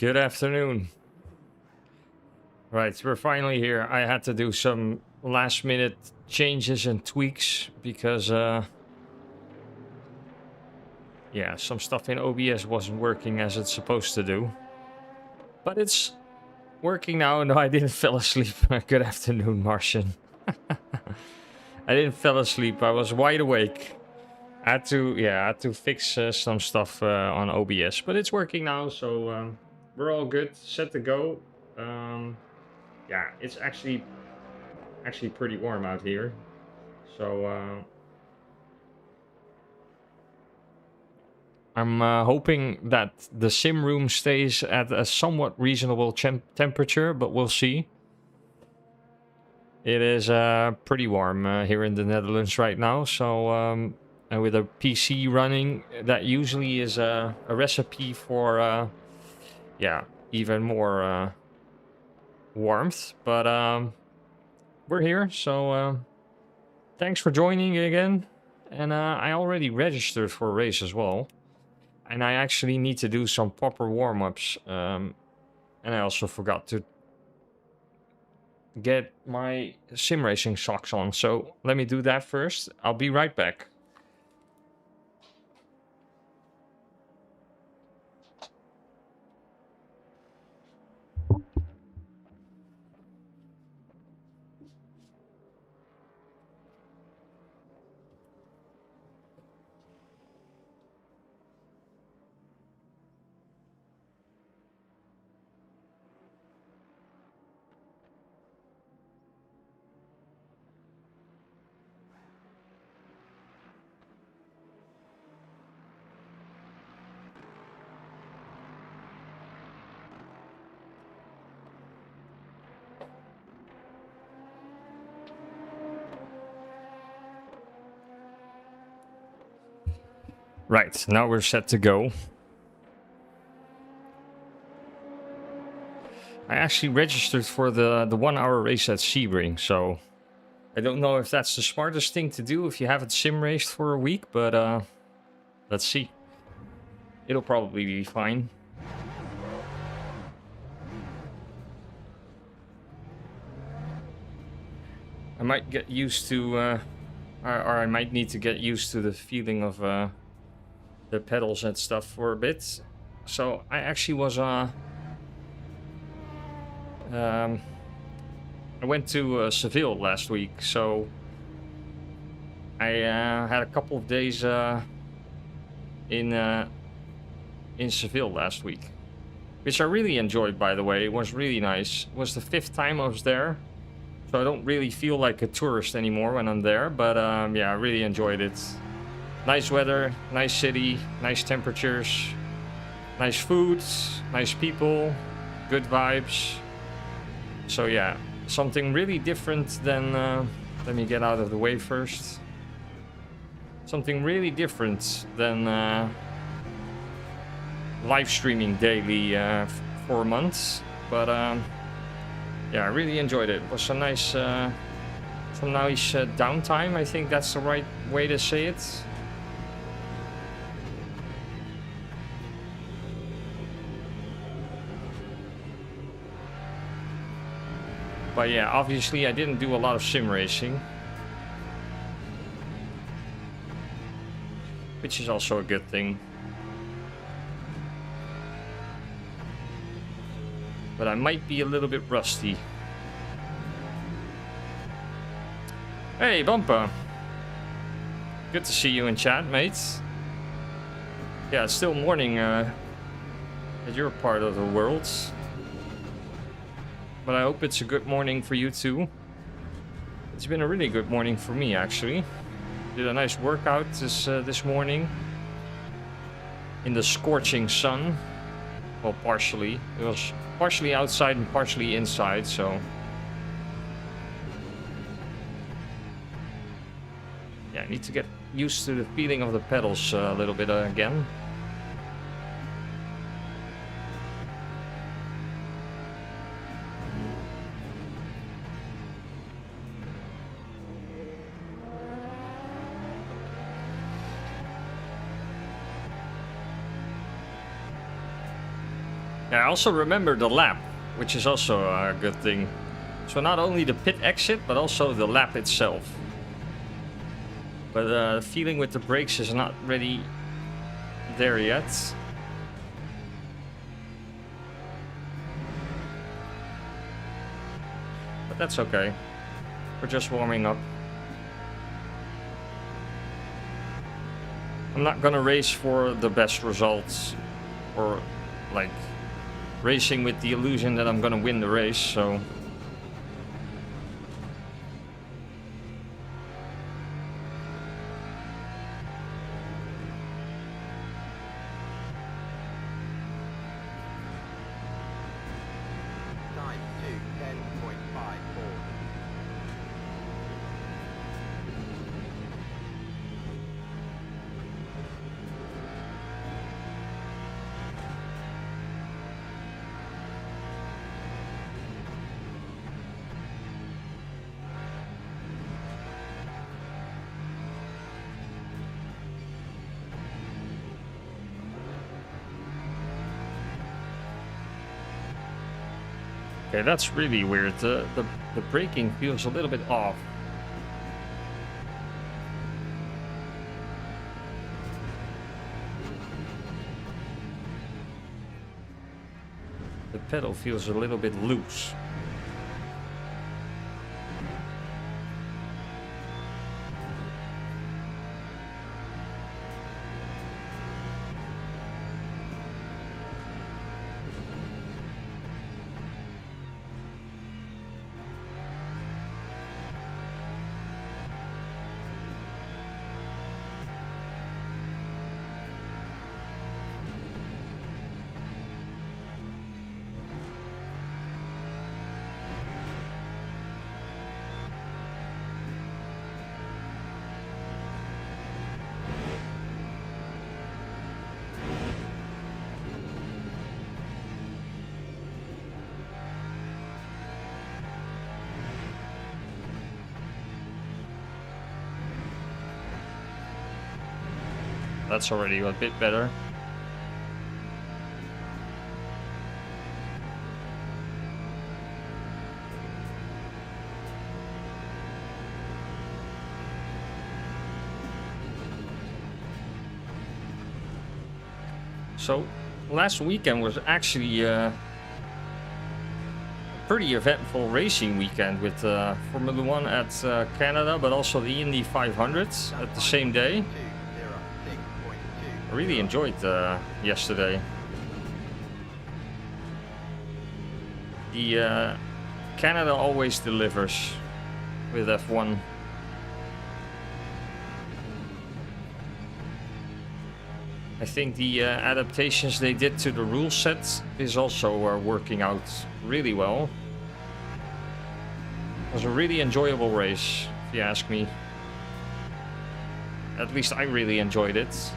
Good afternoon. Right, we're finally here. I had to do some last minute changes and tweaks because yeah, some stuff in OBS wasn't working as it's supposed to do. But it's working now. No, I didn't fall asleep. Good afternoon, Martian. I didn't fall asleep. I was wide awake. I had to fix some stuff on OBS, but it's working now, so we're all good, set to go. Yeah, it's actually pretty warm out here, so I'm hoping that the sim room stays at a somewhat reasonable temperature, but we'll see. It is pretty warm here in the Netherlands right now, so and with a PC running, that usually is a recipe for yeah, even more warmth. But we're here, so thanks for joining again. And I already registered for a race as well, and I actually need to do some proper warm-ups, and I also forgot to get my SimRacing socks on, so let me do that first. I'll be right back. Right, now we're set to go. I actually registered for the 1 hour race at Sebring, so I don't know if that's the smartest thing to do if you haven't sim raced for a week, but let's see. It'll probably be fine. I might get used to, or I might need to get used to the feeling of the pedals and stuff for a bit. So I actually was I went to Seville last week, so I had a couple of days in Seville last week, which I really enjoyed, by the way. It was really nice. It was the 5th time I was there, so I don't really feel like a tourist anymore when I'm there, but yeah, I really enjoyed it. Nice weather, nice city, nice temperatures, nice food, nice people, good vibes. So yeah, something really different than, let me get out of the way first. Something really different than live streaming daily for months. But yeah, I really enjoyed it. It was a nice, some nice downtime. I think that's the right way to say it. But yeah, obviously I didn't do a lot of sim racing, which is also a good thing. But I might be a little bit rusty. Hey, Bumper. Good to see you in chat, mates. Yeah, it's still morning at your part of the world. But I hope it's a good morning for you too. It's been a really good morning for me, actually. Did a nice workout this morning in the scorching sun. Well, partially. It was partially outside and partially inside, so yeah, I need to get used to the feeling of the pedals a little bit again. Yeah, I also remember the lap, which is also a good thing. So not only the pit exit, but also the lap itself. But the feeling with the brakes is not really there yet. But that's okay. We're just warming up. I'm not gonna race for the best results or like racing with the illusion that I'm gonna win the race, so okay, that's really weird. The braking feels a little bit off. The pedal feels a little bit loose. That's already a bit better. So, last weekend was actually a pretty eventful racing weekend with Formula 1 at Canada, but also the Indy 500 at the same day. I really enjoyed yesterday. The Canada always delivers with F1. I think the adaptations they did to the rule set is also working out really well. It was a really enjoyable race, if you ask me. At least I really enjoyed it.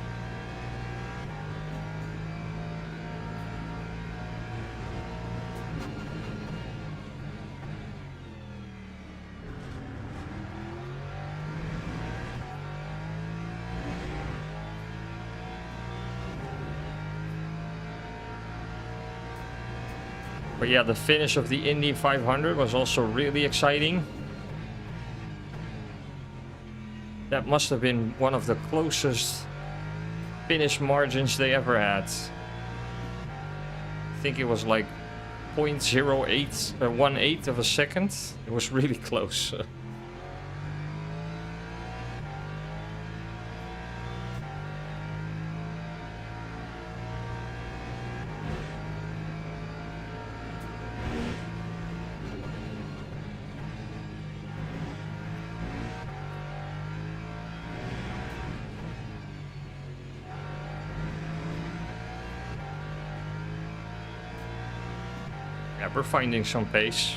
But yeah, the finish of the Indy 500 was also really exciting. That must have been one of the closest finish margins they ever had. I think it was like 0.0818 of a second. It was really close. We're finding some pace.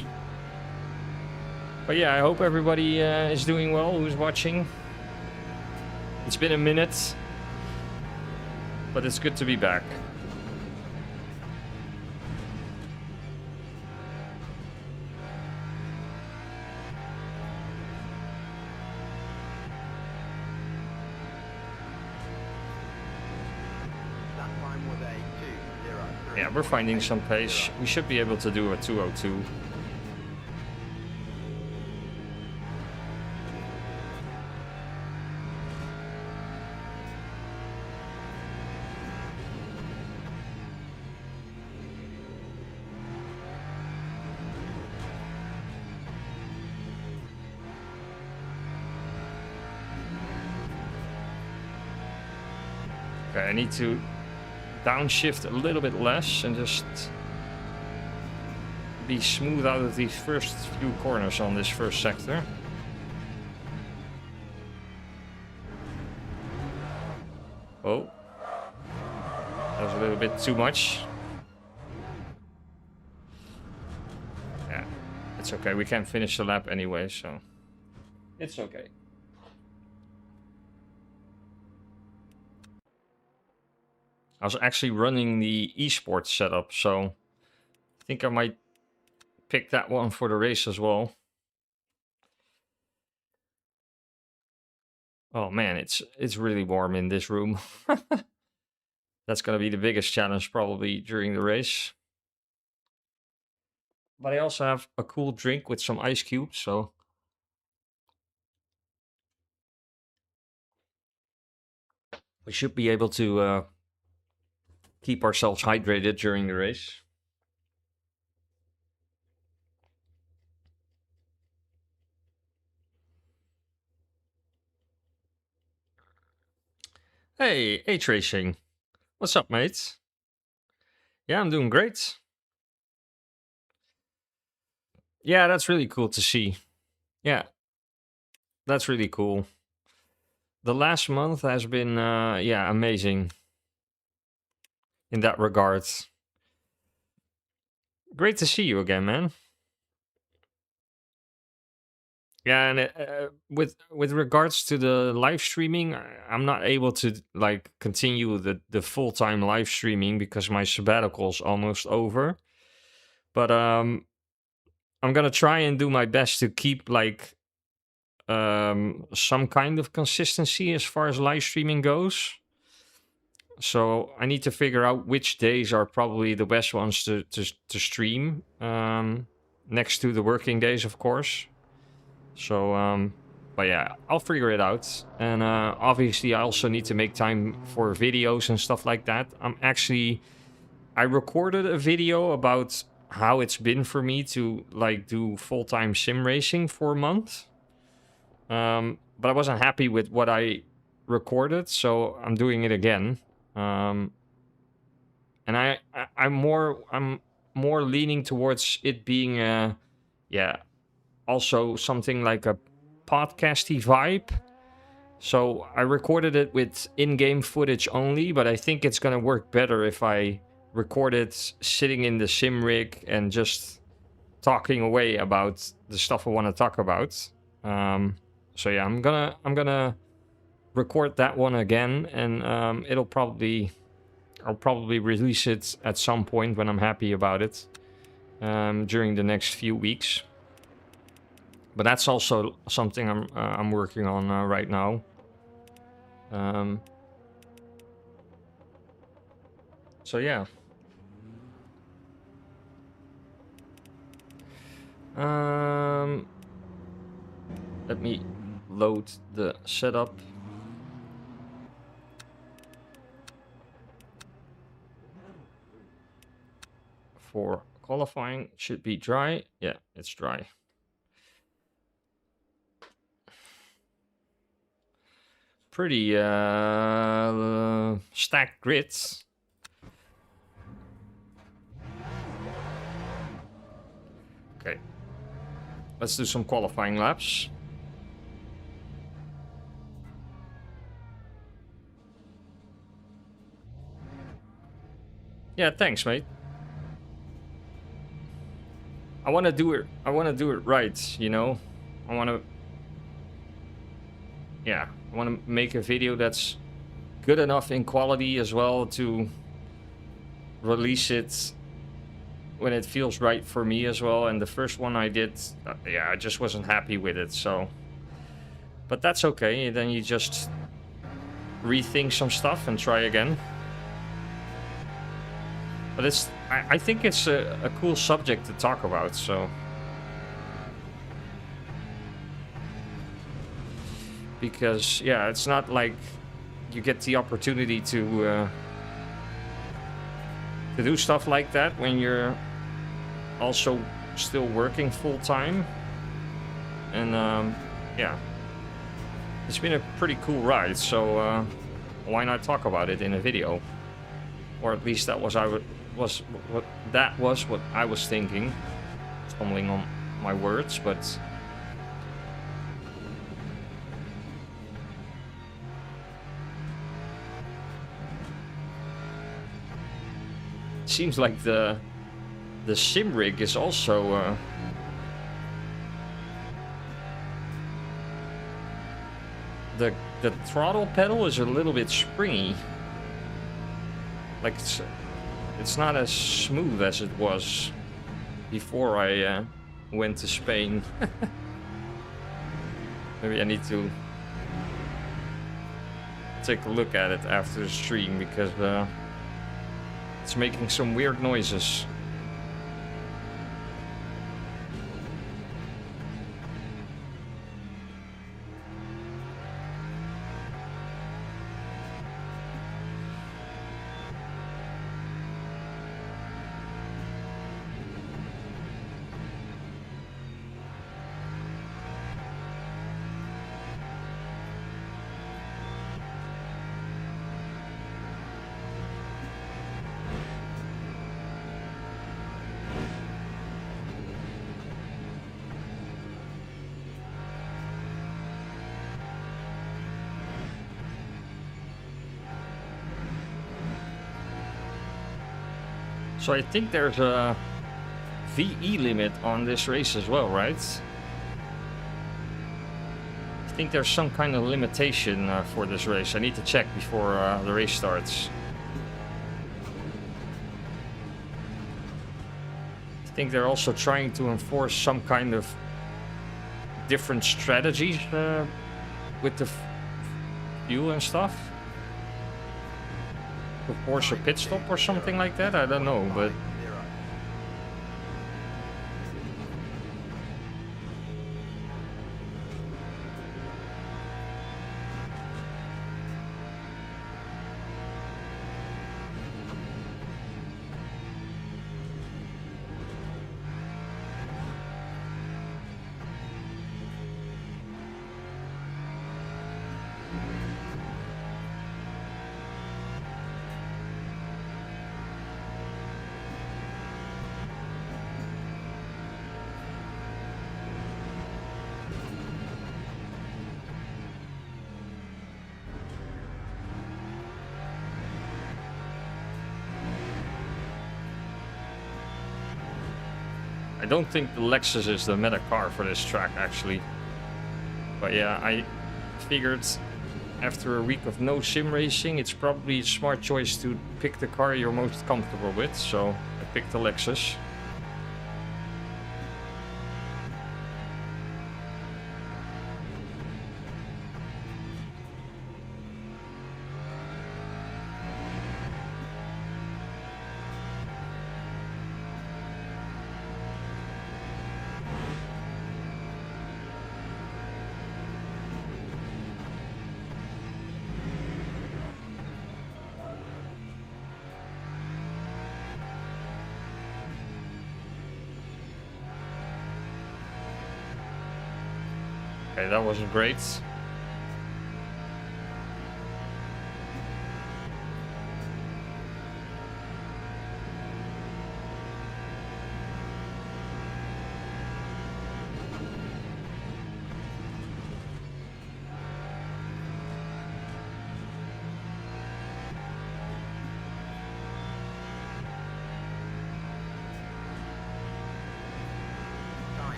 But yeah, I hope everybody is doing well who's watching. It's been a minute, but it's good to be back. That time was a Yeah, we're finding some pace. We should be able to do a 202. Okay, I need to downshift a little bit less and just be smooth out of these first few corners on this first sector. Oh, that was a little bit too much. Yeah, it's okay. We can't finish the lap anyway, so it's okay. I was actually running the esports setup, so I think I might pick that one for the race as well. Oh man, it's really warm in this room. That's gonna be the biggest challenge probably during the race. But I also have a cool drink with some ice cubes, so we should be able to keep ourselves hydrated during the race. Hey, H-Racing. What's up, mate? Yeah, I'm doing great. Yeah, that's really cool to see. Yeah, that's really cool. The last month has been, yeah, amazing in that regard. Great to see you again, man. Yeah, and with regards to the live streaming, I'm not able to like continue the full-time live streaming because my sabbatical's almost over. But I'm gonna try and do my best to keep like some kind of consistency as far as live streaming goes. So I need to figure out which days are probably the best ones to stream. Next to the working days, of course. So, but yeah, I'll figure it out. And obviously, I also need to make time for videos and stuff like that. I recorded a video about how it's been for me to like do full-time sim racing for a month. But I wasn't happy with what I recorded, so I'm doing it again. And I'm more leaning towards it being yeah, also something like a podcasty vibe. So I recorded it with in-game footage only, but I think it's gonna work better if I record it sitting in the sim rig and just talking away about the stuff I want to talk about. So yeah, I'm gonna record that one again, and I'll probably release it at some point when I'm happy about it during the next few weeks. But that's also something I'm working on right now. So yeah. Let me load the setup. For qualifying, should be dry. Yeah, it's dry. Pretty stacked grids. Okay, let's do some qualifying laps. Yeah, thanks, mate. I want to do it. I want to do it right. You know, I want to. Yeah, I want to make a video that's good enough in quality as well to release it when it feels right for me as well. And the first one I did, yeah, I just wasn't happy with it. So, but that's okay. Then you just rethink some stuff and try again. But I think it's a cool subject to talk about, so. Because, yeah, it's not like you get the opportunity to do stuff like that when you're also still working full-time. And, yeah. It's been a pretty cool ride, so why not talk about it in a video? Or at least that was what I was thinking. Stumbling on my words, but it seems like the sim rig is also the throttle pedal is a little bit springy. Like it's not as smooth as it was before I went to Spain. Maybe I need to take a look at it after the stream because it's making some weird noises. So I think there's a VE limit on this race as well, right? I think there's some kind of limitation for this race. I need to check before the race starts. I think they're also trying to enforce some kind of different strategies with the fuel and stuff. To force a pit stop or something like that, I don't know, but I don't think the Lexus is the meta car for this track, actually. But yeah, I figured after a week of no sim racing, it's probably a smart choice to pick the car you're most comfortable with. So I picked the Lexus. Okay, that wasn't great.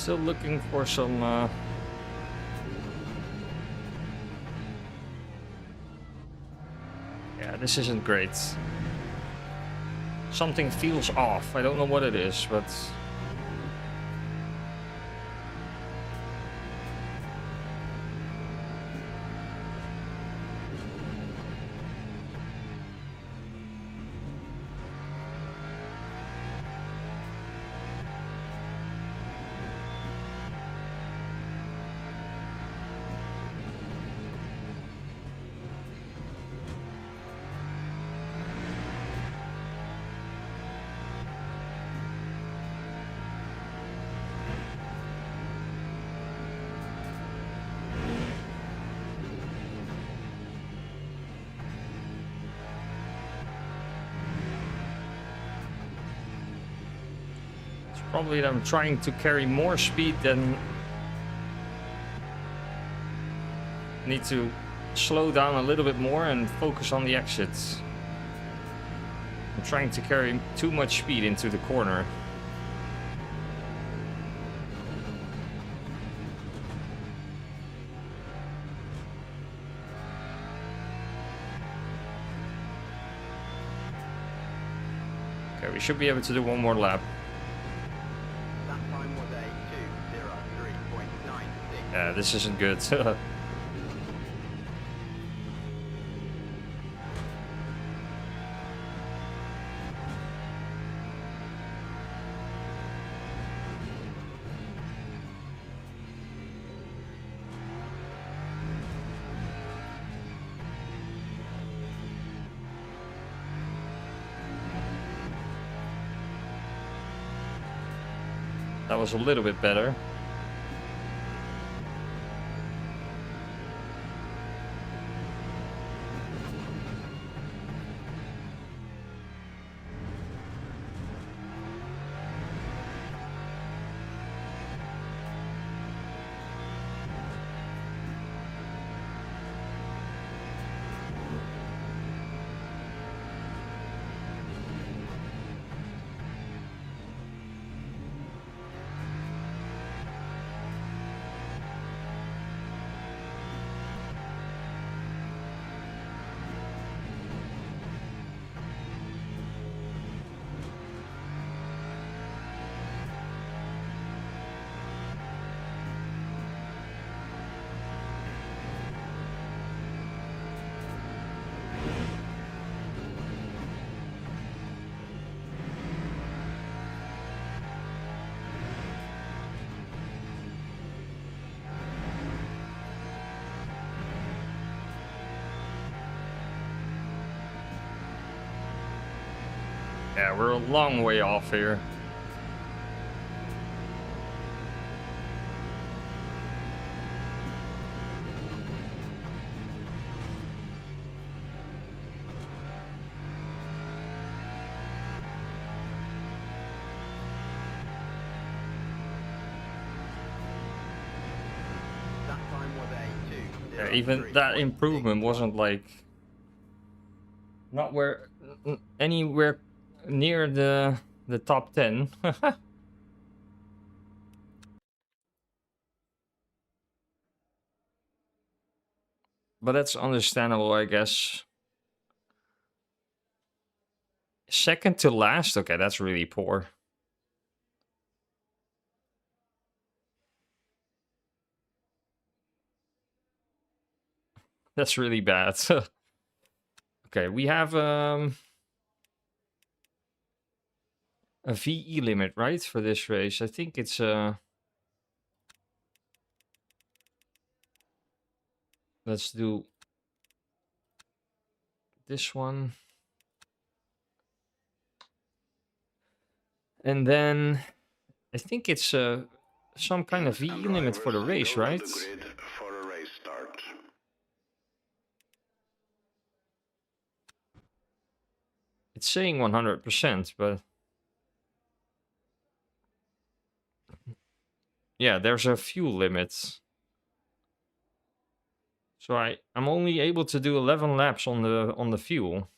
Still looking for some... Yeah, this isn't great. Something feels off. I don't know what it is, but... Probably I'm trying to carry more speed than... Need to slow down a little bit more and focus on the exits. I'm trying to carry too much speed into the corner. Okay, we should be able to do one more lap. Yeah, this isn't good. That was a little bit better. Yeah, we're a long way off here. Yeah, even that improvement wasn't like not where anywhere near the top 10. But that's understandable, I guess. Second to last? Okay, that's really poor. That's really bad. Okay, we have a VE limit, right, for this race. I think it's let's do this one. And then I think it's some kind of VE limit for the race, right? It's saying 100%, but yeah, there's a fuel limit. So I'm only able to do 11 laps on the fuel.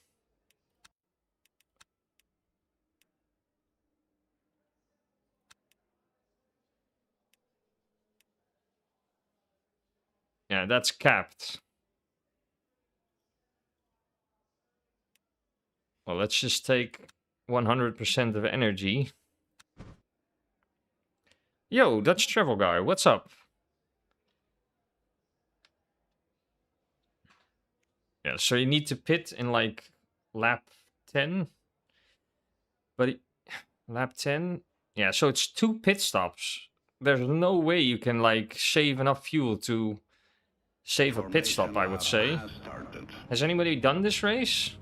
Yeah, that's capped. Well, let's just take 100% of energy. Yo, Dutch travel guy, what's up? Yeah, so you need to pit in like lap 10. But lap 10? Yeah, so it's 2 pit stops. There's no way you can like save enough fuel to save a pit stop, I would say. Has anybody done this race?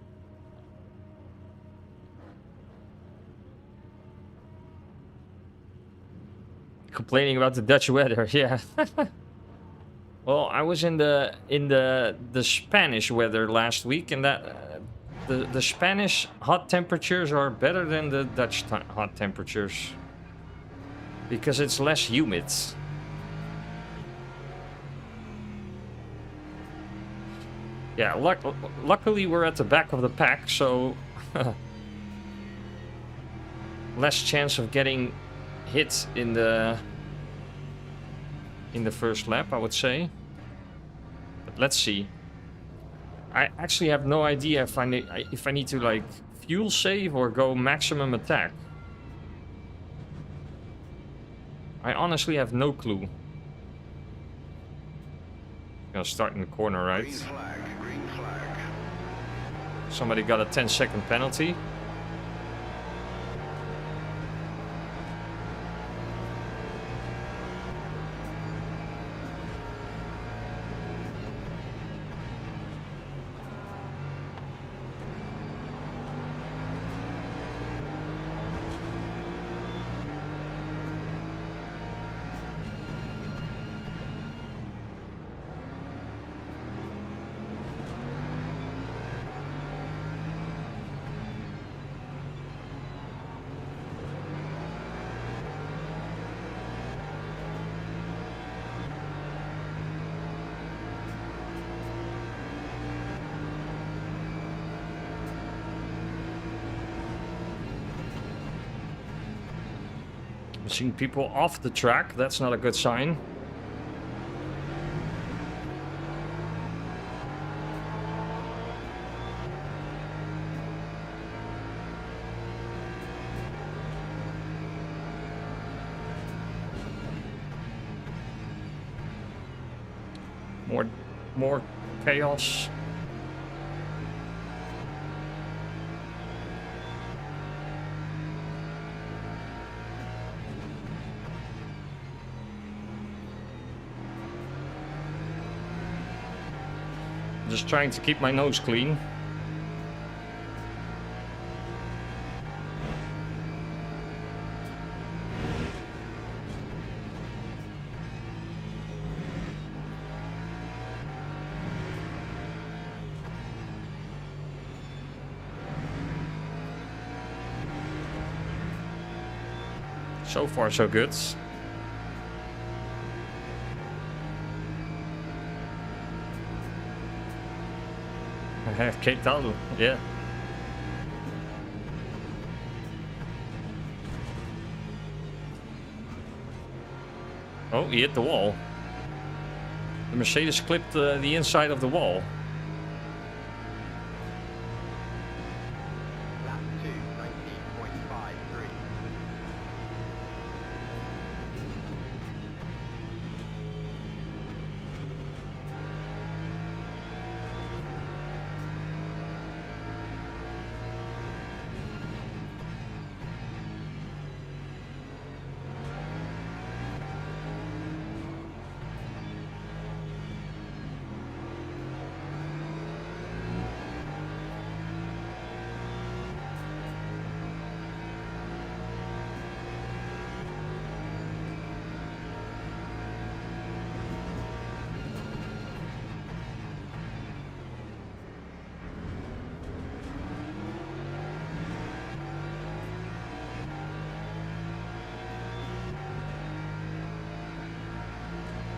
Complaining about the Dutch weather, yeah. Well, I was in the Spanish weather last week, and that the Spanish hot temperatures are better than the Dutch hot temperatures because it's less humid. Yeah, luckily we're at the back of the pack, so less chance of getting hit in the first lap, I would say. But let's see. I actually have no idea if I need to like fuel save or go maximum attack. I honestly have no clue. Gonna start in the corner, right? Green flag, green flag. Somebody got a 10-second penalty. I'm seeing people off the track. That's not a good sign. More chaos. Just trying to keep my nose clean. So far, so good. ¿Qué tal? Yeah. Oh, he hit the wall. The Mercedes clipped the inside of the wall. Lap 2, 19.53.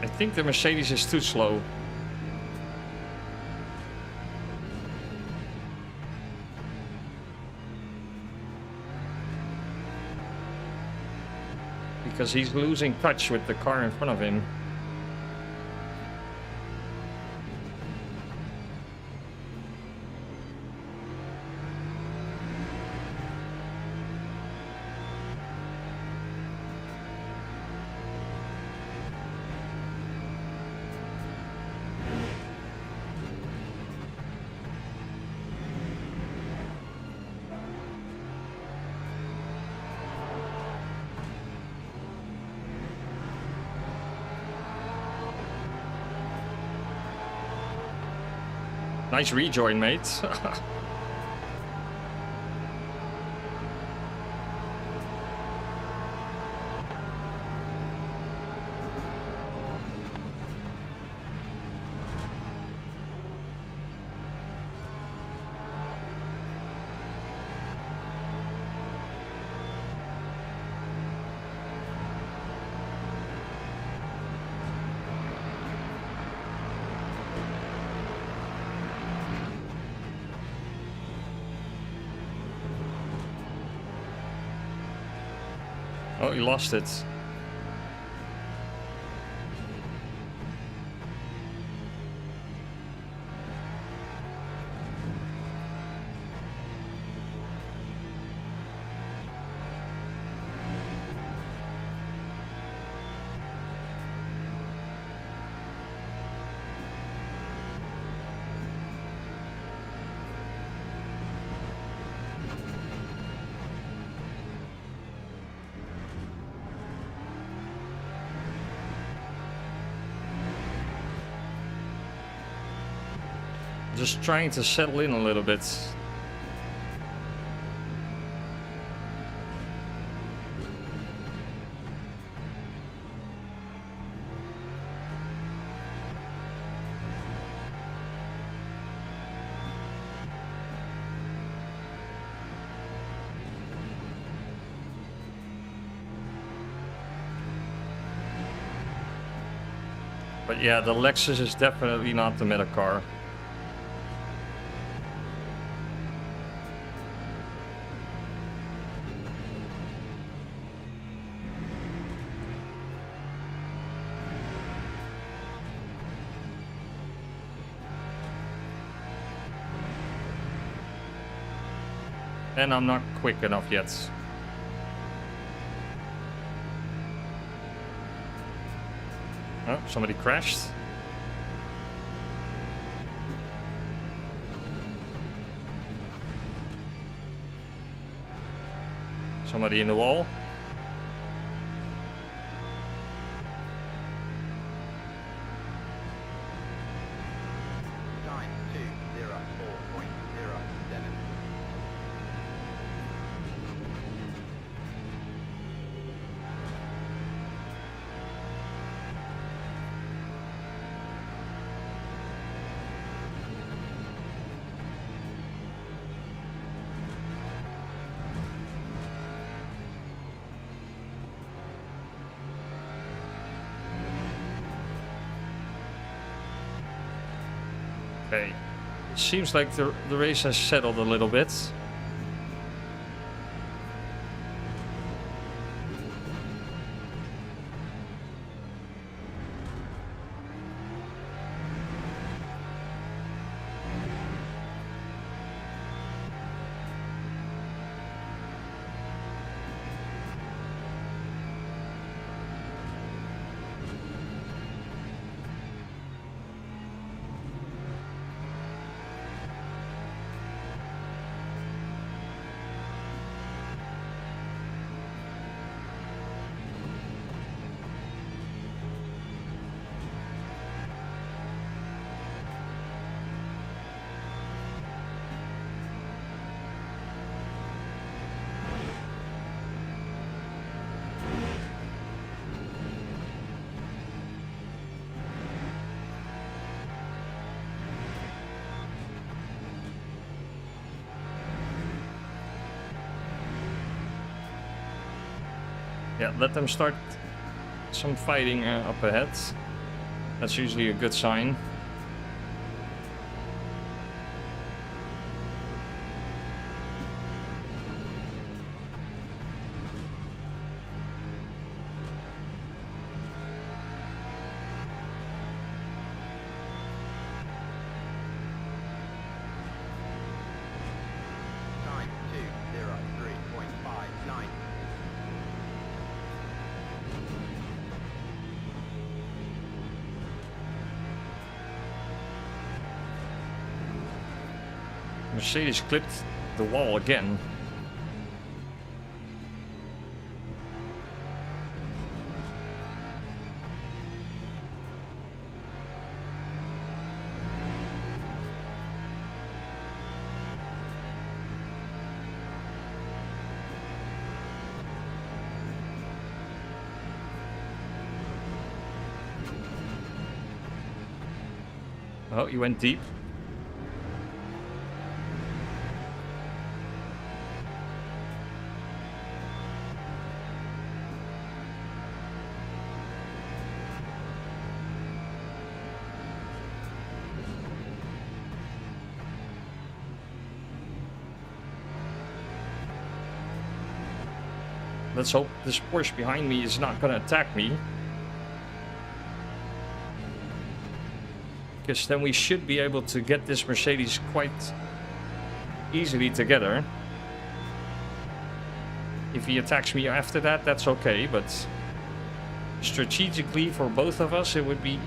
I think the Mercedes is too slow. Because he's losing touch with the car in front of him. Nice rejoin, mate. Oh, he lost it. Just trying to settle in a little bit. But yeah, the Lexus is definitely not the meta car. And I'm not quick enough yet. Oh, somebody crashed. Somebody in the wall. Time 204.07. Okay. It seems like the race has settled a little bit. Yeah, let them start some fighting up ahead. That's usually a good sign. Time 203.59. Mercedes clipped the wall again. Oh, you went deep. Let's hope this Porsche behind me is not gonna attack me. Because then we should be able to get this Mercedes quite easily together. If he attacks me after that, that's okay, but strategically for both of us, it would be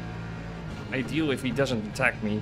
ideal if he doesn't attack me.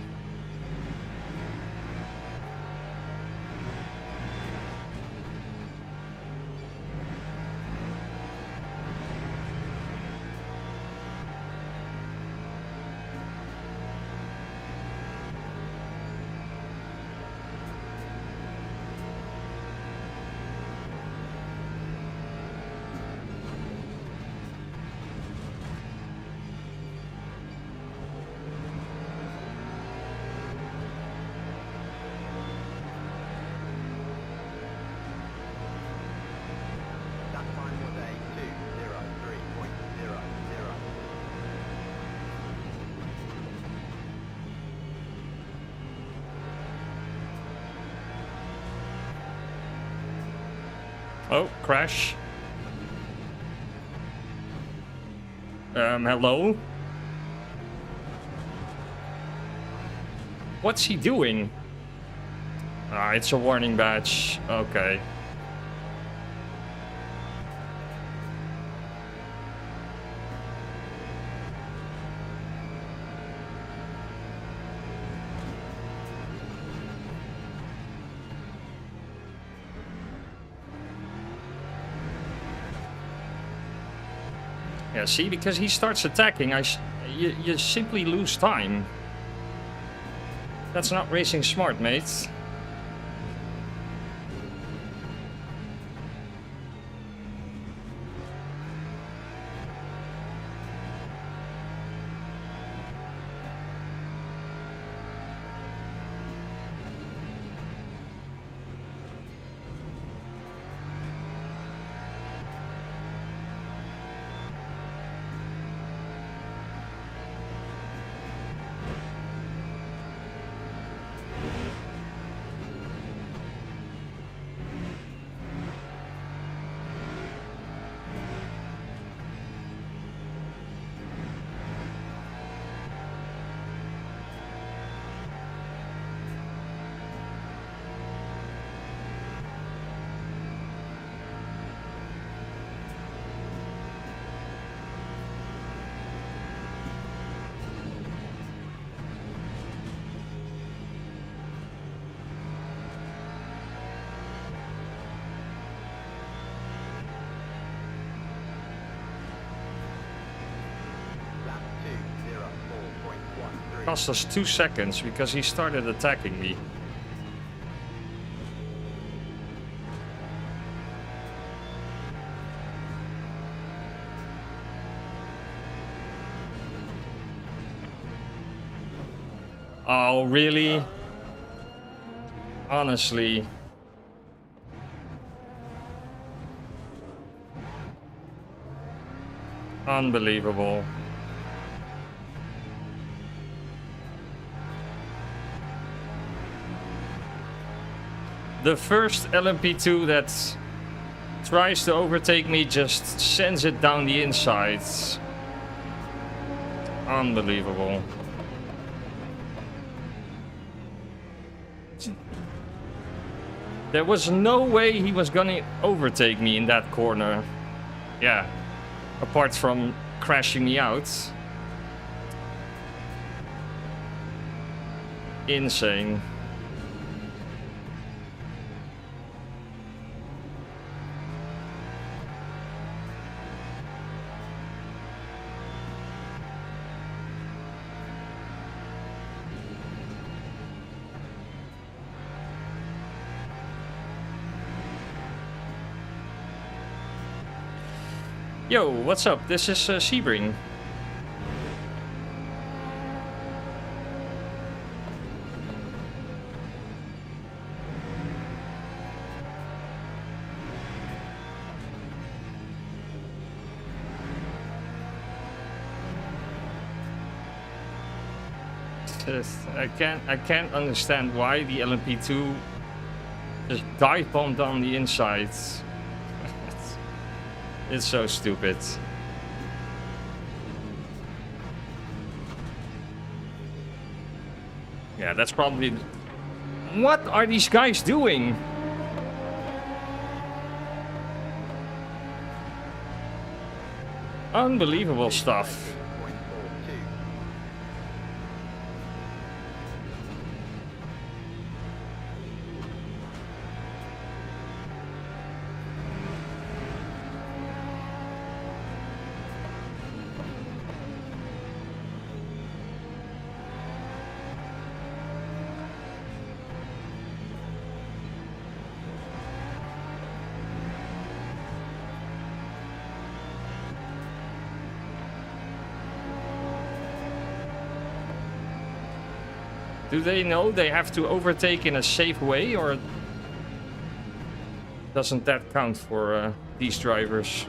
That time was a 2:03.00. Oh, crash. Hello? What's he doing? Ah, it's a warning badge. Okay. Yeah, see, because he starts attacking, you simply lose time. That's not racing smart, mates. Lap 2:04.13. Cost us 2 seconds because he started attacking me. Oh, really? Honestly. Unbelievable. The first LMP2 that tries to overtake me just sends it down the insides. Unbelievable. There was no way he was gonna overtake me in that corner. Yeah. Apart from crashing me out. Insane. Yo, what's up? This is Sebring. I can't understand why the LMP2 just dive bombed on the inside. It's so stupid. Yeah, that's probably... What are these guys doing? Unbelievable stuff. 0.42. Do they know they have to overtake in a safe way, or doesn't that count for these drivers?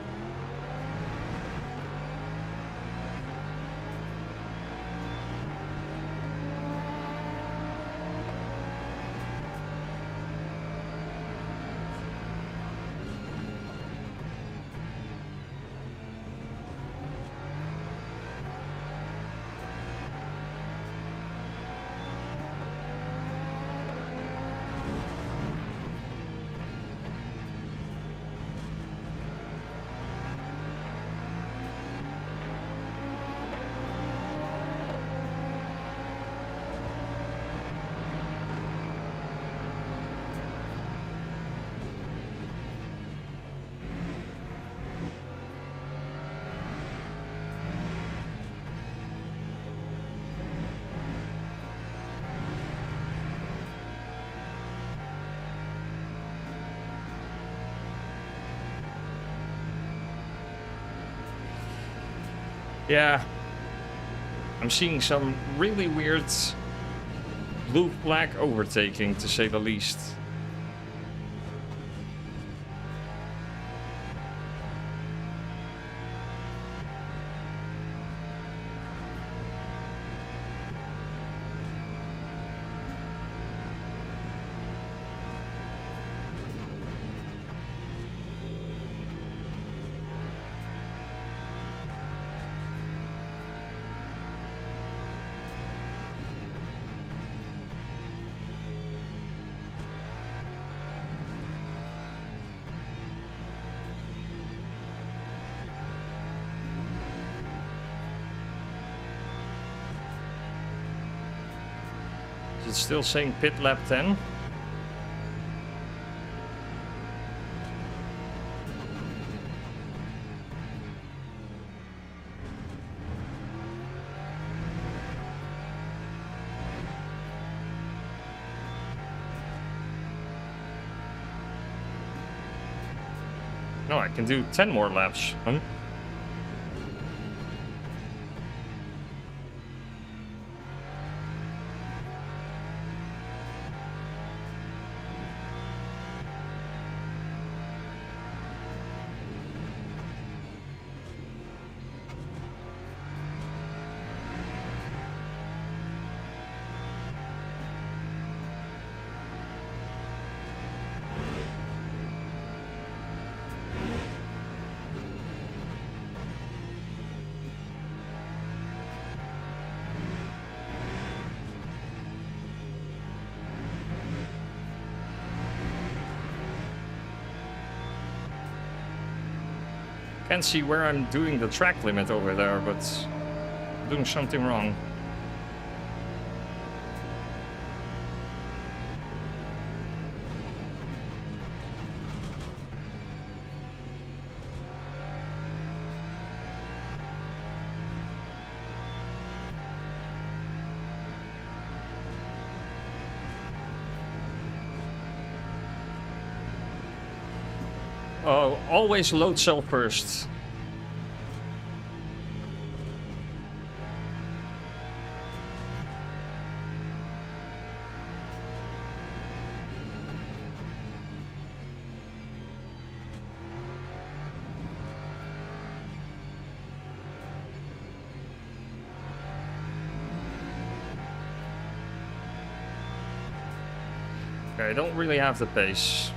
Yeah, I'm seeing some really weird blue flag overtaking, to say the least. Is it still saying pit lap 10? No, I can do 10 more laps. Huh? Can't see where I'm doing the track limit over there, but I'm doing something wrong. Oh, always load cell first. Okay, I don't really have the pace.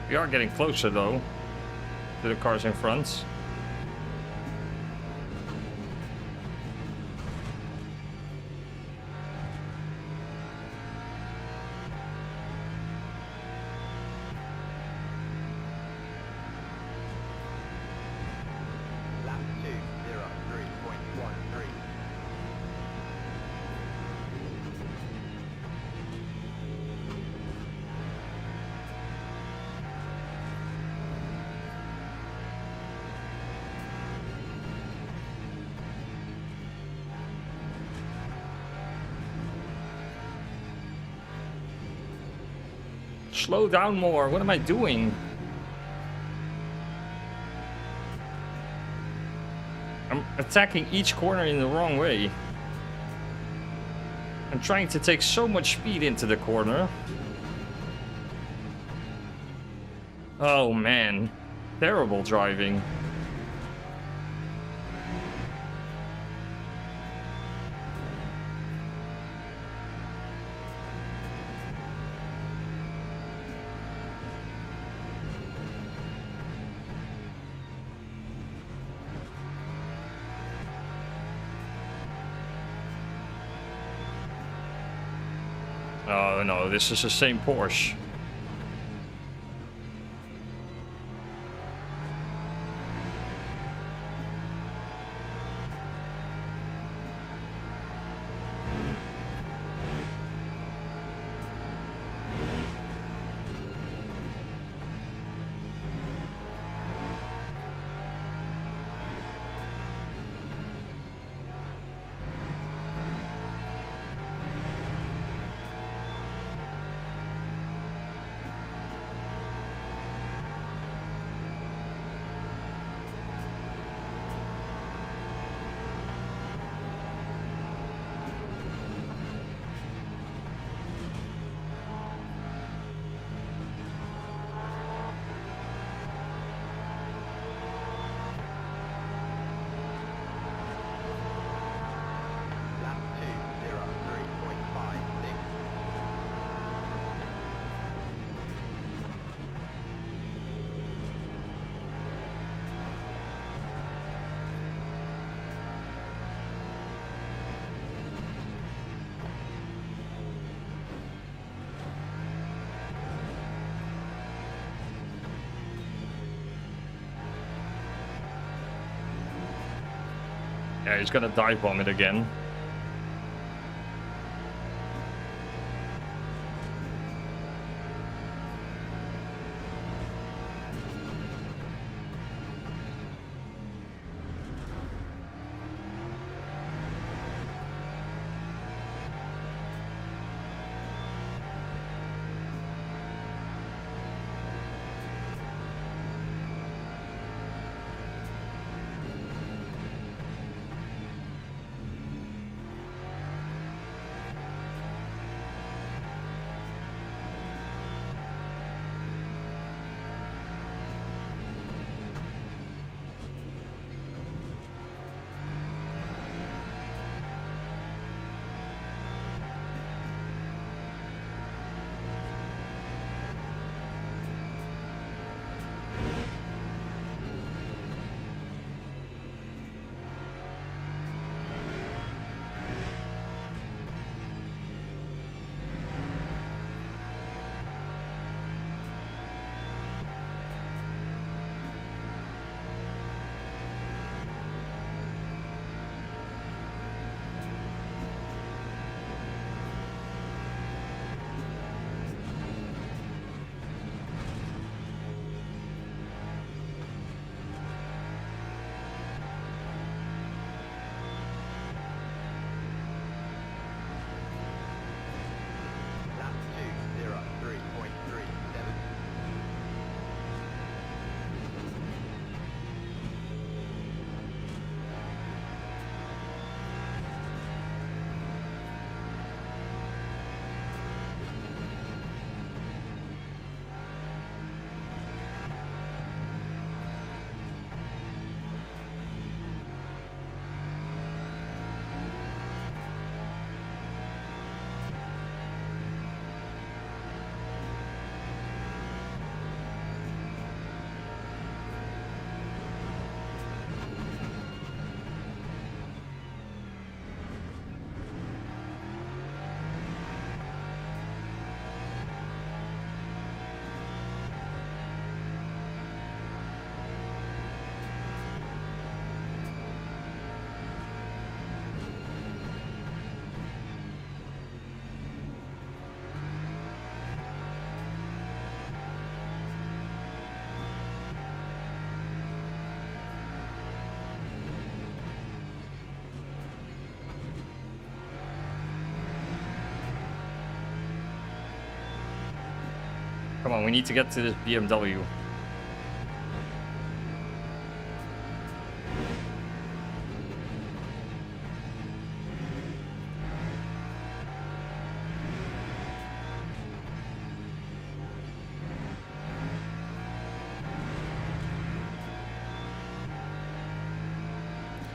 We are getting closer though to the cars in front. Lap 2:03.13. Slow down more. What am I doing? I'm attacking each corner in the wrong way. I'm trying to take so much speed into the corner. Oh man. Terrible driving. Oh no, this is the same Porsche. Lap 2:03.56. Yeah, he's gonna dive bomb it again. Come on, we need to get to this BMW.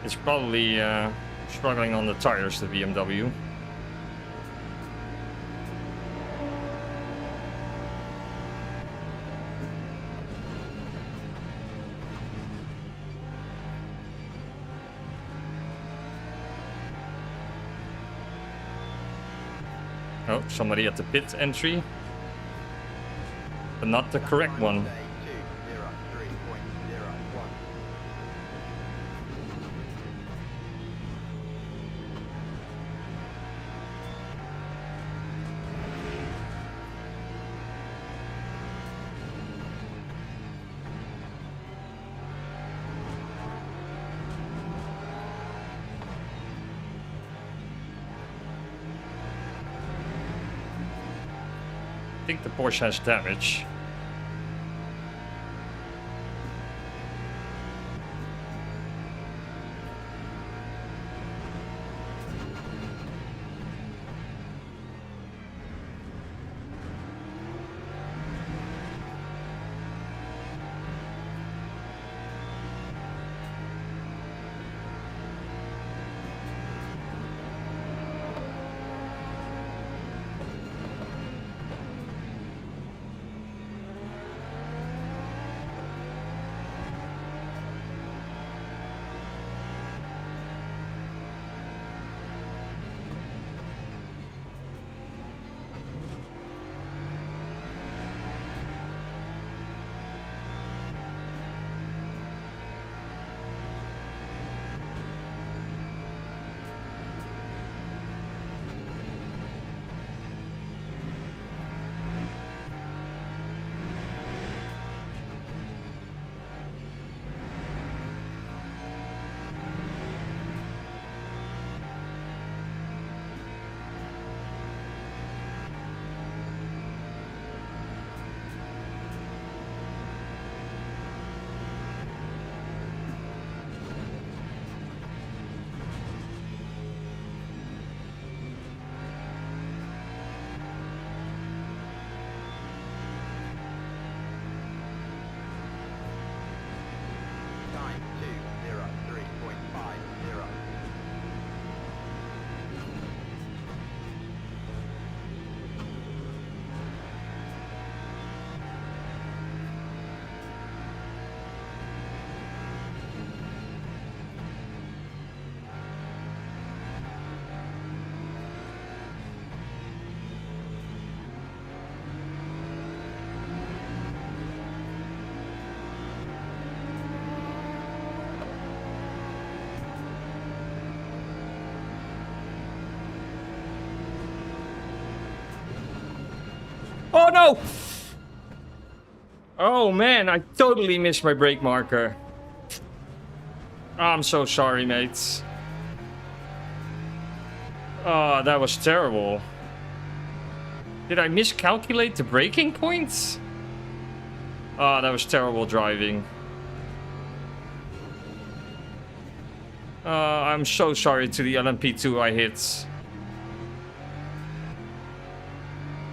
It's probably struggling on the tires, the BMW. Oh, somebody at the pit entry. But not the correct one. Day 203.01. I think the Porsche has damage. Time 203.50. Oh no! Oh man, I totally missed my brake marker. I'm so sorry, mates. Oh, that was terrible. Did I miscalculate the braking points? Oh, that was terrible driving. I'm so sorry to the LMP2 I hit.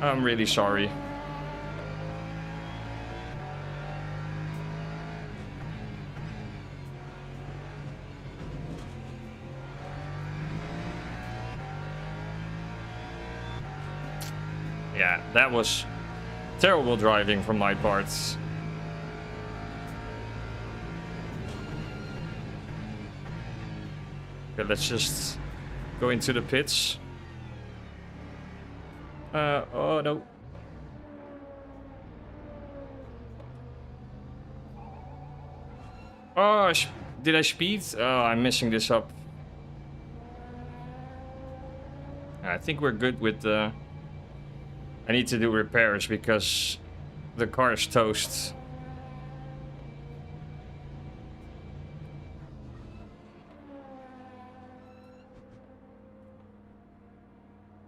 I'm really sorry. Yeah, that was terrible driving from my parts. Okay, let's just go into the pits. Oh no. Oh, did I speed? Oh, I'm messing this up. I think we're good with the... I need to do repairs because the car is toast.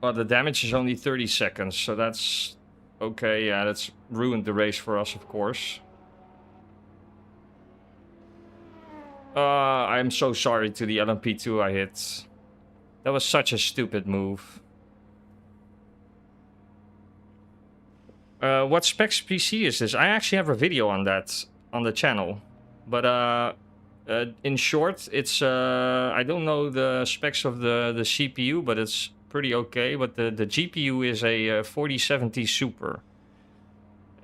Well, the damage is only 30 seconds, so that's Okay, yeah, that's ruined the race for us, of course. I'm so sorry to the LMP2 I hit. That was such a stupid move. What specs PC is this? I actually have a video on that on the channel. But in short, it's I don't know the specs of the CPU, but it's pretty okay. But the GPU is a 4070 Super.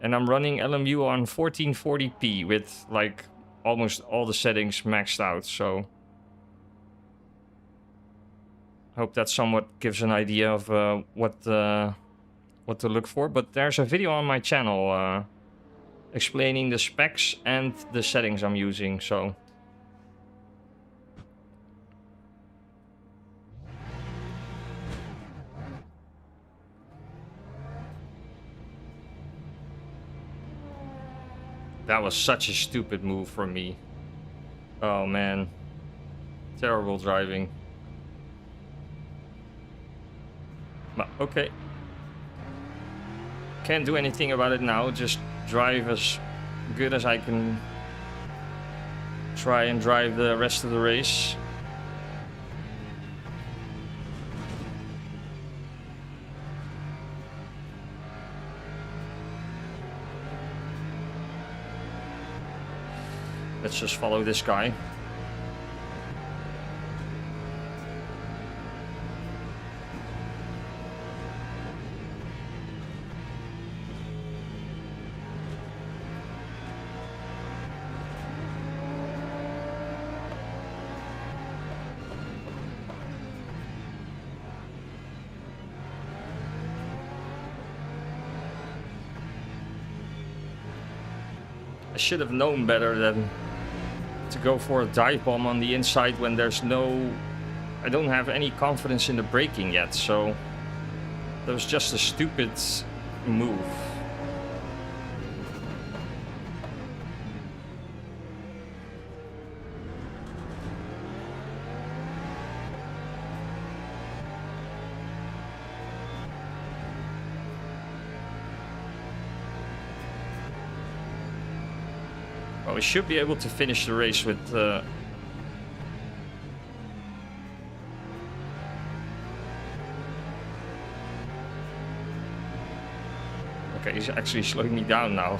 And I'm running LMU on 1440p with like almost all the settings maxed out, so hope that somewhat gives an idea of what to look for. But there's a video on my channel explaining the specs and the settings I'm using, so that was such a stupid move from me. Oh man, terrible driving. But okay, can't do anything about it now, just drive as good as I can. Try and drive the rest of the race. Let's just follow this guy. I should have known better than to go for a dive bomb on the inside when there's no... I don't have any confidence in the braking yet, so that was just a stupid move. Well, we should be able to finish the race with... Okay, he's actually slowing me down now.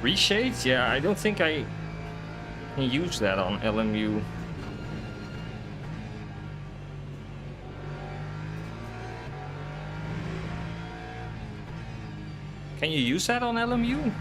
Reshade? Yeah, I don't think I can use that on LMU. Can you use that on LMU?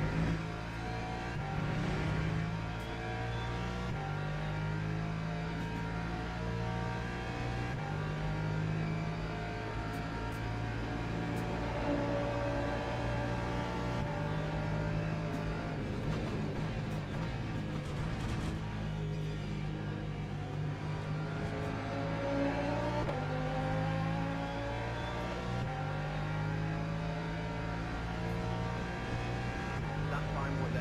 That time was a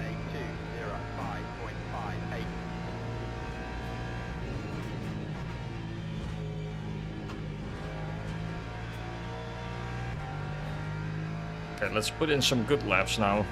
2:05.58. Okay, let's put in some good laps now.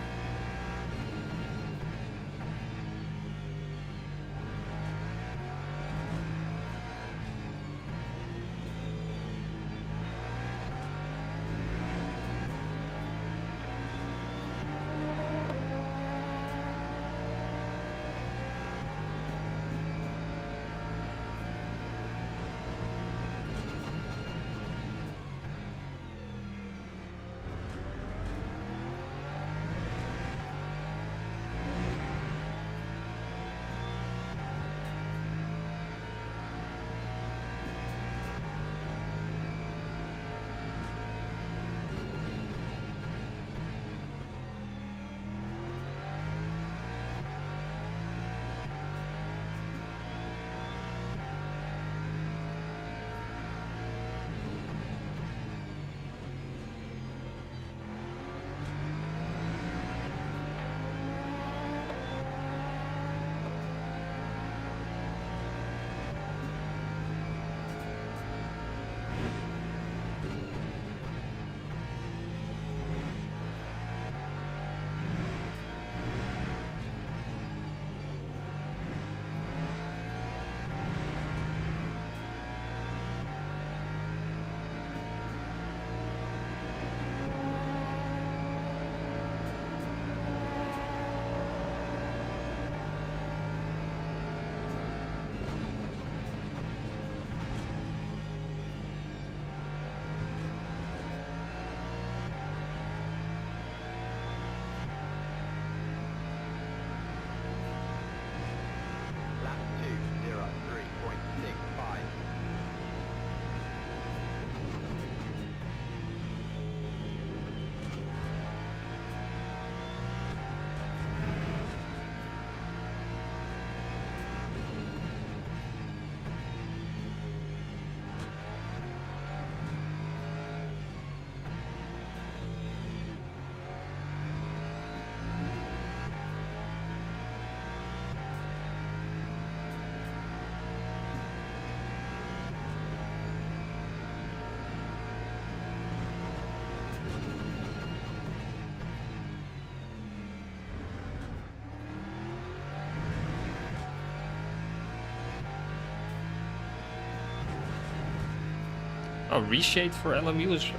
Oh, reshade for LMU is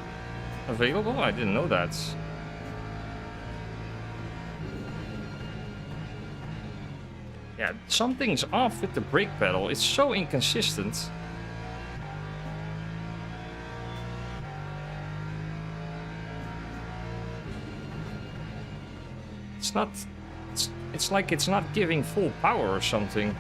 available? I didn't know that. Yeah, something's off with the brake pedal. It's so inconsistent. It's not... It's like it's not giving full power or something.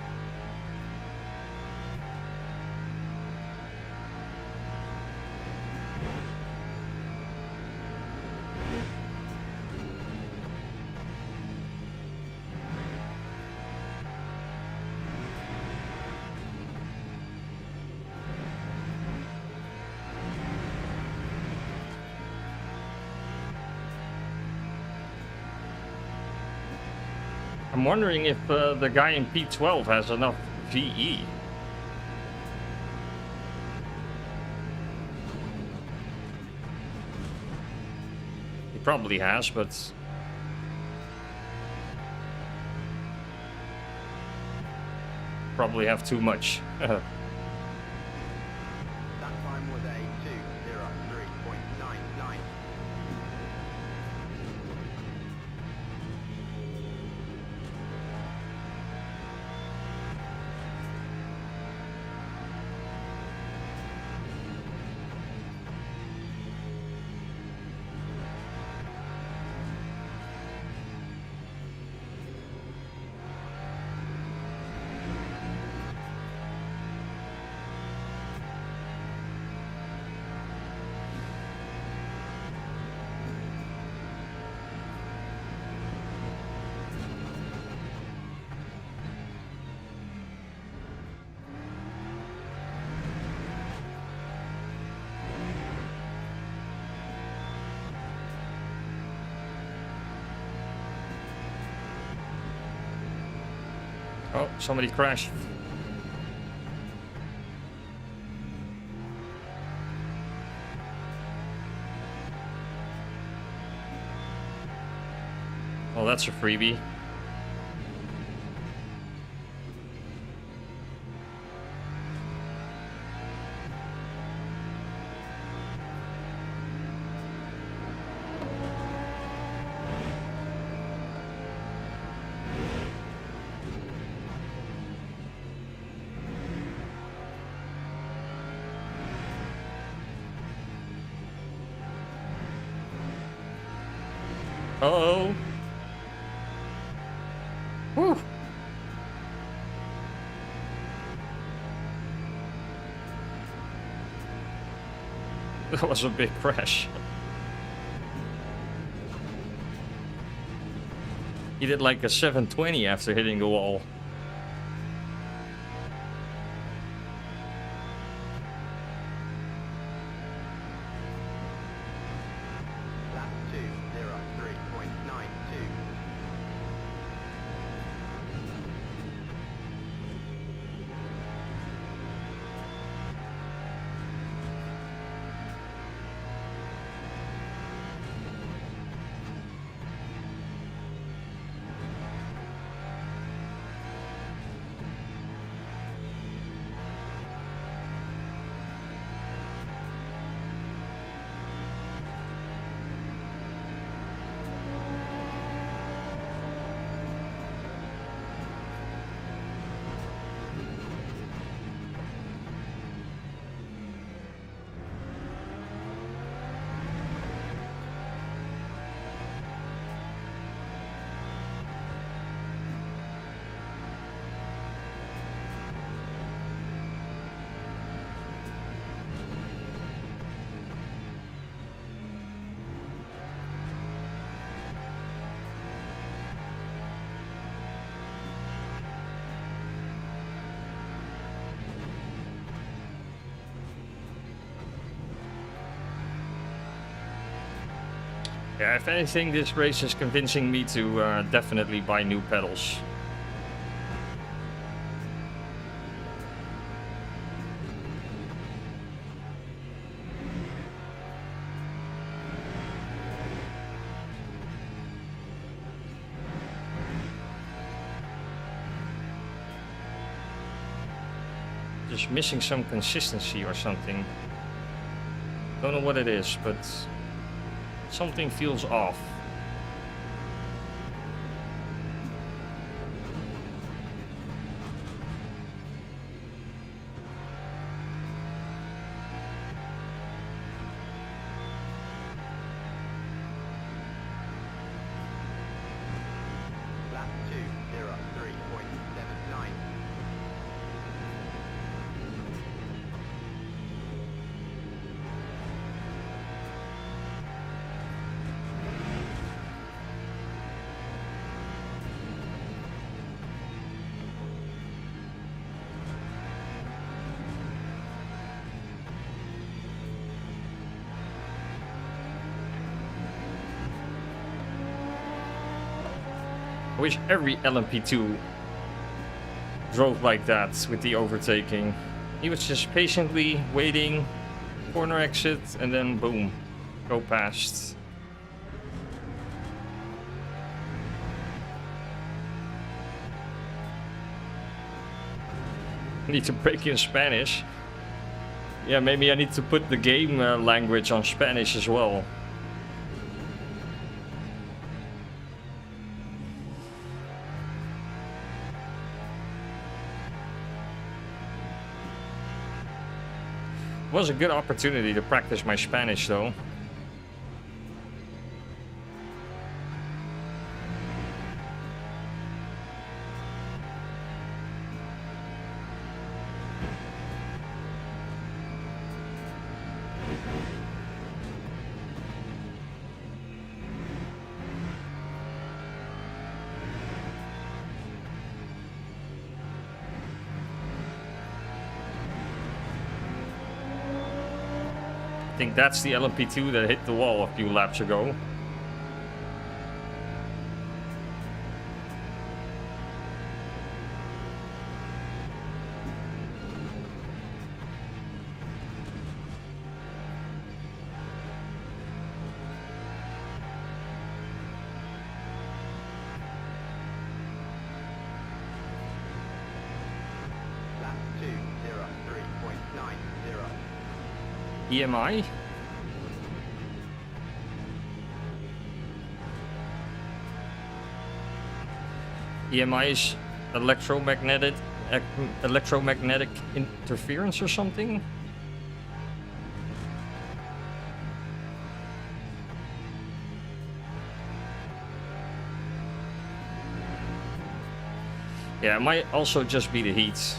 I'm wondering if the guy in P12 has enough VE. He probably has, but... probably have too much. That time was a 2:03.99. Oh, somebody crashed. Well, that's a freebie. Uh-oh. Whew. That was a big crash. He did like a 720 after hitting the wall. Lap 2:03.92. Yeah, if anything, this race is convincing me to definitely buy new pedals. Just missing some consistency or something. Don't know what it is, but something feels off. Lap 2, 03.79. I wish every LMP2 drove like that with the overtaking. He was just patiently waiting, corner exit, and then boom, go past. Need to break in Spanish. Yeah, maybe I need to put the game language on Spanish as well. Was a good opportunity to practice my Spanish though. I think that's the LMP2 that hit the wall a few laps ago. Lap 2, 03.90. EMI? EMI is electromagnetic interference or something? Yeah, it might also just be the heat.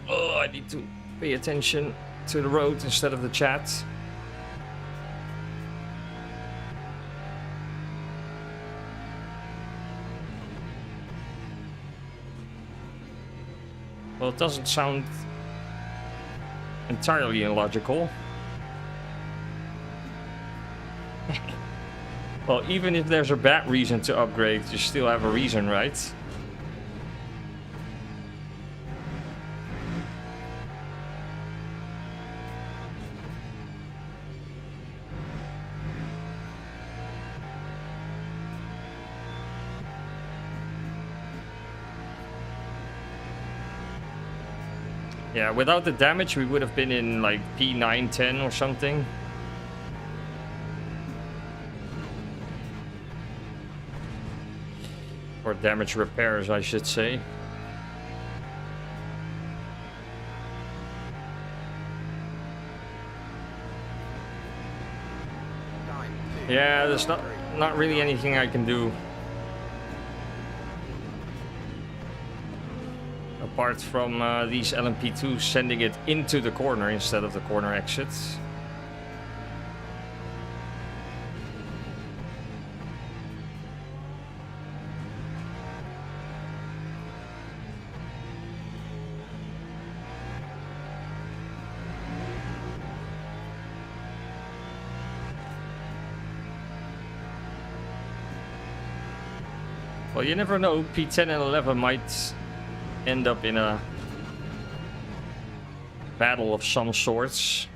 Oh, I need to pay attention to the road instead of the chat. Well, it doesn't sound entirely illogical. Well, even if there's a bad reason to upgrade, you still have a reason, right? Yeah, without the damage, we would have been in like P9, 10 or something. Or damage repairs, I should say. Yeah, there's not really anything I can do. Apart from these LMP2s sending it into the corner instead of the corner exits. Well, you never know. P10 and 11 might end up in a battle of some sorts.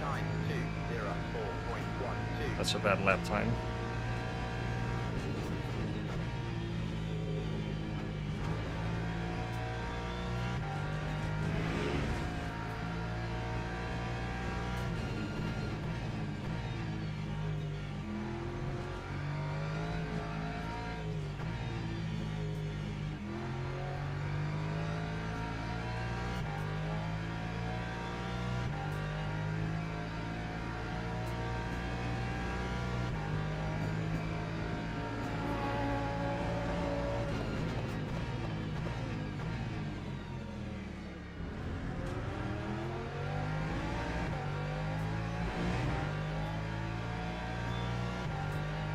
Time 2:04.12. That's a bad lap time.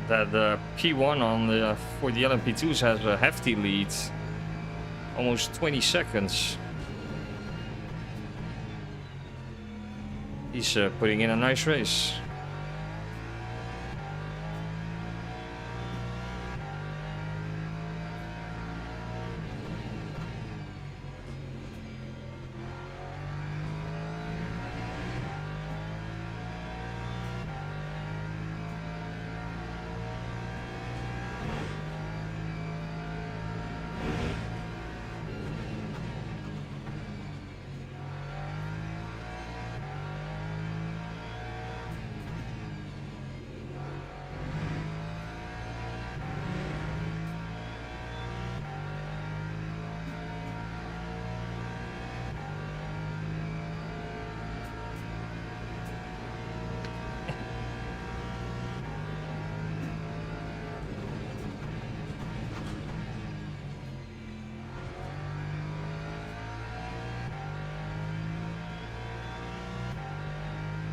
That P1 on the for the LMP2s has a hefty lead, almost 20 seconds. He's putting in a nice race.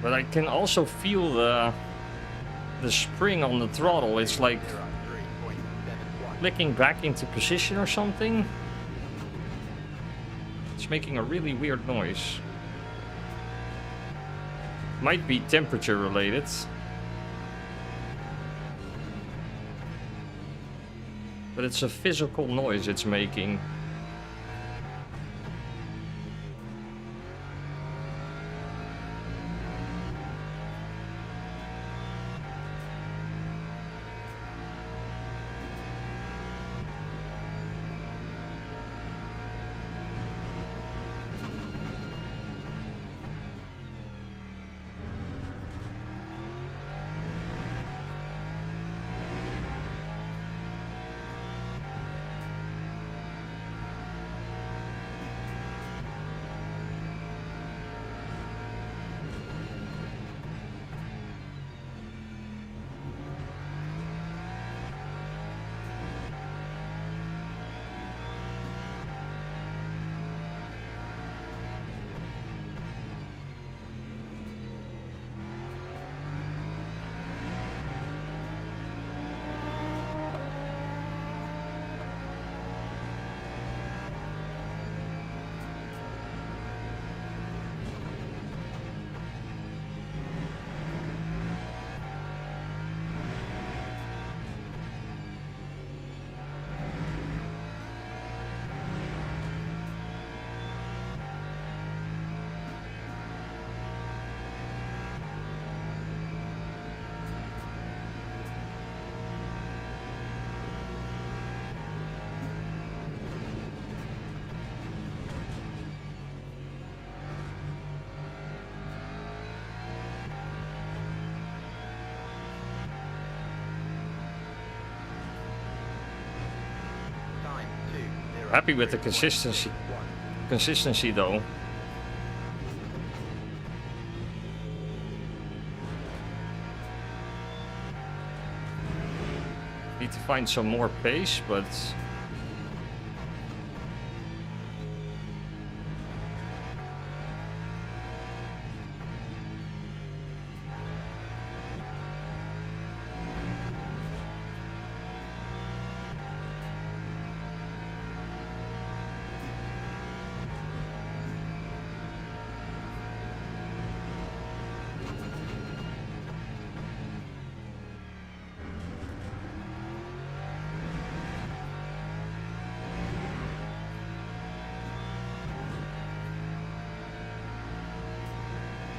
But I can also feel the spring on the throttle. It's like 03.71. flicking back into position or something. It's making a really weird noise. Might be temperature related. But it's a physical noise it's making. Happy with the consistency though. Need to find some more pace, but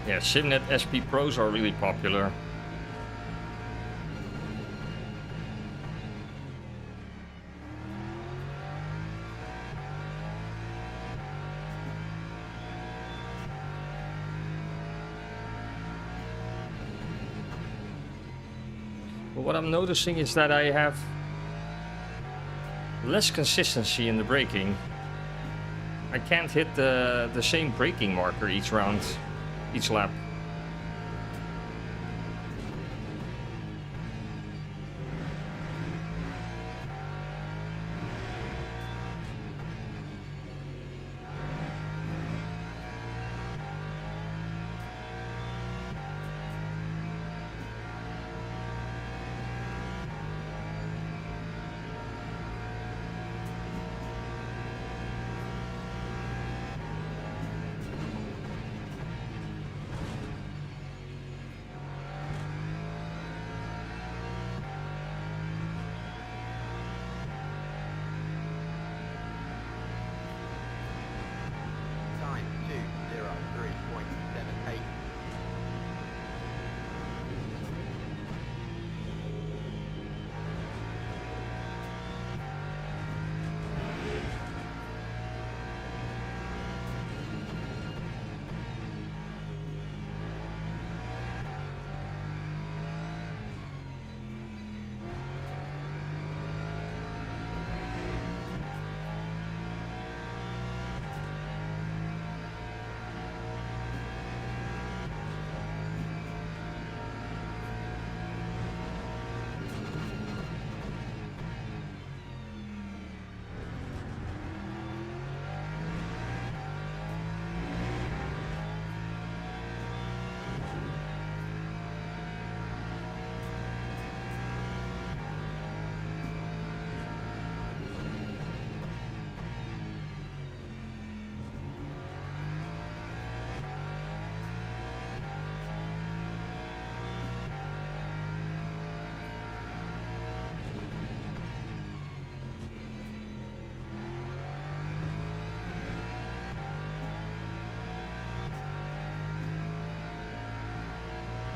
yeah, SimNet SP Pros are really popular. But what I'm noticing is that I have less consistency in the braking. I can't hit the same braking marker each round, each lap. Time 2:03.78.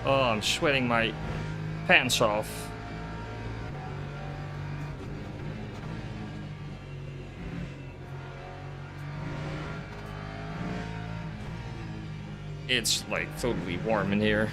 Oh, I'm sweating my pants off. It's like totally warm in here.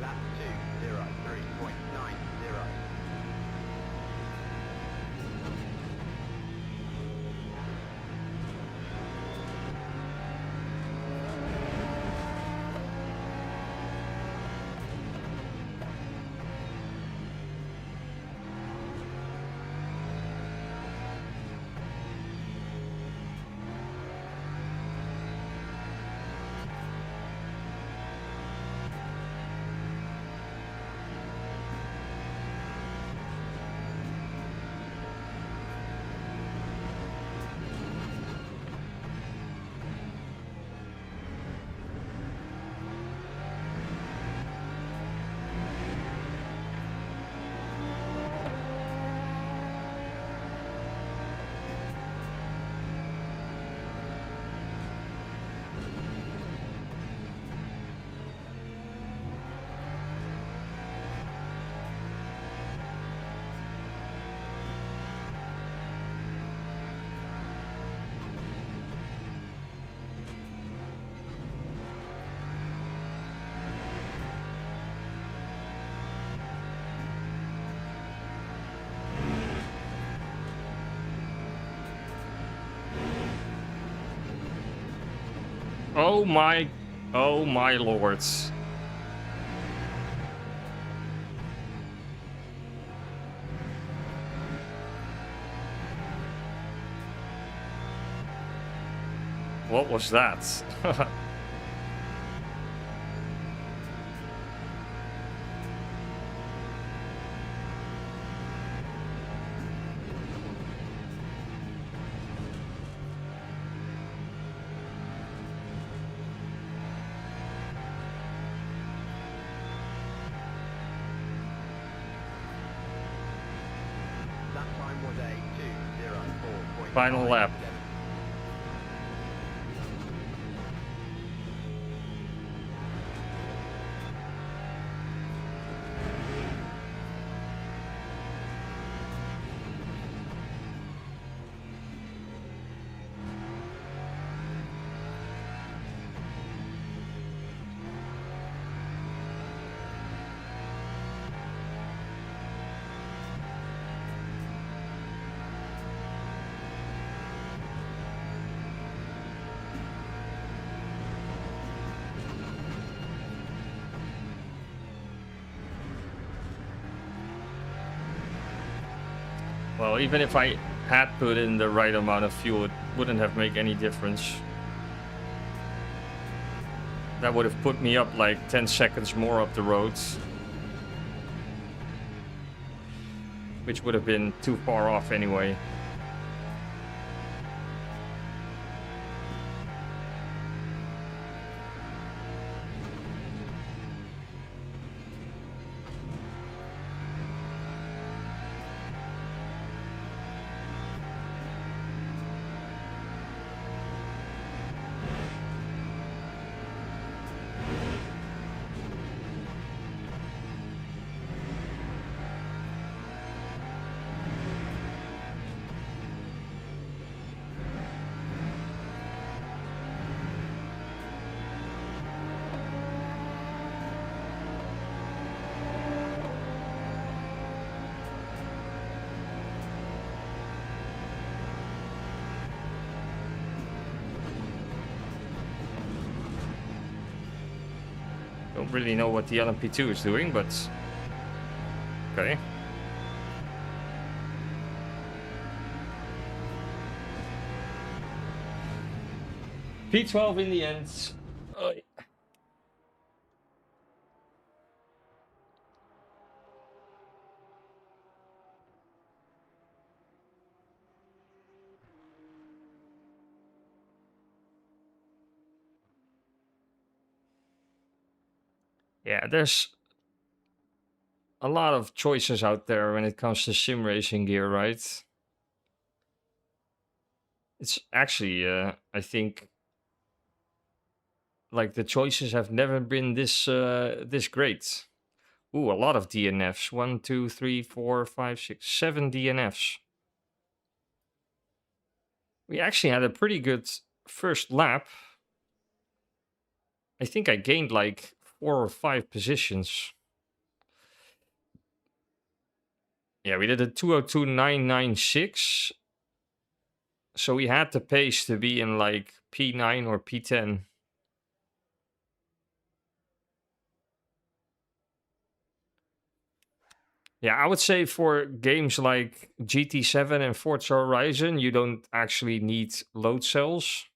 Lap Oh my lords. What was that? That time was a 2:04.57. Final lap. Well, even if I had put in the right amount of fuel, it wouldn't have made any difference. That would have put me up like 10 seconds more up the roads, which would have been too far off anyway. Don't really know what the LMP2 is doing, but okay. P12 in the end. Yeah, there's a lot of choices out there when it comes to sim racing gear, right? It's actually, I think, like the choices have never been this great. Ooh, a lot of DNFs. 1, 2, 3, 4, 5, 6, 7 DNFs. We actually had a pretty good first lap. I think I gained like 4 or 5 positions. Yeah, we did a 202.996. So we had the pace to be in like P9 or P10. Yeah, I would say for games like GT7 and Forza Horizon, you don't actually need load cells.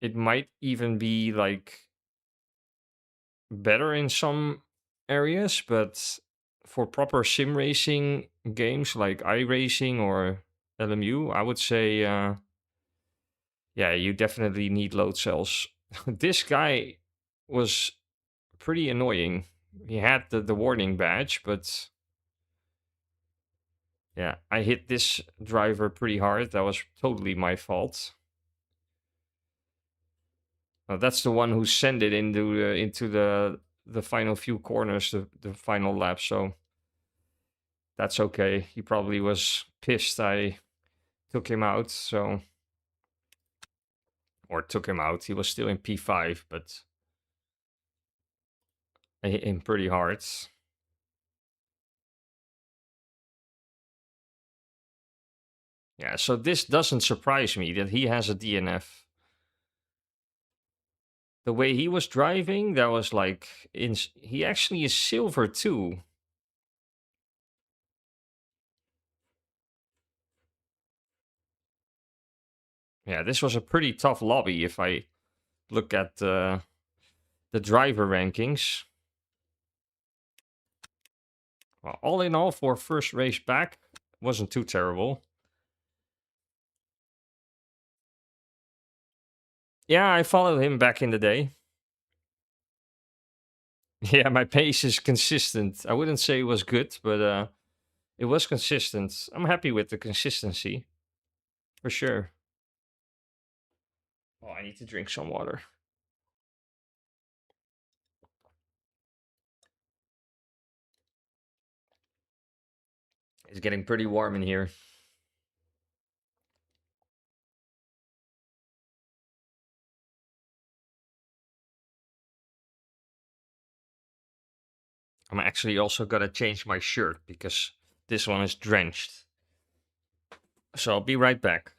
It might even be like better in some areas, but for proper sim racing games like iRacing or LMU, I would say, yeah, you definitely need load cells. This guy was pretty annoying. He had the warning badge, but yeah, I hit this driver pretty hard. That was totally my fault. That's the one who sent it into the final few corners, the final lap. So that's okay. He probably was pissed I took him out. So, or took him out. He was still in P5, but I hit him pretty hard. Yeah, so this doesn't surprise me that he has a DNF. the way he was driving, that was like he actually is silver too. Yeah, this was a pretty tough lobby if I look at the driver rankings. Well, all in all, for first race back, wasn't too terrible. Yeah, I followed him back in the day. Yeah, my pace is consistent. I wouldn't say it was good, but it was consistent. I'm happy with the consistency, for sure. Oh, I need to drink some water. It's getting pretty warm in here. I'm actually also gonna change my shirt because this one is drenched. So I'll be right back.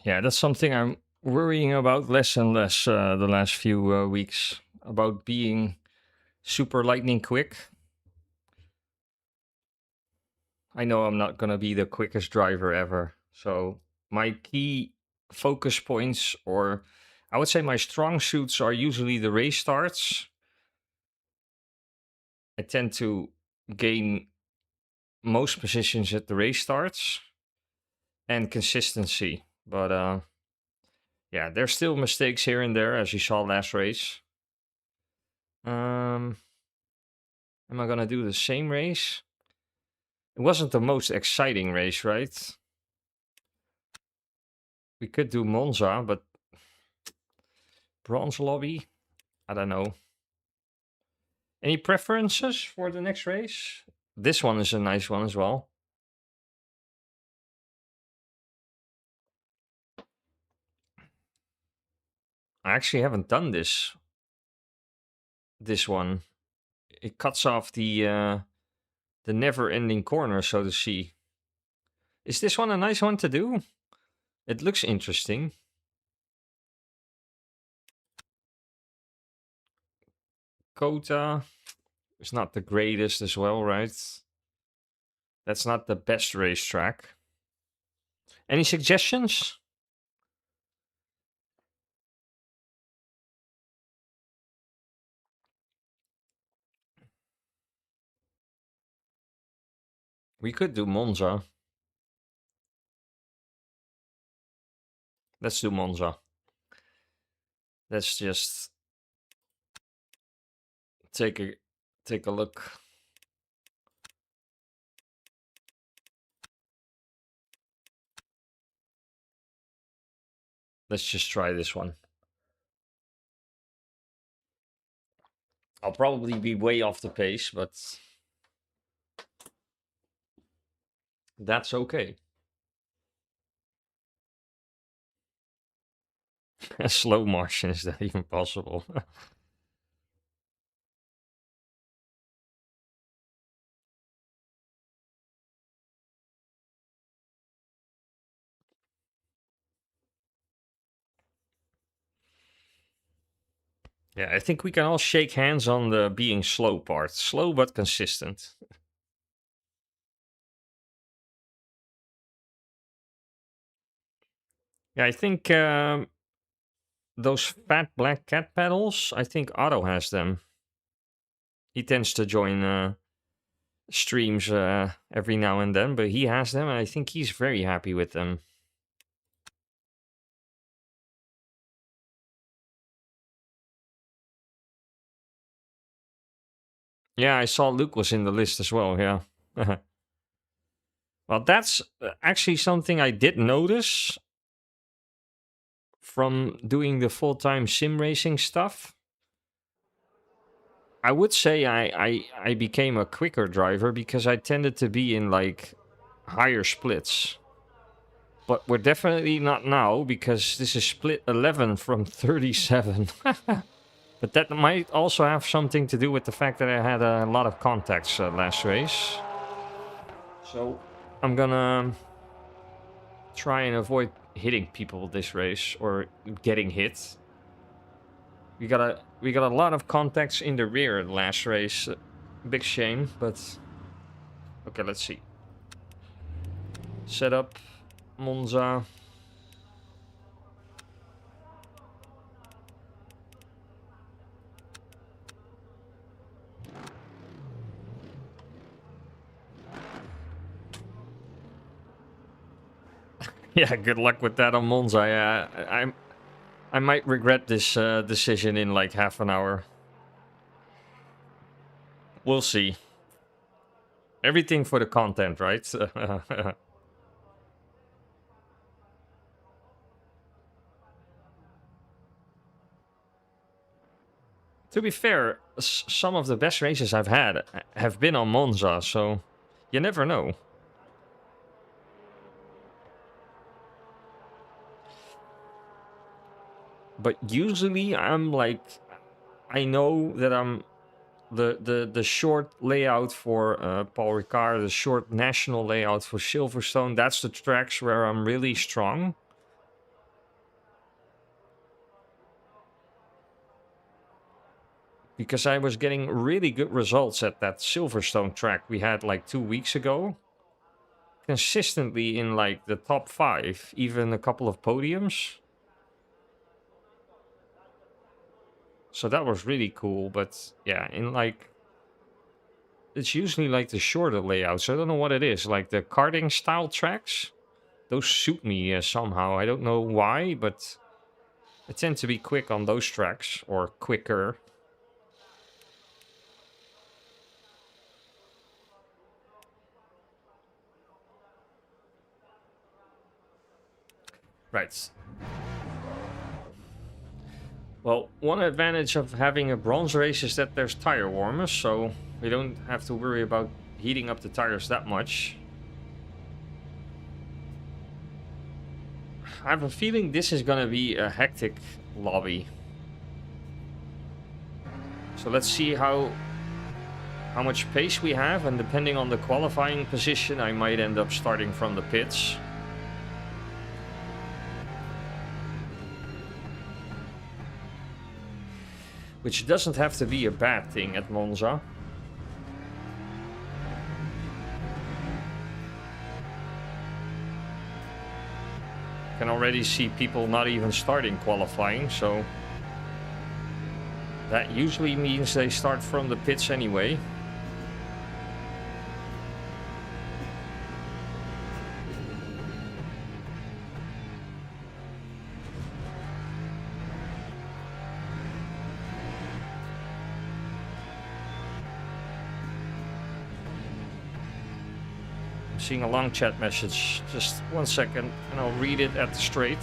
Yeah, that's something I'm worrying about less and less the last few weeks, about being super lightning quick. I know I'm not gonna be the quickest driver ever, so my key focus points, or I would say my strong suits, are usually the race starts. I tend to gain most positions at the race starts, and consistency. But yeah, there's still mistakes here and there, as you saw last race. Am I gonna do the same race? It wasn't the most exciting race, right? We could do Monza, but bronze lobby? I don't know. Any preferences for the next race? This one is a nice one as well. I actually haven't done this one. It cuts off the never-ending corner, so to see. Is this one a nice one to do? It looks interesting. Kota is not the greatest as well, right? That's not the best racetrack. Any suggestions? We could do Monza. Let's do Monza. Let's just take a look. Let's just try this one. I'll probably be way off the pace, but That's okay. A slow motion, is that even possible? Yeah, I think we can all shake hands on the being slow part. Slow but consistent. Yeah, I think those fat black cat pedals, I think Otto has them. He tends to join streams every now and then, but he has them, and I think he's very happy with them. Yeah, I saw Luke was in the list as well, yeah. Well, that's actually something I did notice from doing the full-time sim racing stuff. I would say I became a quicker driver because I tended to be in like higher splits. But we're definitely not now because this is split 11 from 37. But that might also have something to do with the fact that I had a lot of contacts last race. So I'm gonna try and avoid hitting people this race or getting hit. We got a lot of contacts in the rear last race. Big shame, but okay, let's see. Setup, Monza. Yeah, good luck with that on Monza. Yeah, I might regret this decision in like half an hour. We'll see. Everything for the content, right? To be fair, some of the best races I've had have been on Monza, so you never know. But usually I'm like, I know that I'm the short layout for Paul Ricard, the short national layout for Silverstone. That's the tracks where I'm really strong. Because I was getting really good results at that Silverstone track we had like 2 weeks ago. Consistently in like the top 5, even a couple of podiums. So that was really cool, but yeah, in like, it's usually like the shorter layouts. I don't know what it is, like the karting style tracks. Those suit me somehow. I don't know why, but I tend to be quick on those tracks, or quicker. Right. Well, one advantage of having a bronze race is that there's tire warmers, so we don't have to worry about heating up the tires that much. I have a feeling this is gonna be a hectic lobby. So let's see how much pace we have, and depending on the qualifying position, I might end up starting from the pits. Which doesn't have to be a bad thing at Monza. Can already see people not even starting qualifying, so that usually means they start from the pits anyway. I'm seeing a long chat message. Just 1 second and I'll read it at the straight.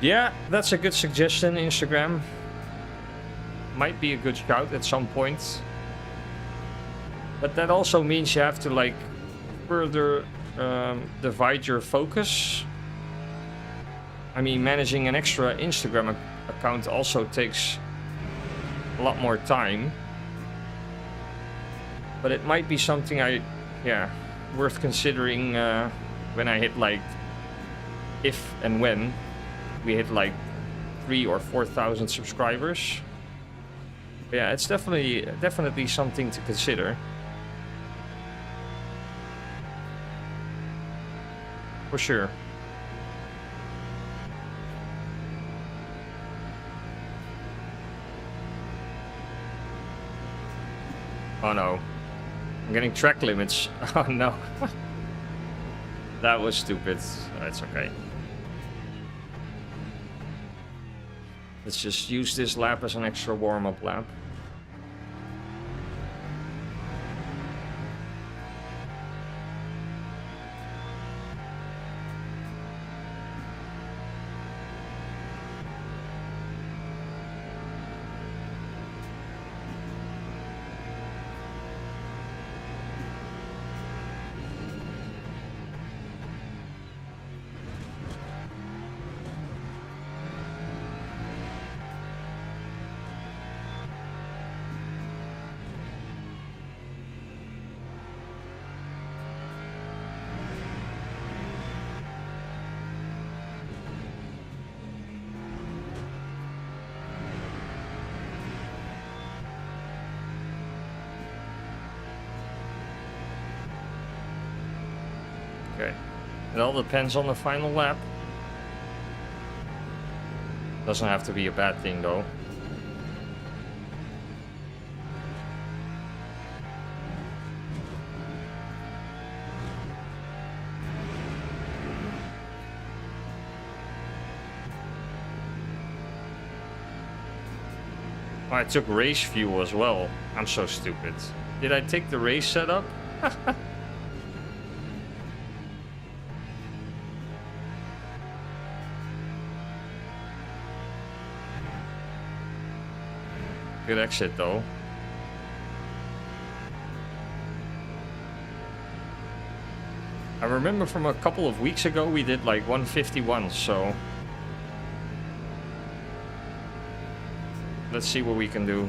Yeah, that's a good suggestion, Instagram. Might be a good shout at some point. But that also means you have to like further divide your focus. I mean, managing an extra Instagram account also takes a lot more time. But it might be something worth considering when I hit like, if and when we hit like 3,000 or 4,000 subscribers. Yeah, it's definitely something to consider. For sure. Oh no. I'm getting track limits. Oh no. That was stupid. It's okay. Let's just use this lap as an extra warm-up lap. Okay. It all depends on the final lap. Doesn't have to be a bad thing though. Oh, I took race fuel as well. I'm so stupid. Did I take the race setup? Good exit though. I remember from a couple of weeks ago we did like 151, so let's see what we can do.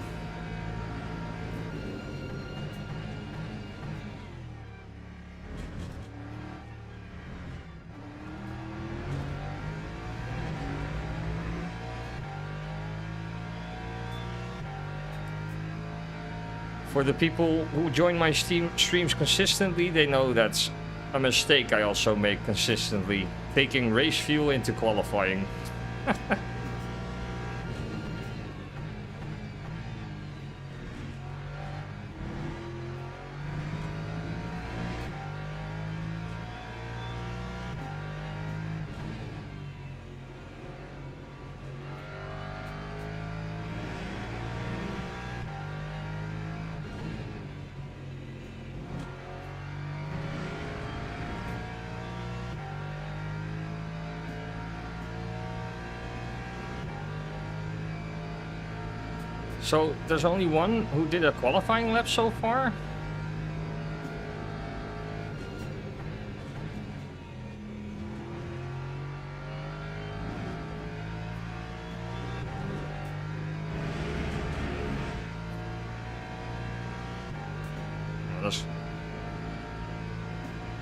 For the people who join my streams consistently, they know that's a mistake I also make consistently. Taking race fuel into qualifying. So there's only one who did a qualifying lap so far?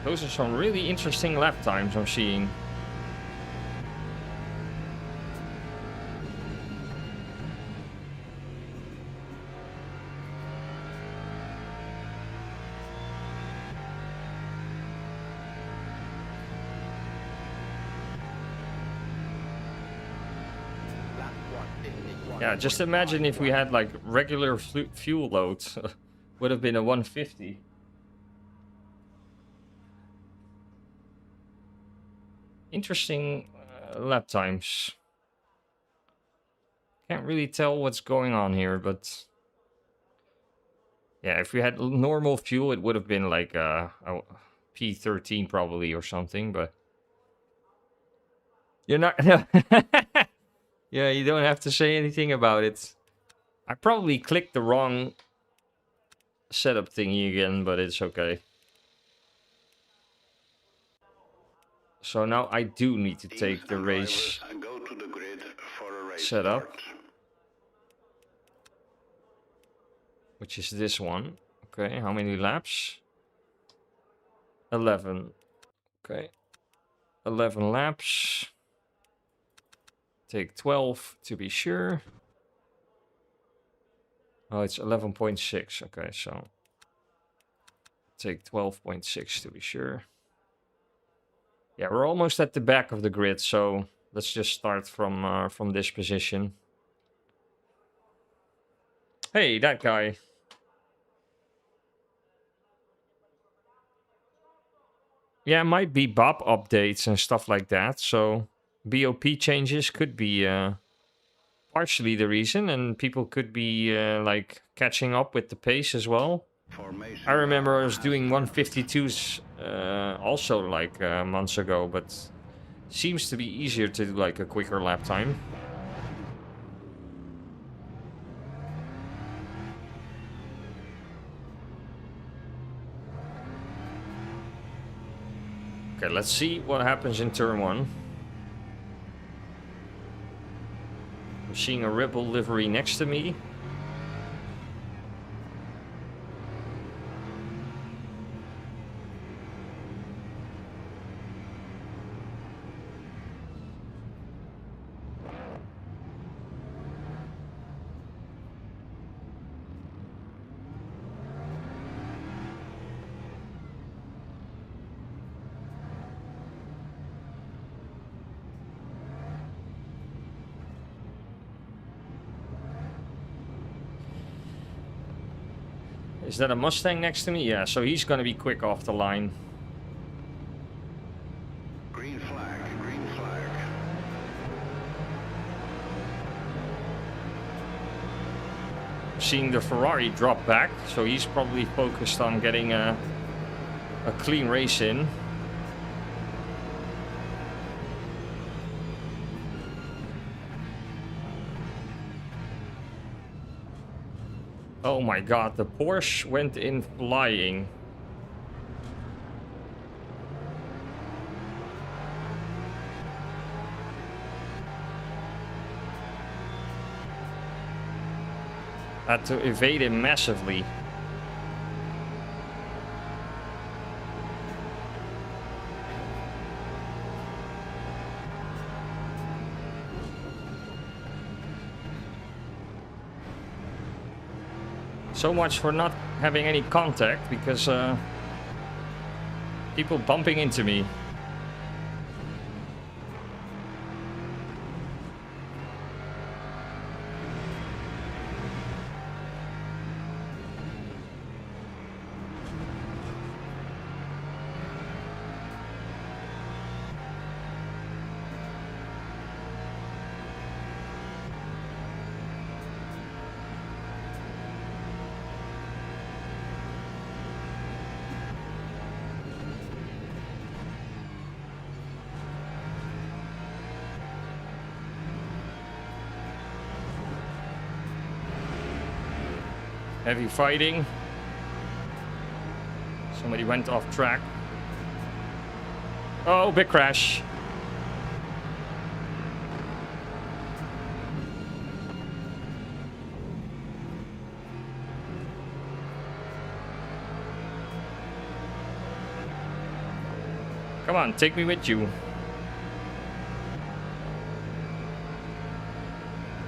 Those are some really interesting lap times I'm seeing. Yeah, just imagine if we had like regular fuel loads. Would have been a 150. Interesting lap times. Can't really tell what's going on here, but yeah, if we had normal fuel, it would have been like a P13 probably or something, but You're not. Yeah, you don't have to say anything about it. I probably clicked the wrong setup thingy again, but it's okay. So now I do need to take the race Go to the grid for a race setup, start. which is this one. Okay, how many laps? 11. Okay, 11 laps. Take 12 to be sure. Oh, it's 11.6. Okay, so take 12.6 to be sure. Yeah, we're almost at the back of the grid, so let's just start from this position. Hey, that guy. Yeah, it might be BOP updates and stuff like that, so BOP changes could be partially the reason, and people could be like catching up with the pace as well. Formation I remember I was has doing started. 152s also like months ago, but seems to be easier to do like a quicker lap time. Okay, let's see what happens in turn 1. I'm seeing a Ripple livery next to me. Is that a Mustang next to me? Yeah, so he's gonna be quick off the line. Green flag, green flag. Seeing the Ferrari drop back, so he's probably focused on getting a clean race in. Oh my god, the Porsche went in flying. Had to evade him massively. So much for not having any contact, because people bumping into me. Heavy fighting. Somebody went off track. Oh, big crash. Come on, take me with you.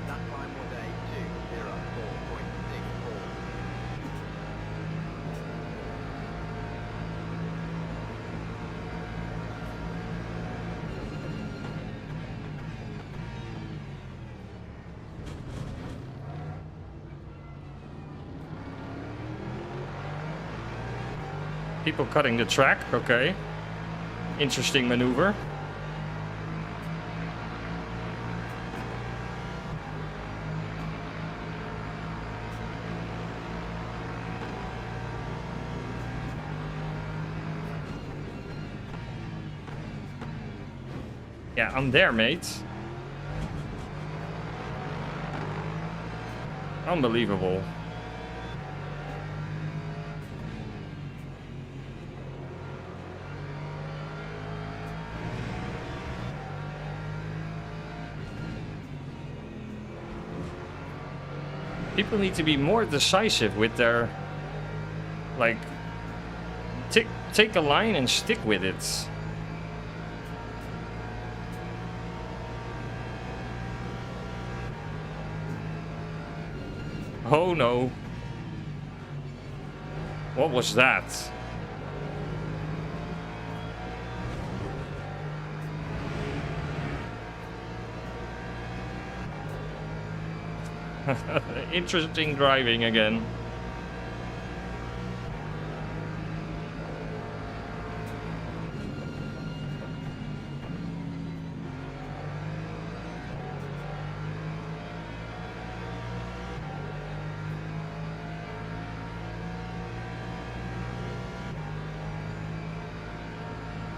That time was a 2:04.64. People cutting the track, okay. Interesting maneuver. Yeah, I'm there, mate. Unbelievable. People need to be more decisive with their, like, take a line and stick with it. Oh no. What was that? Interesting driving again.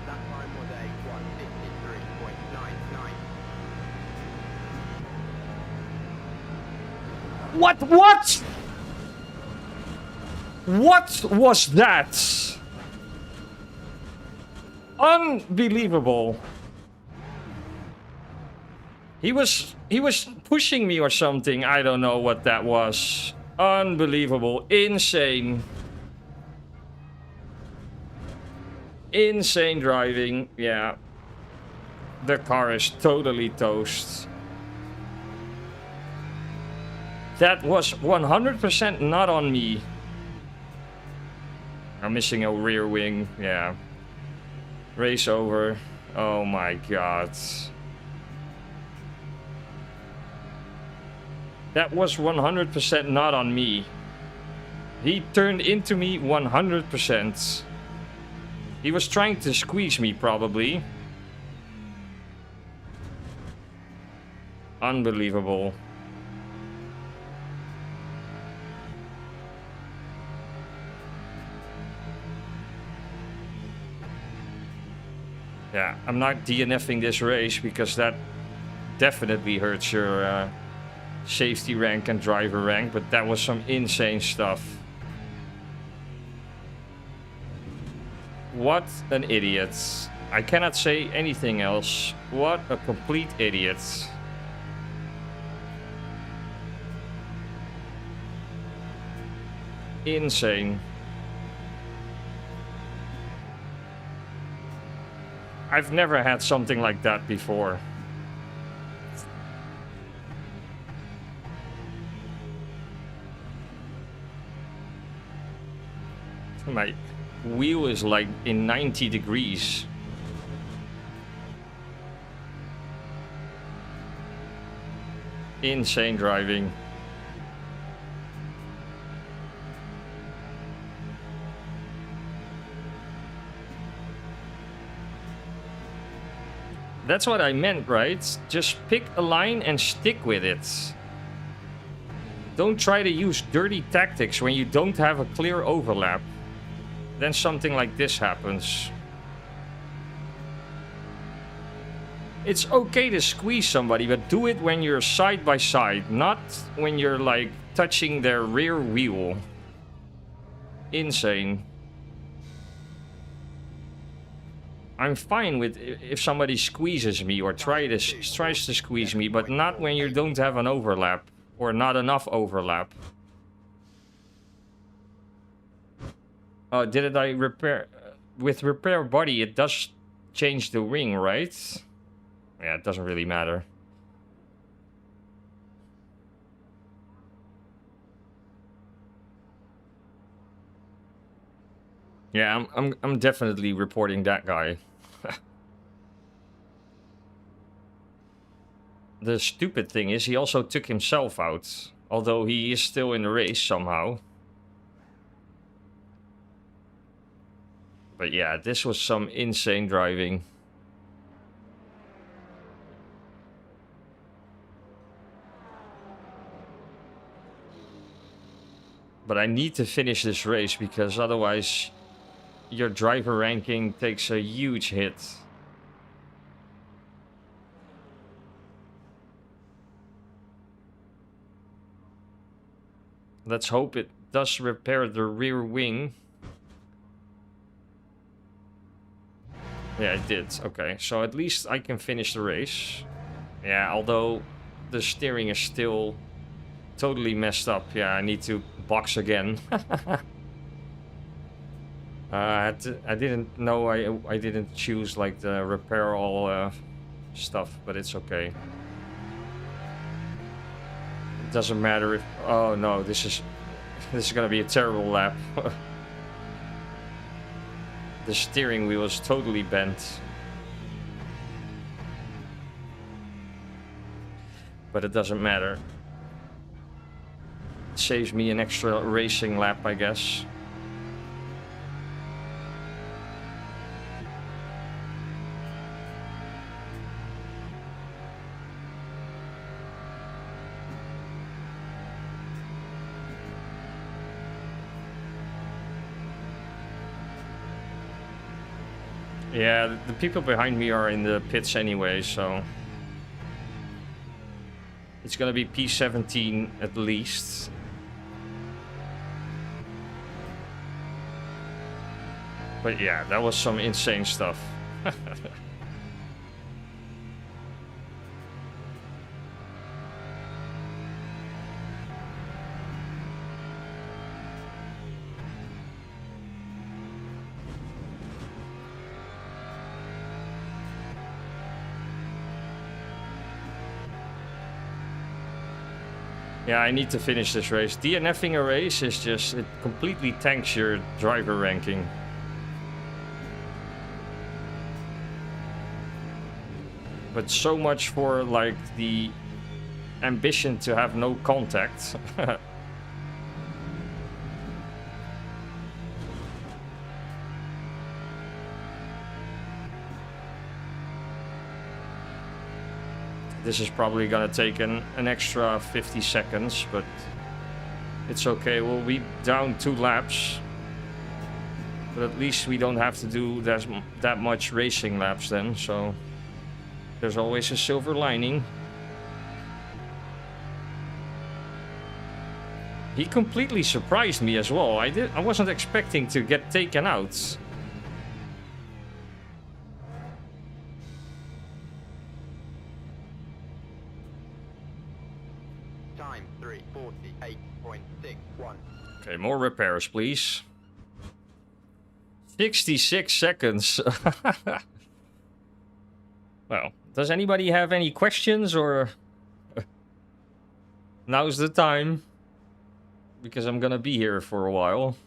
That time was a 1:53.99. What? What was that? Unbelievable. He was pushing me or something. I don't know what that was. Unbelievable. Insane. Insane driving. Yeah. The car is totally toast. That was 100% not on me. I'm missing a rear wing. Yeah. Race over. Oh my god. That was 100% not on me. He turned into me 100%. He was trying to squeeze me, probably. Unbelievable. Yeah, I'm not DNFing this race because that definitely hurts your safety rank and driver rank, but that was some insane stuff. What an idiot. I cannot say anything else. What a complete idiot. Insane. I've never had something like that before. My wheel is like in 90 degrees. Insane driving. That's what I meant, right? Just pick a line and stick with it. Don't try to use dirty tactics when you don't have a clear overlap. Then something like this happens. It's okay to squeeze somebody, but do it when you're side by side, not when you're like touching their rear wheel. Insane. I'm fine with if somebody squeezes me or tries to squeeze me, but not when you don't have an overlap or not enough overlap. Did I repair with repair body? It does change the wing, right? Yeah, it doesn't really matter. Yeah, I'm definitely reporting that guy. The stupid thing is he also took himself out, although he is still in the race somehow. But yeah, this was some insane driving. But I need to finish this race because otherwise your driver ranking takes a huge hit. let's hope it does repair the rear wing. Yeah, it did. Okay, so at least I can finish the race. Yeah, although the steering is still totally messed up. Yeah, I need to box again. I didn't know I didn't choose like the repair all stuff, but it's okay. It doesn't matter if... Oh no, this is gonna be a terrible lap. The steering wheel is totally bent. But it doesn't matter. It saves me an extra racing lap, I guess. Yeah, the people behind me are in the pits anyway, so... It's gonna be P17 at least. But yeah, that was some insane stuff. Yeah, I need to finish this race. DNFing a race is just... It completely tanks your driver ranking. But so much for, like, the ambition to have no contact. This is probably gonna take an extra 50 seconds, but it's okay. We'll be down 2 laps. But at least we don't have to do that much racing laps then, so there's always a silver lining. He completely surprised me as well. I wasn't expecting to get taken out. Time 3:48.61. Okay, more repairs, please. 66 seconds. Well, does anybody have any questions or... Now's the time. Because I'm gonna be here for a while.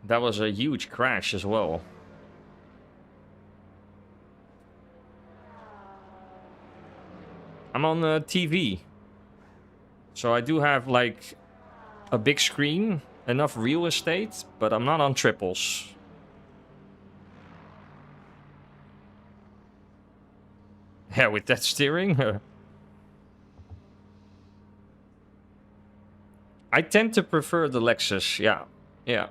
That was a huge crash as well. I'm on the TV. So I do have like a big screen, enough real estate, but I'm not on triples. Yeah, with that steering. I tend to prefer the Lexus, yeah. Yeah.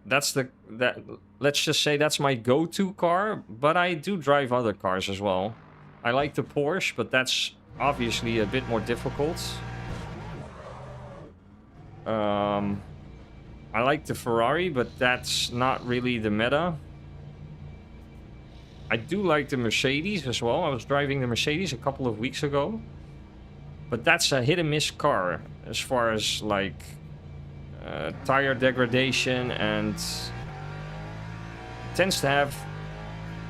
Let's just say that's my go-to car, but I do drive other cars as well. I like the Porsche, but that's obviously a bit more difficult. I like the Ferrari, but that's not really the meta. I do like the Mercedes as well. I was driving the Mercedes a couple of weeks ago. But that's a hit and miss car as far as like tire degradation, and tends to have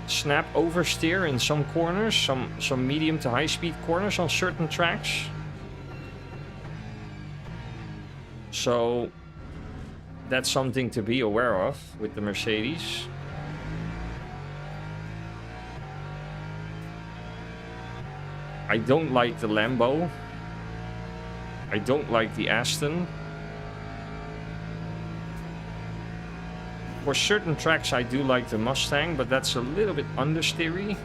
snap oversteer in some corners, some medium to high speed corners on certain tracks. So that's something to be aware of with the Mercedes. I don't like the Lambo. I don't like the Aston. For certain tracks I do like the Mustang, but that's a little bit understeery.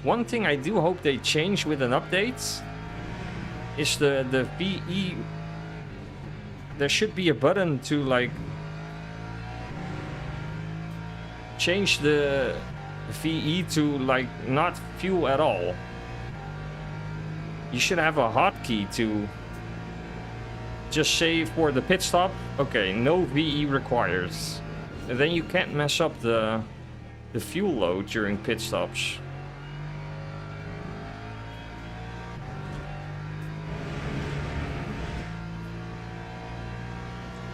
One thing I do hope they change with an update is the VE. There should be a button to like change the VE to like not fuel at all. You should have a hotkey to just say for the pit stop, okay, no VE required. And then you can't mess up the fuel load during pit stops.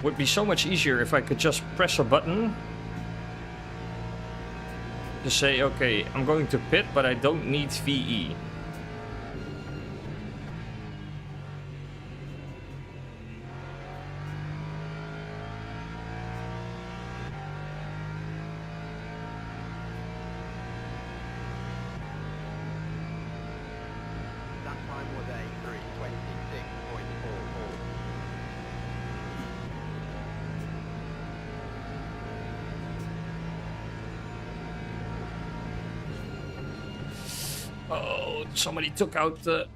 Would be so much easier if I could just press a button to say, okay, I'm going to pit, but I don't need VE. That time was a 3:26.44. Oh, somebody took out the...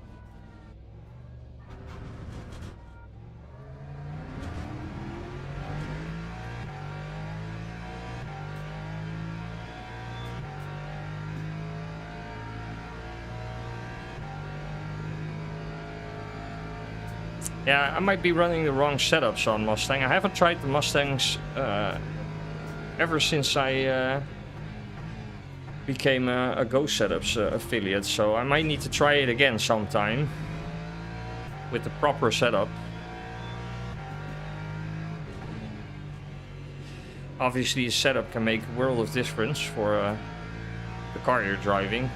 Yeah, I might be running the wrong setups on Mustang. I haven't tried the Mustangs ever since I became a Go Setups affiliate, so I might need to try it again sometime with the proper setup. Obviously, a setup can make a world of difference for the car you're driving.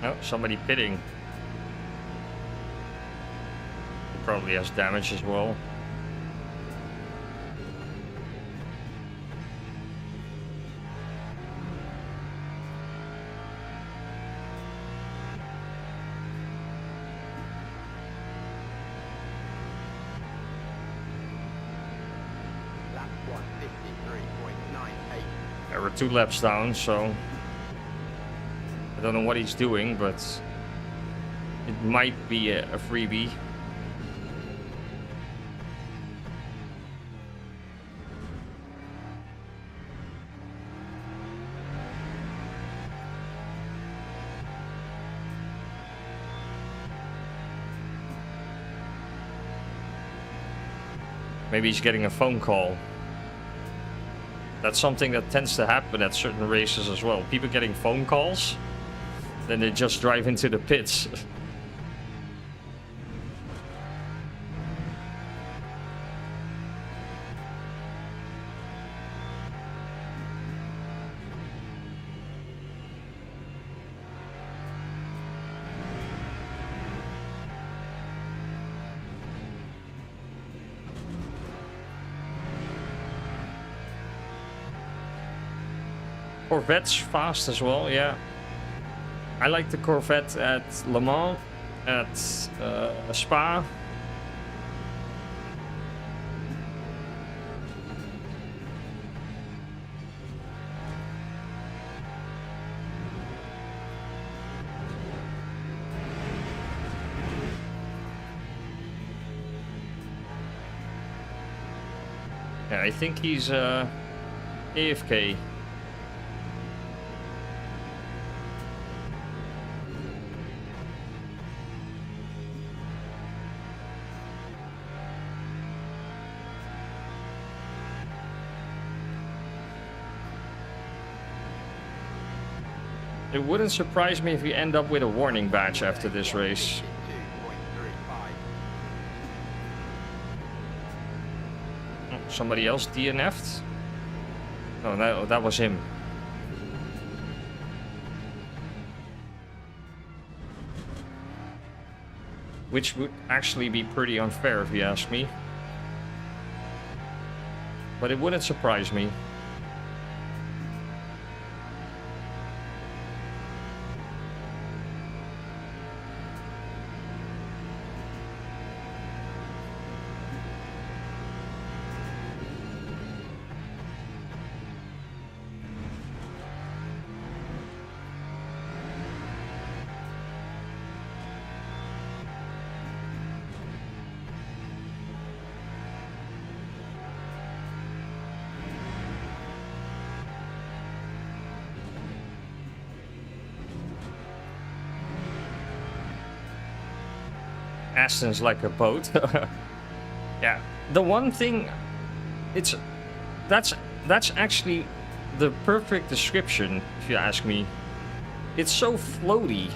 Oh, somebody pitting. He probably has damage as well. Lap 1:53.98. Yeah, we're 2 laps down, so I don't know what he's doing, but it might be a freebie. Maybe he's getting a phone call. That's something that tends to happen at certain races as well. People getting phone calls, then they just drive into the pits. Corvette's fast as well, yeah. I like the Corvette at Le Mans, at Spa. Yeah, I think he's AFK. It wouldn't surprise me if we end up with a warning badge after this race. 52.35. Somebody else DNF'd? Oh, that was him. which would actually be pretty unfair if you ask me. But it wouldn't surprise me. Aston's like a boat. Yeah, the one thing, that's actually the perfect description, if you ask me. It's so floaty.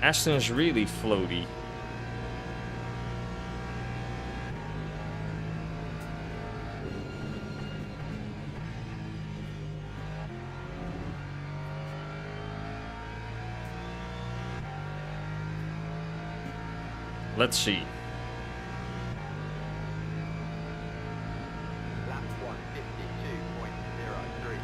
Aston's really floaty. Let's see. Lap 1:52.03.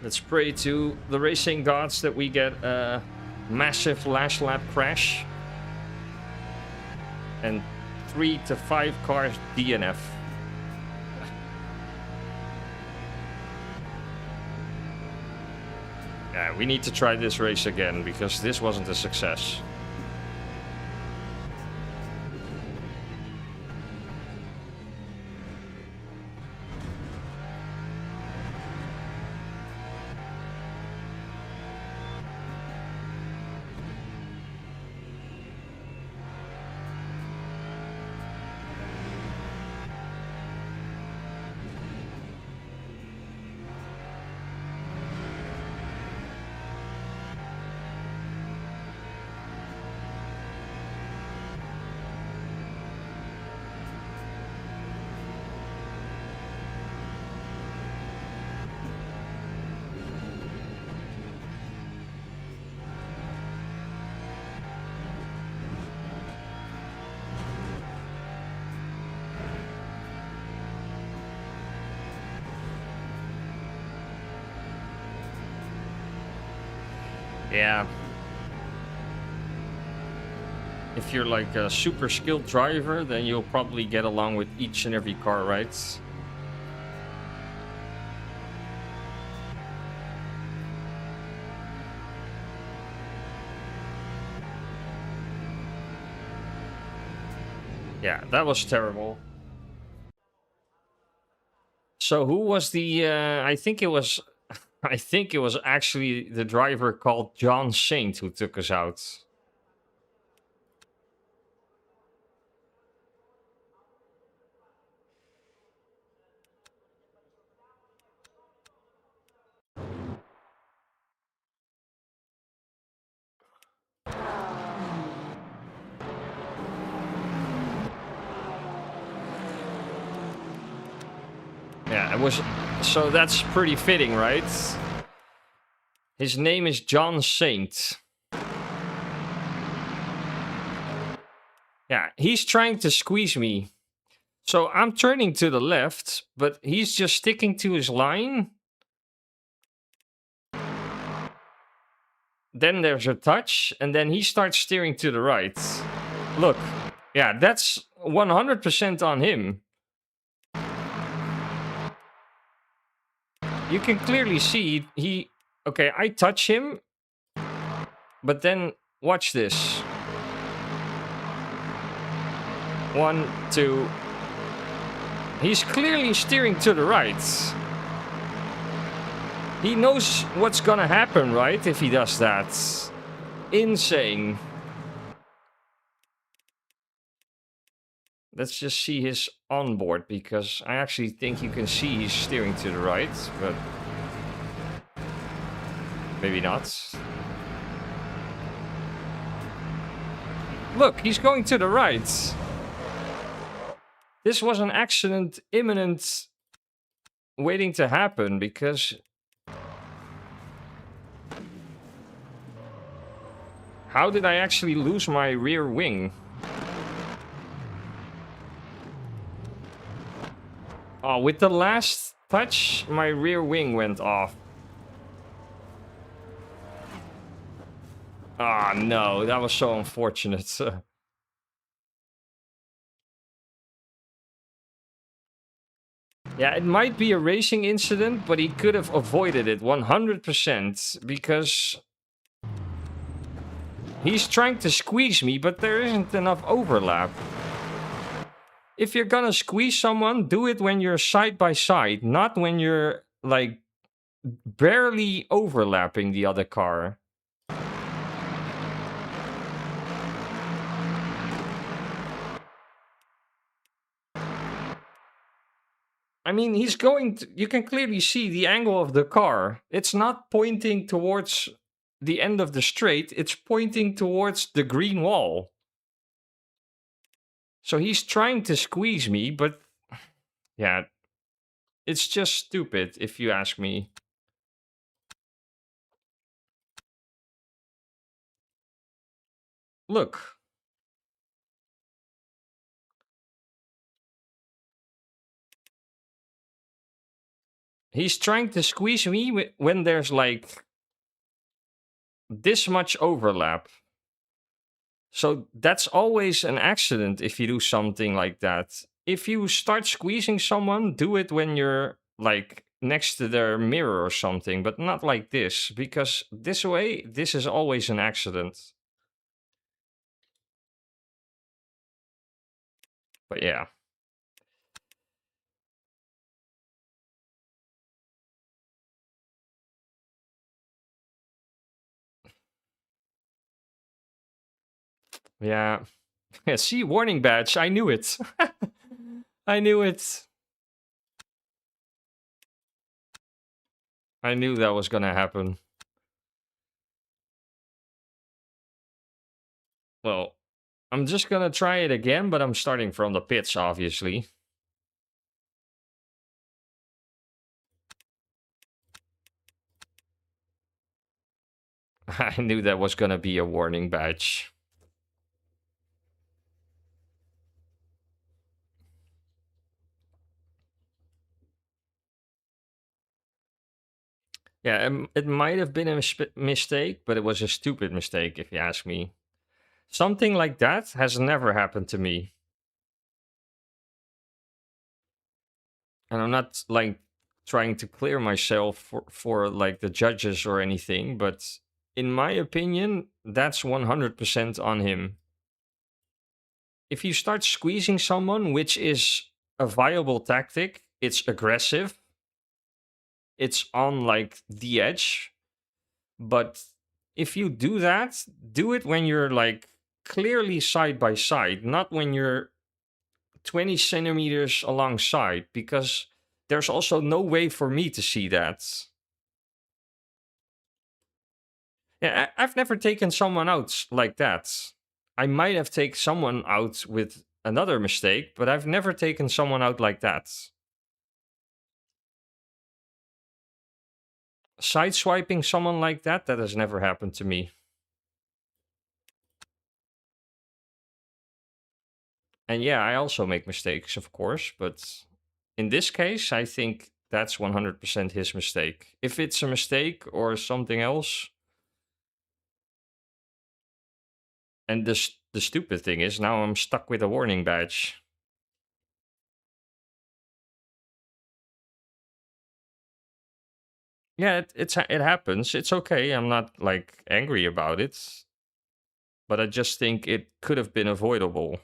Let's pray to the racing gods that we get a massive last lap crash. And 3 to 5 cars DNF. Yeah, we need to try this race again because this wasn't a success. Yeah. If you're like a super skilled driver, then you'll probably get along with each and every car, right? Yeah, that was terrible. So who was the I think it was actually the driver called John Saint who took us out. Yeah, it was, so that's pretty fitting, right? His name is John Saint. Yeah, he's trying to squeeze me. So I'm turning to the left, but he's just sticking to his line. Then there's a touch, and then he starts steering to the right. Look, yeah, that's 100% on him. You can clearly see he... Okay, I touch him, but then watch this. 1, 2... He's clearly steering to the right. He knows what's gonna happen, right, if he does that. Insane. Let's just see his on board, because I actually think you can see he's steering to the right, but maybe not. Look, he's going to the right. This was an accident imminent waiting to happen, because how did I actually lose my rear wing? Oh, with the last touch, my rear wing went off. Ah, no, that was so unfortunate. Yeah, it might be a racing incident, but he could have avoided it 100%, because he's trying to squeeze me, but there isn't enough overlap. If you're gonna squeeze someone, do it when you're side by side, not when you're, like, barely overlapping the other car. I mean, he's going to, you can clearly see the angle of the car. It's not pointing towards the end of the straight, it's pointing towards the green wall. So he's trying to squeeze me, but yeah, it's just stupid if you ask me. Look. He's trying to squeeze me when there's like this much overlap. So that's always an accident if you do something like that. If you start squeezing someone, do it when you're like next to their mirror or something, but not like this, because this way, this is always an accident. But yeah. Yeah. Yeah, see, warning badge. I knew it. I knew it. I knew that was gonna happen. Well, I'm just gonna try it again, but I'm starting from the pits, obviously. I knew that was gonna be a warning badge. Yeah, it might have been a mistake, but it was a stupid mistake, if you ask me. Something like that has never happened to me. And I'm not, like, trying to clear myself for like, the judges or anything, but in my opinion, that's 100% on him. If you start squeezing someone, which is a viable tactic, it's aggressive, it's on, like, the edge, but if you do that, do it when you're like clearly side by side, not when you're 20 centimeters alongside, because there's also no way for me to see that. Yeah, I've never taken someone out like that. I might have taken someone out with another mistake, but I've never taken someone out like that. Sideswiping someone like that has never happened to me. And yeah, I also make mistakes, of course, but in this case, I think that's 100% his mistake. If it's a mistake or something else, and the stupid thing is now I'm stuck with a warning badge. Yeah, it happens. It's okay. I'm not like angry about it, but I just think it could have been avoidable.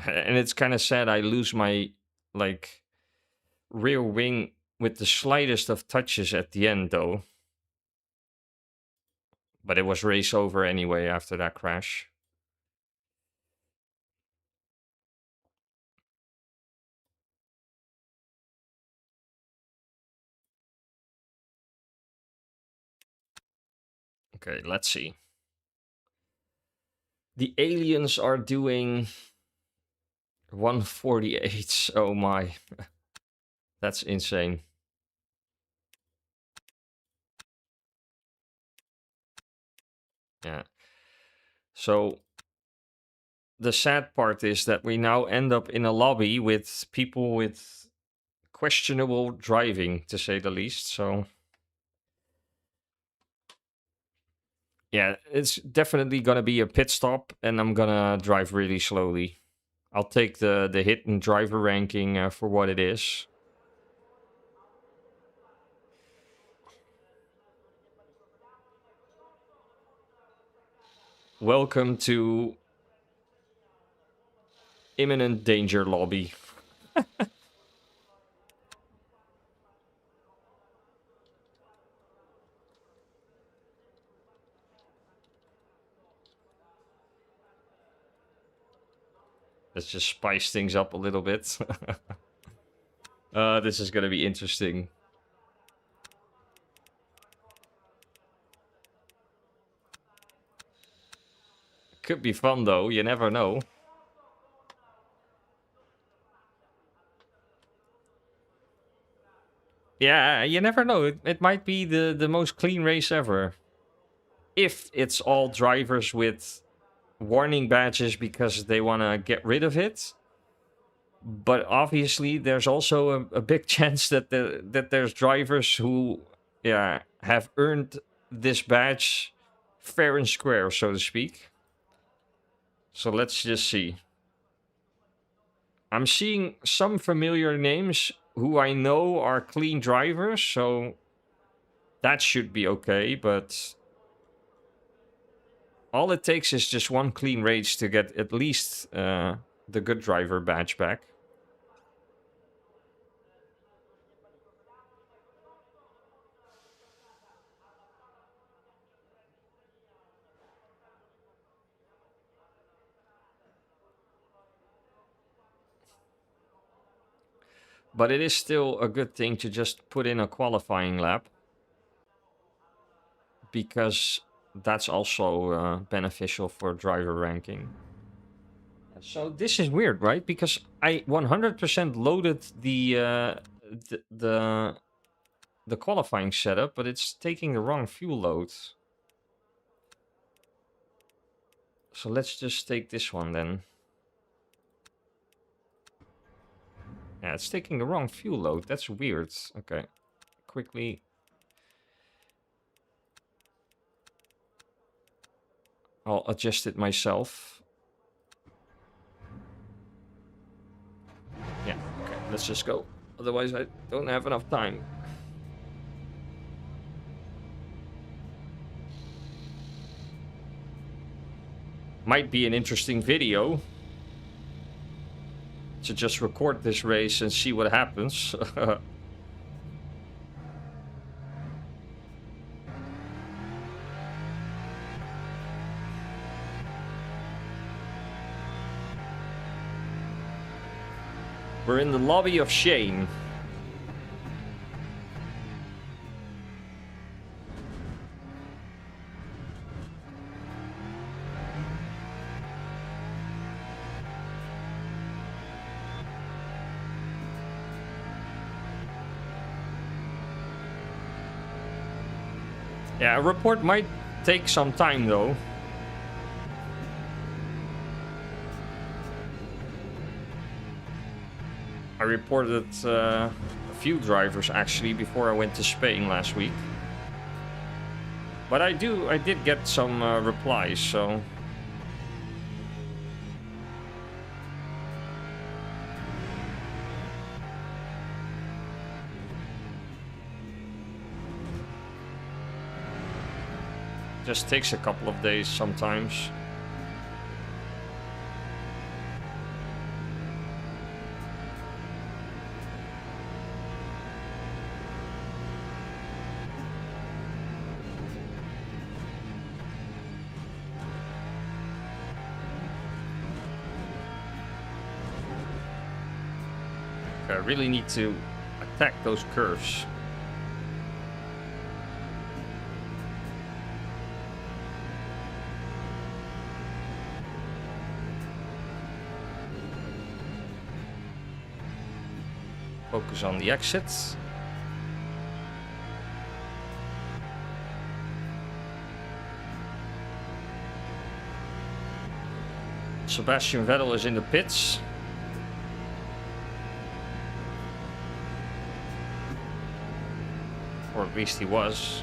And it's kind of sad I lose my like rear wing with the slightest of touches at the end though. But it was race over anyway after that crash. Okay, let's see. The aliens are doing 148. Oh my. That's insane. Yeah. So the sad part is that we now end up in a lobby with people with questionable driving, to say the least. So yeah, it's definitely gonna be a pit stop, and I'm gonna drive really slowly. I'll take the hit and driver ranking for what it is. Welcome to imminent danger lobby. Let's just spice things up a little bit. This is gonna be interesting. Could be fun though, you never know. Yeah, you never know. It might be the most clean race ever. If it's all drivers with warning badges because they want to get rid of it. But obviously, there's also a big chance that that there's drivers who, yeah, have earned this badge fair and square, so to speak. So let's just see. I'm seeing some familiar names who I know are clean drivers, so that should be okay, but all it takes is just one clean race to get at least the good driver badge back. But it is still a good thing to just put in a qualifying lap, because that's also beneficial for driver ranking. So this is weird, right? Because I 100% loaded the qualifying setup, but it's taking the wrong fuel load. So let's just take this one then. Yeah, it's taking the wrong fuel load. That's weird. Okay, quickly. I'll adjust it myself. Yeah, okay, let's just go. Otherwise, I don't have enough time. Might be an interesting video to just record this race and see what happens. We're in the lobby of Shane. Yeah, a report might take some time though. I reported a few drivers actually before I went to Spain last week. But I did get some replies, so... Just takes a couple of days sometimes. I really need to attack those curves. Focus on the exits. Sebastian Vettel is in the pits. Or at least he was.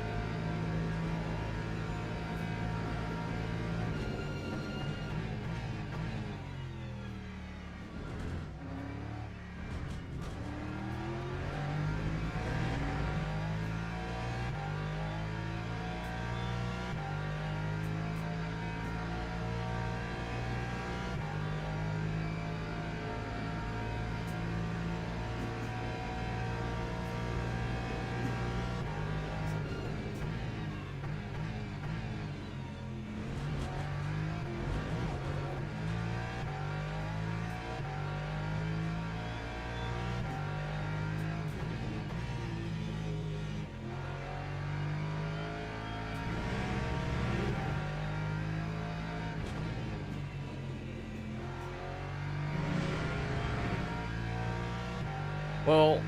Well,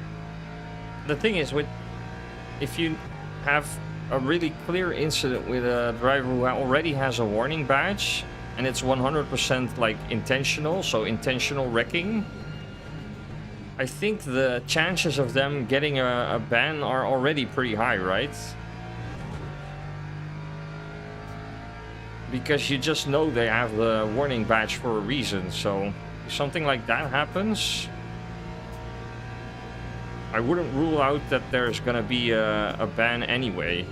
the thing is, if you have a really clear incident with a driver who already has a warning badge, and it's 100% like intentional, so intentional wrecking, I think the chances of them getting a ban are already pretty high, right? Because you just know they have the warning badge for a reason, so if something like that happens, I wouldn't rule out that there's gonna be a ban anyway.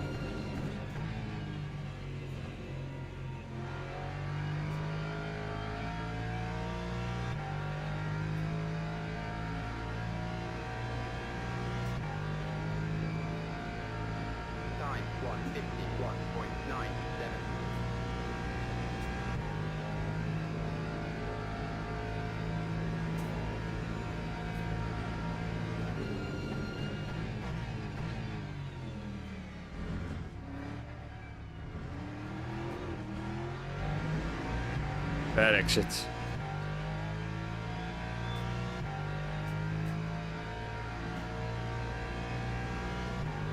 Time 151.97. Bad exit.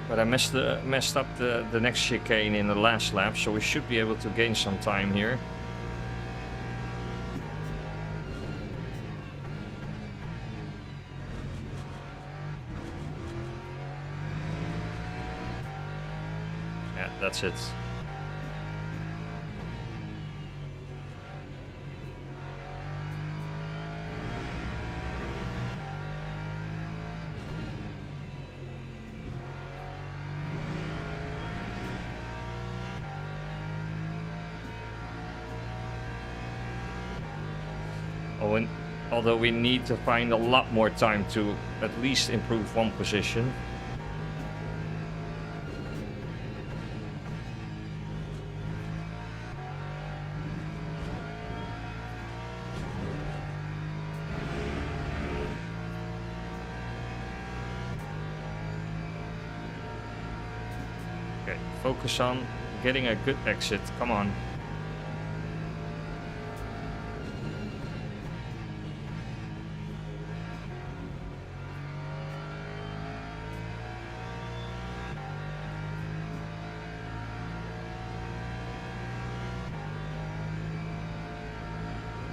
But I messed up the next chicane in the last lap, so we should be able to gain some time here. Yeah, that's it. Although we need to find a lot more time to at least improve one position. Okay, focus on getting a good exit. Come on.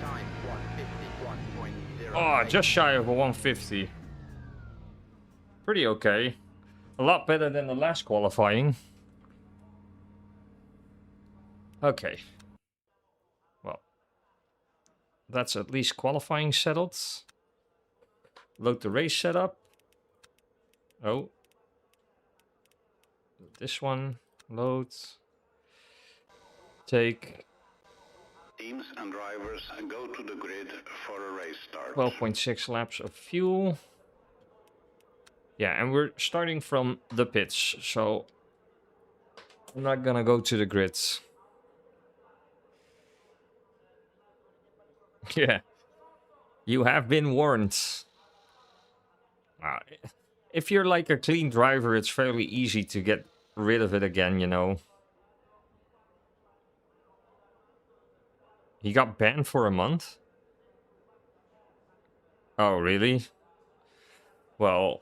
Time 151.08. Oh, just shy of a 150. Pretty okay. A lot better than the last qualifying. Okay. Well, that's at least qualifying settled. Load the race setup. Oh. This one. Load. Take. Teams and drivers go to the grid for a race start. 12.6 laps of fuel. Yeah, and we're starting from the pits, so I'm not gonna go to the grids. Yeah. You have been warned. Uh, if you're like a clean driver, it's fairly easy to get rid of it again, you know. He got banned for a month? Oh, really? Well,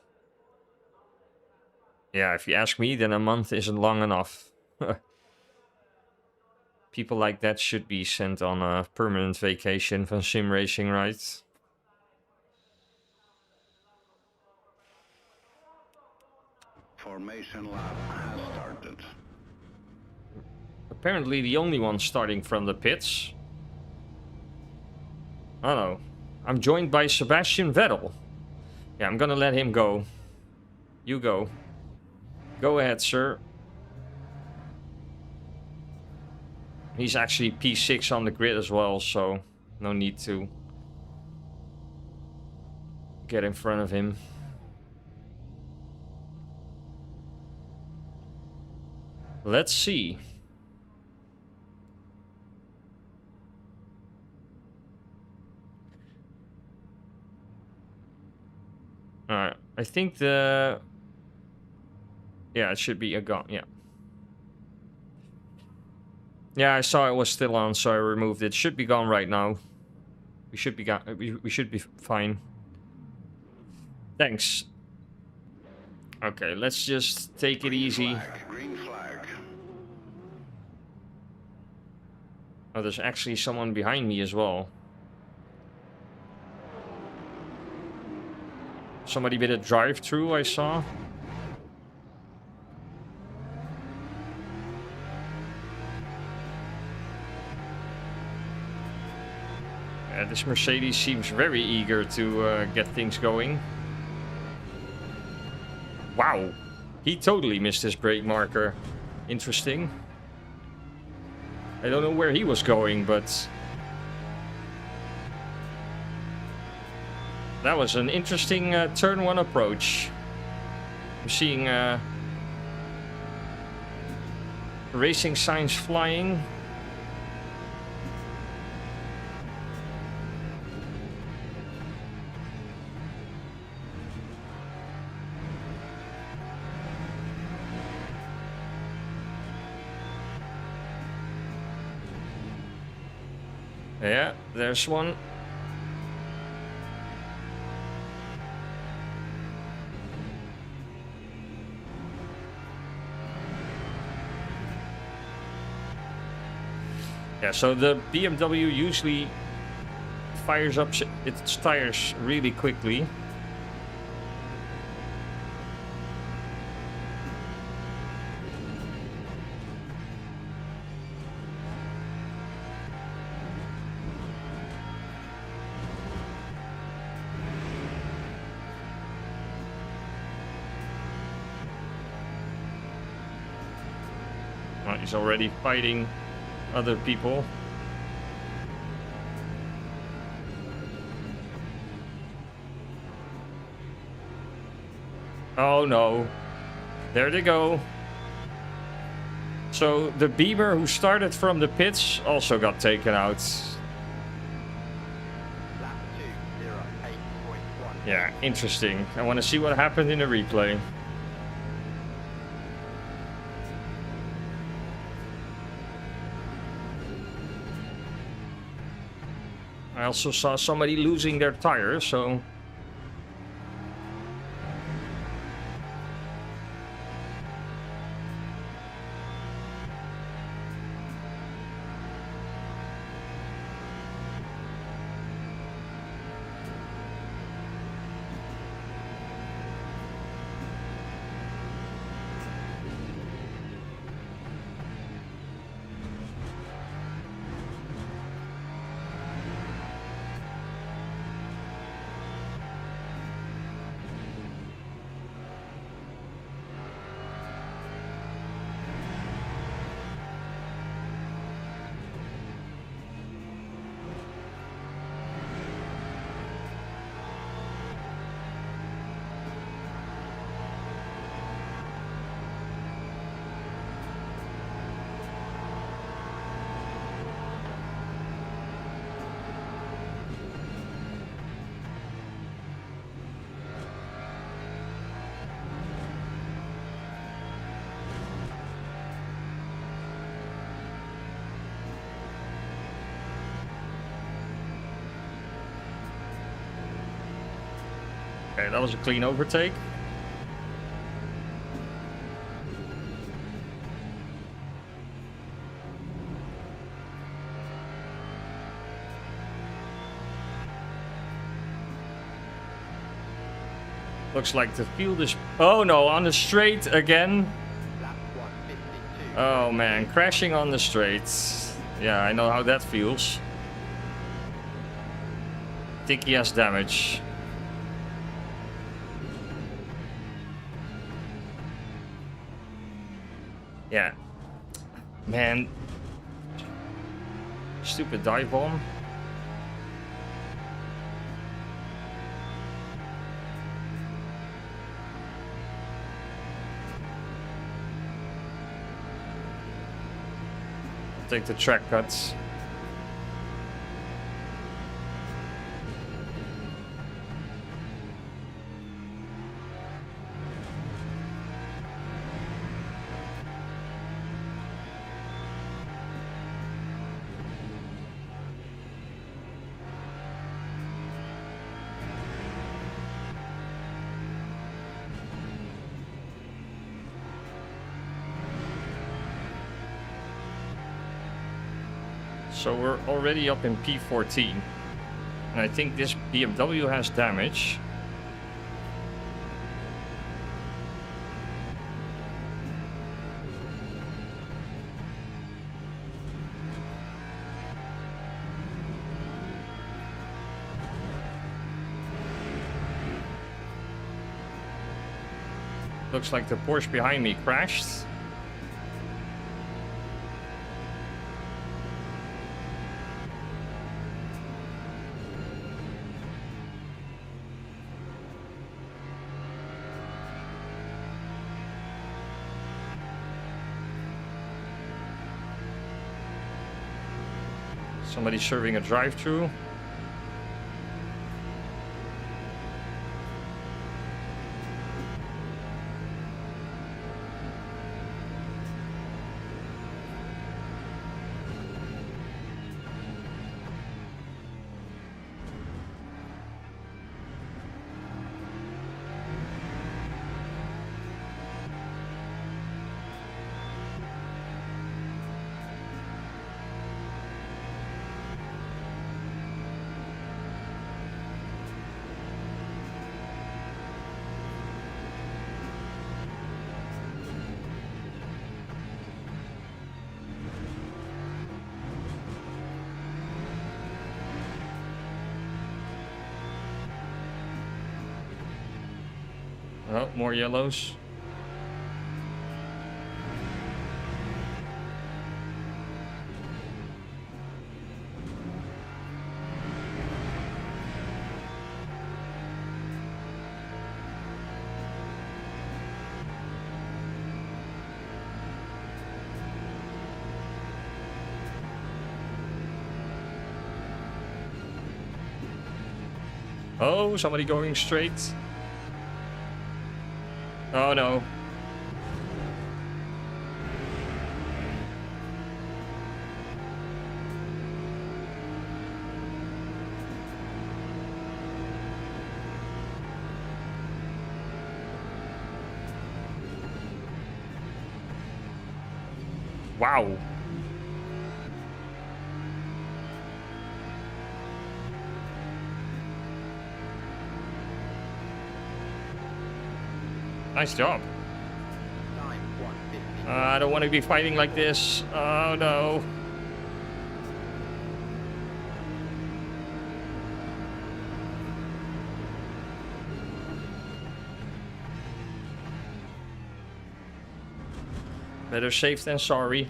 yeah, if you ask me, then a month isn't long enough. People like that should be sent on a permanent vacation from sim racing, right? Formation lap has started. Apparently the only one starting from the pits. Oh no. I'm joined by Sebastian Vettel. Yeah, I'm gonna let him go. You go. Go ahead, sir. He's actually P6 on the grid as well, so no need to get in front of him. Let's see. Alright, I think the... Yeah, it should be a gone, yeah. Yeah, I saw it was still on, so I removed it. Should be gone right now. We should be we should be fine. Thanks. Okay, let's just take it easy. Green flag. Oh, there's actually someone behind me as well. Somebody with a drive-through I saw. This Mercedes seems very eager to get things going. Wow, he totally missed his brake marker. Interesting. I don't know where he was going, but... that was an interesting turn 1 approach. I'm seeing racing signs flying. Yeah, there's one. Yeah, so the BMW usually fires up its tires really quickly. He's already fighting other people. Oh no. There they go. So the Beamer who started from the pits also got taken out. Lap 2:08.1. Yeah, interesting. I want to see what happened in the replay. I also saw somebody losing their tire, so... Okay, that was a clean overtake. Looks like the field is... Oh no, on the straight again. Lap 152. Oh man, crashing on the straights. Yeah, I know how that feels. Think he has damage. Yeah. Man. Stupid dive bomb. Take the track cuts. So we're already up in P14. And I think this BMW has damage. Looks like the Porsche behind me crashed. Somebody serving a drive-through. Oh, more yellows. Oh, somebody going straight. Oh no. Wow. Nice job. Time 150. I don't want to be fighting like this. Oh no. Better safe than sorry.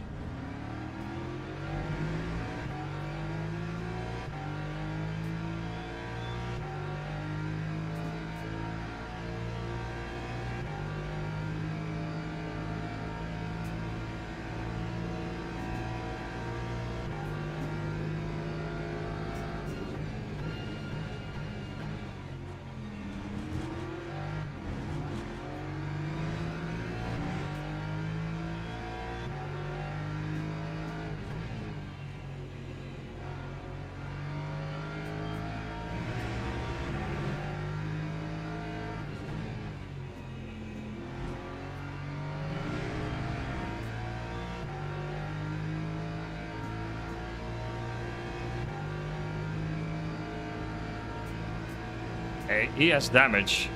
Yeah, he has damage.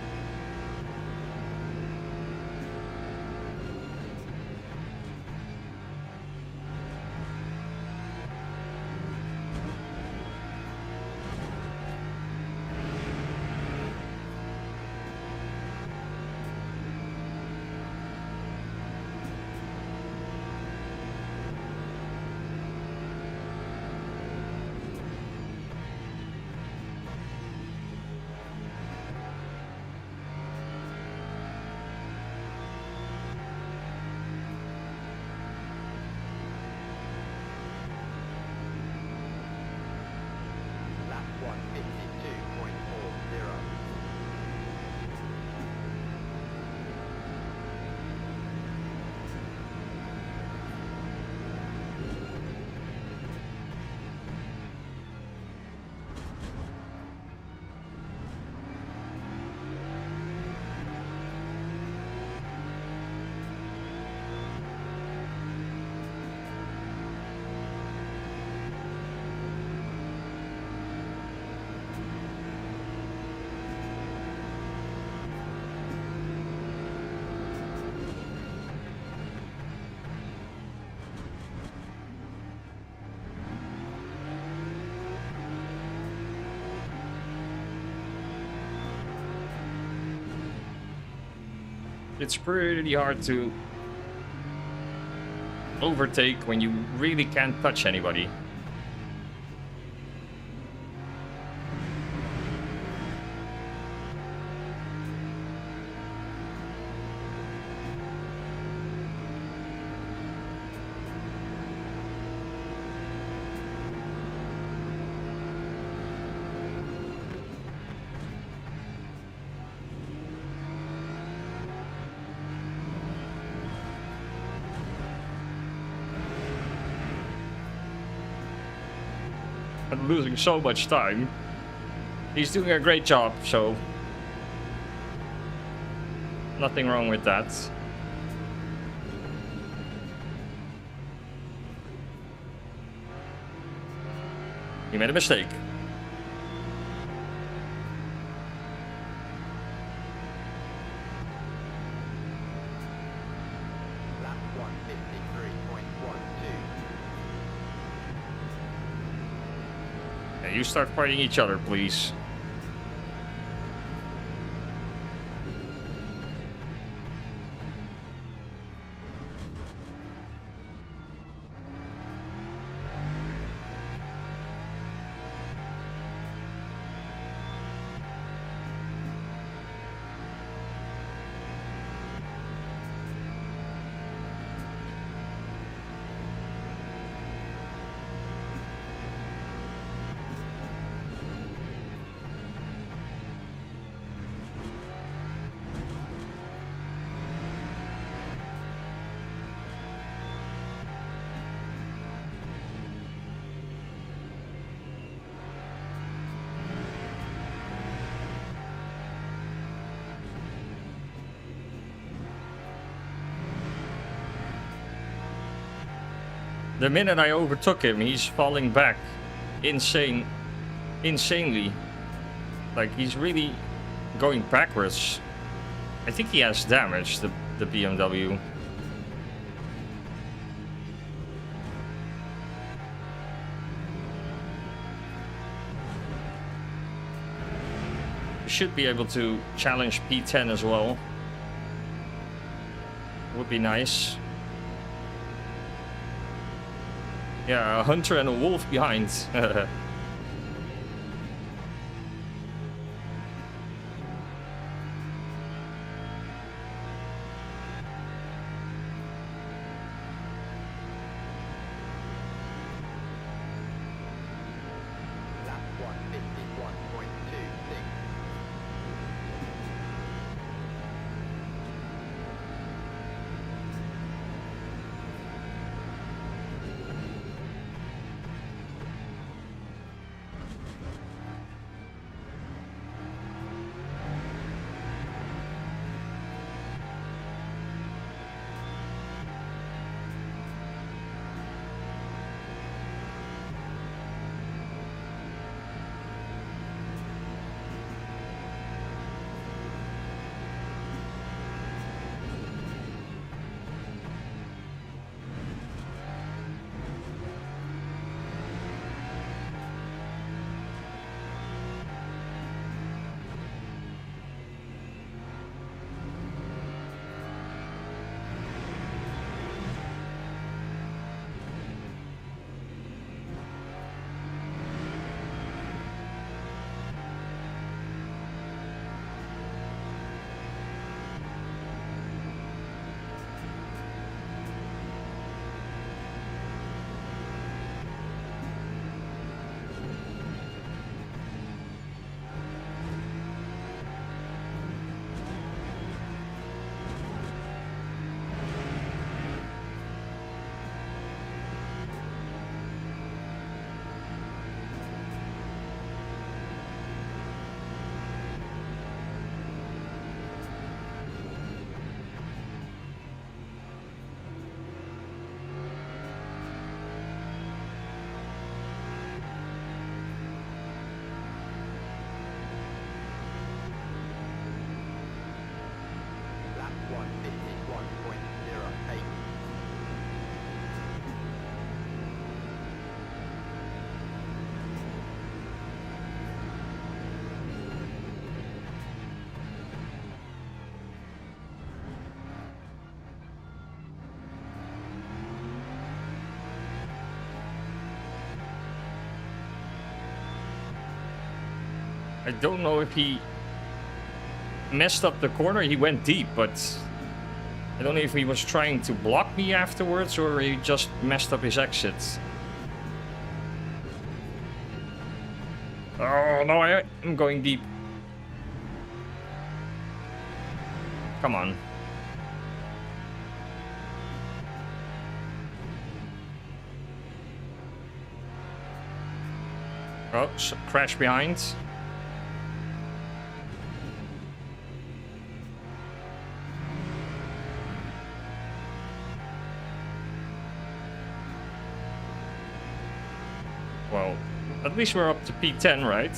Lap 152.40. It's pretty hard to overtake when you really can't touch anybody. I'm losing so much time. He's doing a great job, so nothing wrong with that. He made a mistake. Lap 153.12. Yeah, you start fighting each other, please. The minute I overtook him, he's falling back insanely. Like, he's really going backwards. I think he has damage, the BMW. Should be able to challenge P10 as well. Would be nice. Yeah, a hunter and a wolf behind. Lap 151.26. I don't know if he messed up the corner. He went deep, but I don't know if he was trying to block me afterwards or he just messed up his exits. Oh no, I'm going deep. Come on. Oh, crash behind. Well, at least we're up to P10, right?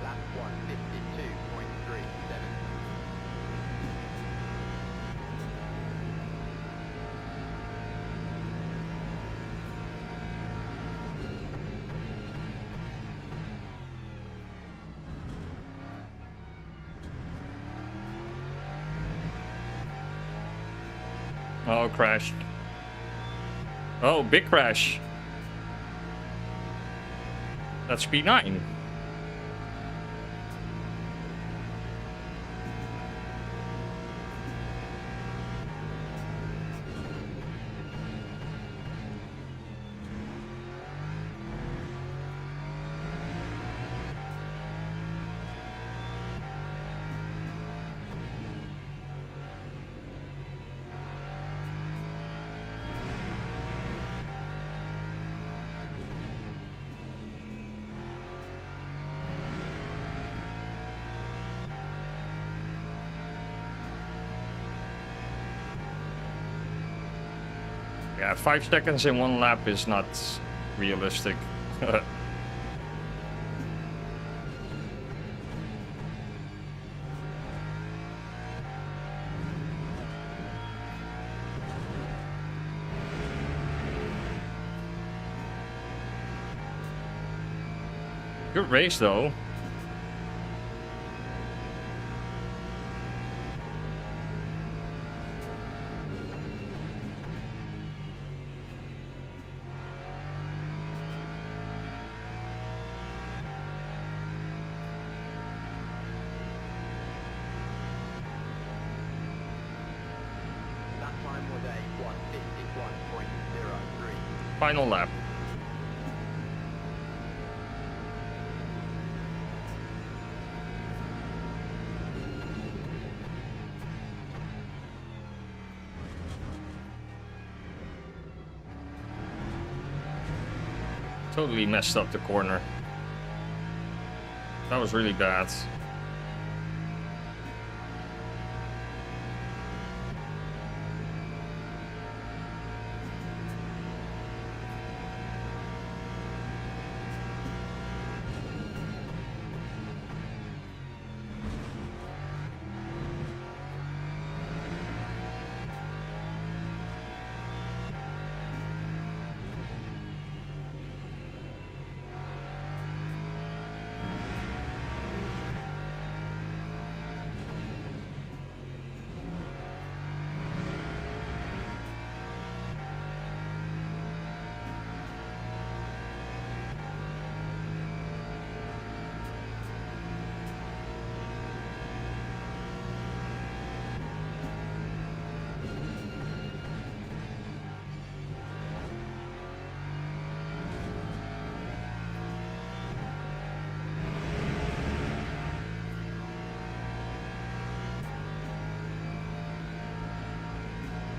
Lap 152.37. Oh, crashed. Oh, big crash. That's P9. Yeah, 5 seconds in one lap is not realistic. Good race though. That time was a 151.03. Final lap. Totally messed up the corner. That was really bad.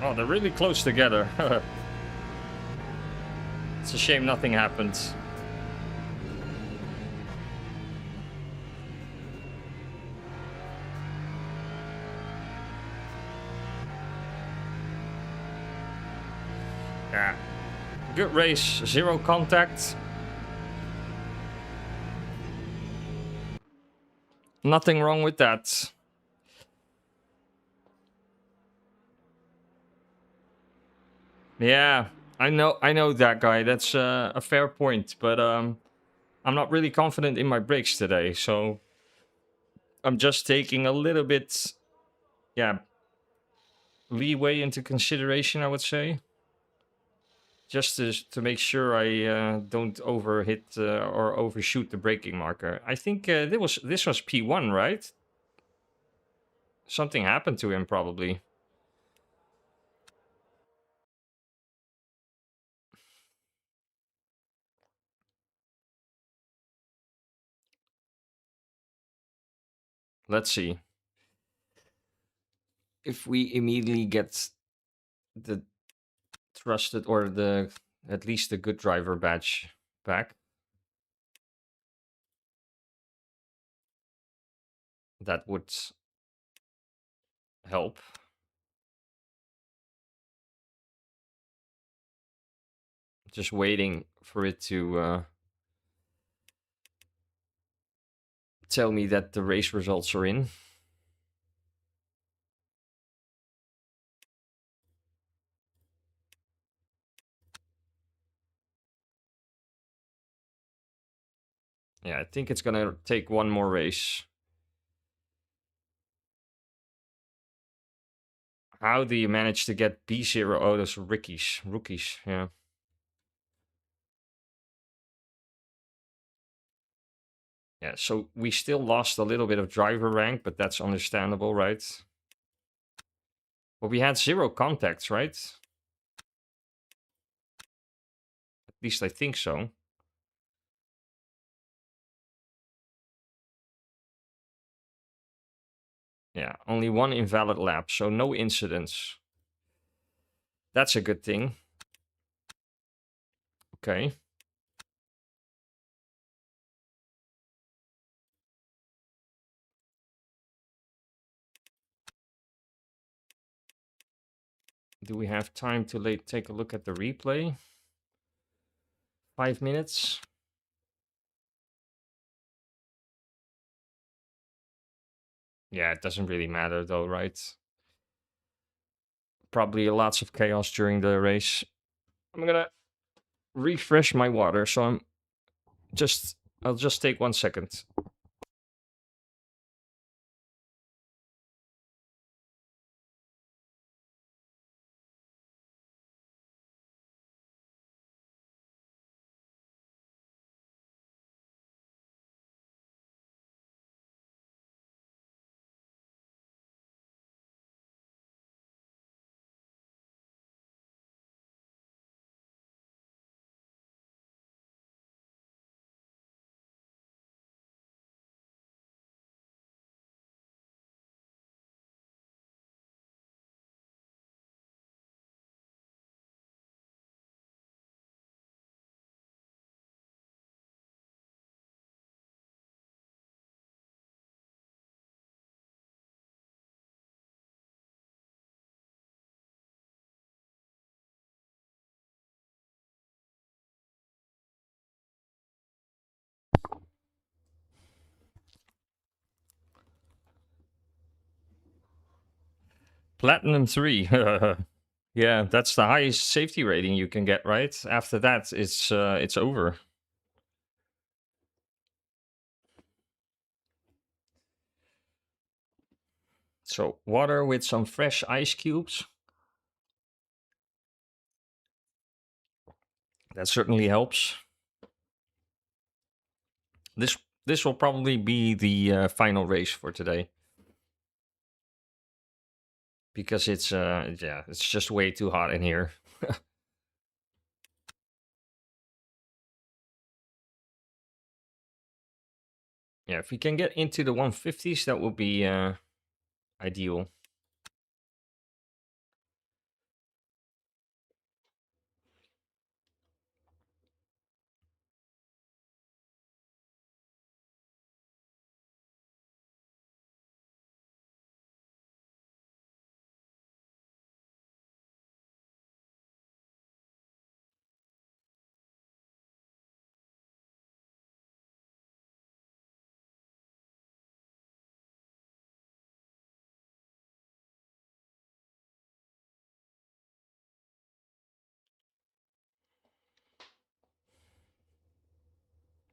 Oh, they're really close together. It's a shame nothing happened. Yeah. Good race. 0 contact. Nothing wrong with that. Yeah, I know that guy. That's a fair point, but I'm not really confident in my brakes today, so I'm just taking a little bit, yeah, leeway into consideration, I would say, just to make sure I don't overhit or overshoot the braking marker. I think this was P1, right? Something happened to him probably. Let's see if we immediately get the trusted or the at least the good driver badge back. That would help. Just waiting for it to tell me that the race results are in. Yeah, I think it's gonna take one more race. How do you manage to get B0? Oh, those rookies, yeah. Yeah, so we still lost a little bit of driver rank, but that's understandable, right? But we had 0 contacts, right? At least I think so. Yeah, only 1 invalid lap, so no incidents. That's a good thing. Okay. Do we have time to take a look at the replay? 5 minutes? Yeah, it doesn't really matter though, right? Probably lots of chaos during the race. I'm gonna refresh my water, so I'll just take 1 second. Platinum 3. Yeah, that's the highest safety rating you can get, right? After that, it's over. So water with some fresh ice cubes. That certainly helps. This this will probably be the final race for today. Because it's just way too hot in here. Yeah, if we can get into the 150s, that would be ideal.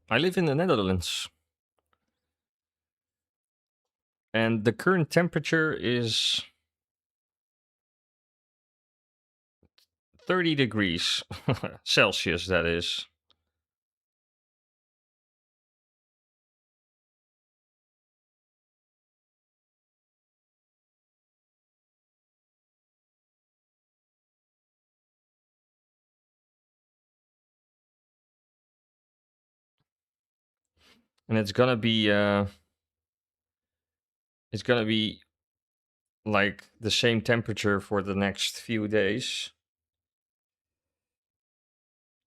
I live in the Netherlands. And the current temperature is 30 degrees Celsius, that is. And it's gonna be like the same temperature for the next few days.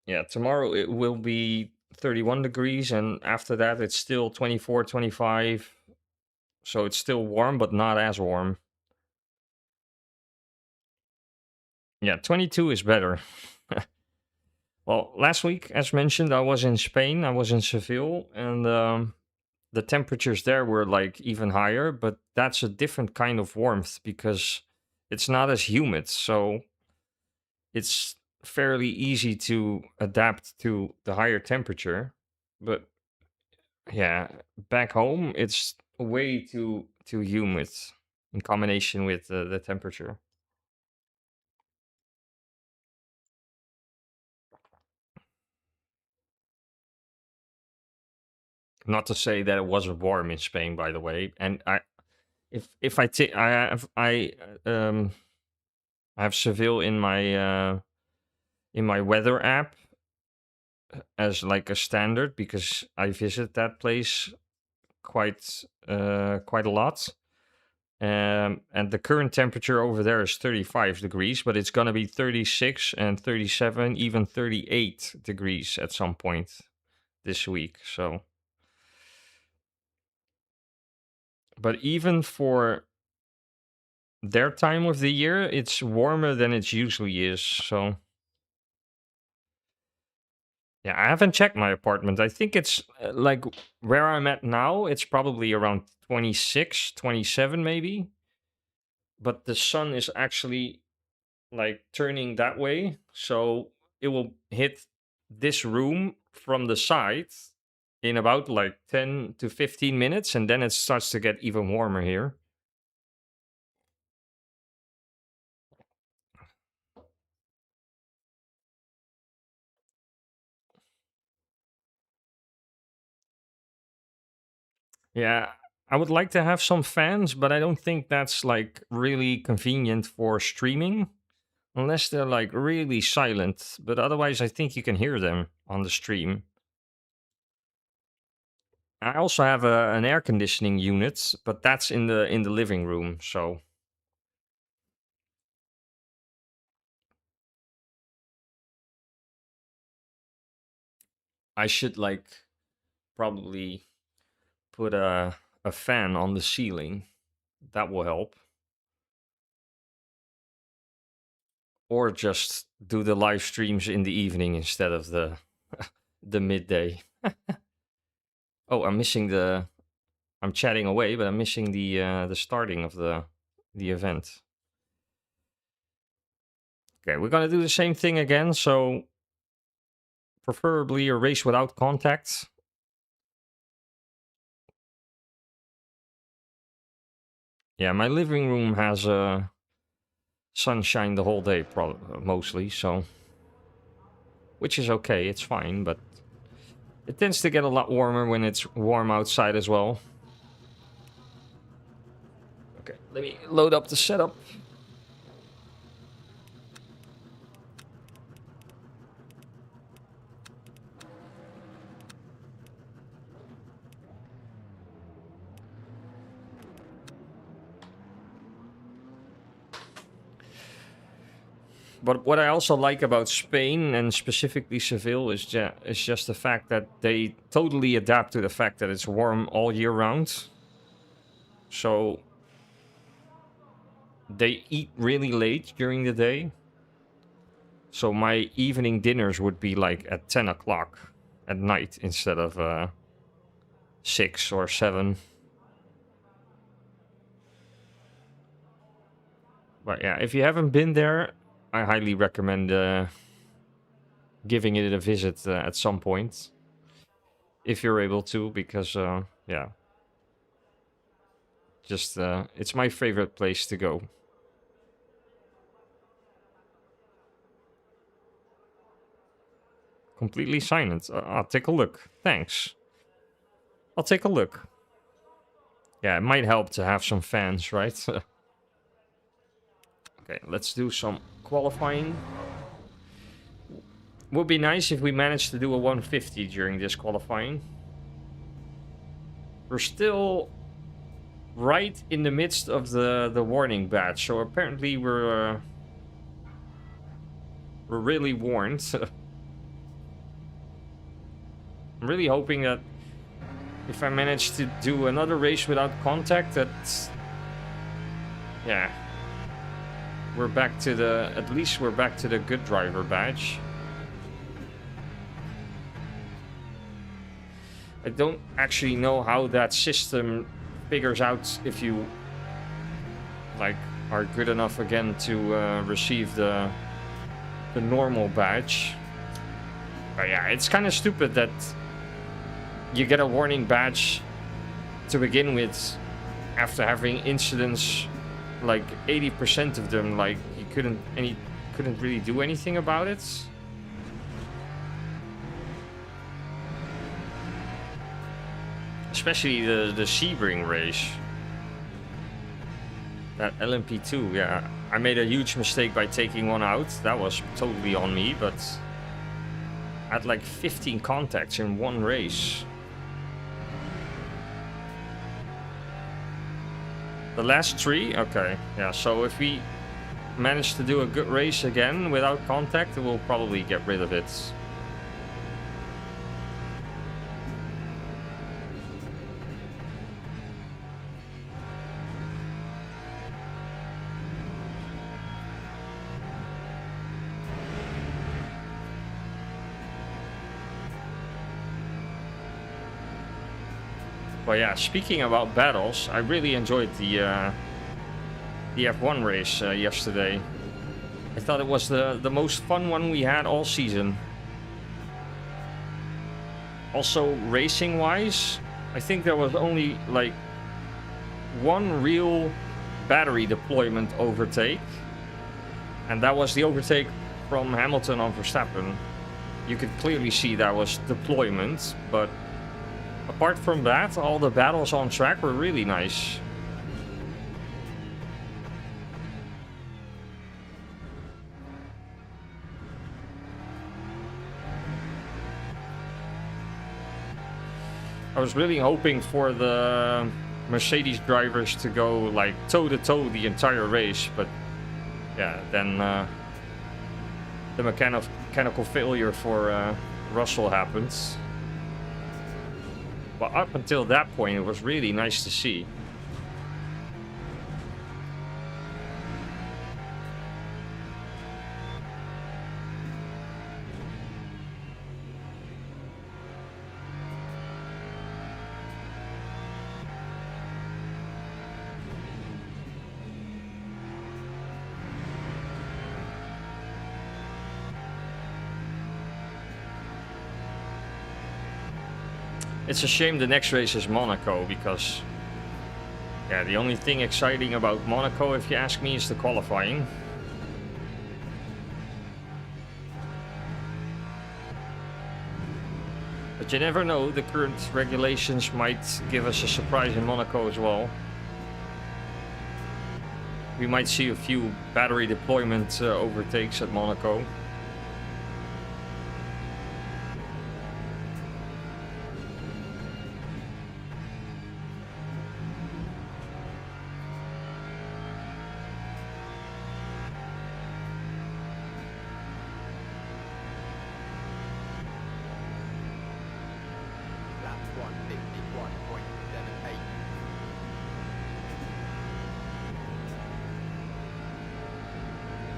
Yeah, tomorrow it will be 31 degrees, and after that it's still 24, 25. So it's still warm, but not as warm. Yeah, 22 is better. Well, last week, as mentioned, I was in Spain. I was in Seville, and the temperatures there were like even higher, but that's a different kind of warmth because it's not as humid. So it's fairly easy to adapt to the higher temperature. But yeah, back home, it's way too humid in combination with the temperature. Not to say that it wasn't warm in Spain, by the way. And if I take, I have Seville in my weather app as like a standard because I visit that place quite a lot. And the current temperature over there is 35 degrees, but it's gonna be 36 and 37, even 38 degrees at some point this week. So, but even for their time of the year, it's warmer than it usually is. So, yeah, I haven't checked my apartment. I think it's like where I'm at now, it's probably around 26, 27 maybe. But the sun is actually like turning that way. So it will hit this room from the side in about like 10 to 15 minutes. And then it starts to get even warmer here. Yeah, I would like to have some fans, but I don't think that's like really convenient for streaming unless they're like really silent. But otherwise, I think you can hear them on the stream. I also have an air conditioning unit, but that's in the living room. So I should like probably put a fan on the ceiling. That will help. Or just do the live streams in the evening instead of the midday. Oh, I'm chatting away, but I'm missing the starting of the event. Okay, we're gonna do the same thing again. So preferably a race without contact. Yeah, my living room has sunshine the whole day, mostly. So, which is okay. It's fine, but it tends to get a lot warmer when it's warm outside as well. Okay, let me load up the setup. But what I also like about Spain and specifically Seville is just the fact that they totally adapt to the fact that it's warm all year round. So they eat really late during the day. So my evening dinners would be like at 10 o'clock at night instead of 6 or 7. But yeah, if you haven't been there, I highly recommend giving it a visit at some point. if you're able to, because yeah, just it's my favorite place to go. Completely silent. I'll take a look. Thanks. I'll take a look. Yeah, it might help to have some fans, right? Okay, let's do some qualifying. Would be nice if we managed to do a 150 during this qualifying. We're still right in the midst of the warning badge, so apparently we're really warned. I'm really hoping that if I manage to do another race without contact, that yeah, we're back to the, at least we're back to the good driver badge. I don't actually know how that system figures out if you like are good enough again to receive the normal badge. But yeah, it's kind of stupid that you get a warning badge to begin with after having incidents, like 80% of them, like you couldn't really do anything about it. Especially the Sebring race. That LMP2, yeah. I made a huge mistake by taking one out. That was totally on me, but I had like 15 contacts in one race. The last 3? Okay, yeah, so if we manage to do a good race again without contact, we'll probably get rid of it. But yeah, speaking about battles, I really enjoyed the F1 race yesterday. I thought it was the most fun one we had all season. Also, racing-wise, I think there was only like one real battery deployment overtake. And that was the overtake from Hamilton on Verstappen. You could clearly see that was deployment, but apart from that, all the battles on track were really nice. I was really hoping for the Mercedes drivers to go like toe-to-toe the entire race, but yeah, then the mechanical failure for Russell happens. But up until that point, it was really nice to see. It's a shame the next race is Monaco, because yeah, the only thing exciting about Monaco, if you ask me, is the qualifying. But you never know, the current regulations might give us a surprise in Monaco as well. We might see a few battery deployment overtakes at Monaco.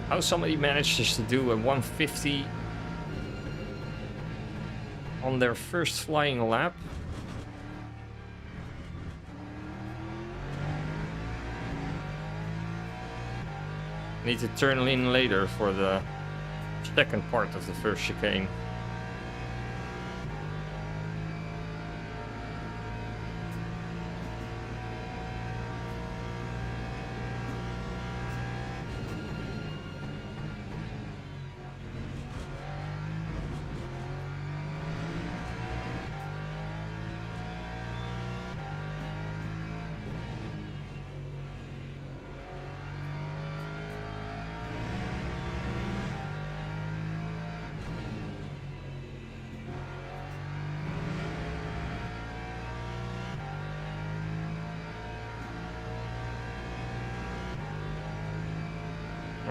How somebody manages to do a 150 on their first flying lap. Need to turn in later for the second part of the first chicane.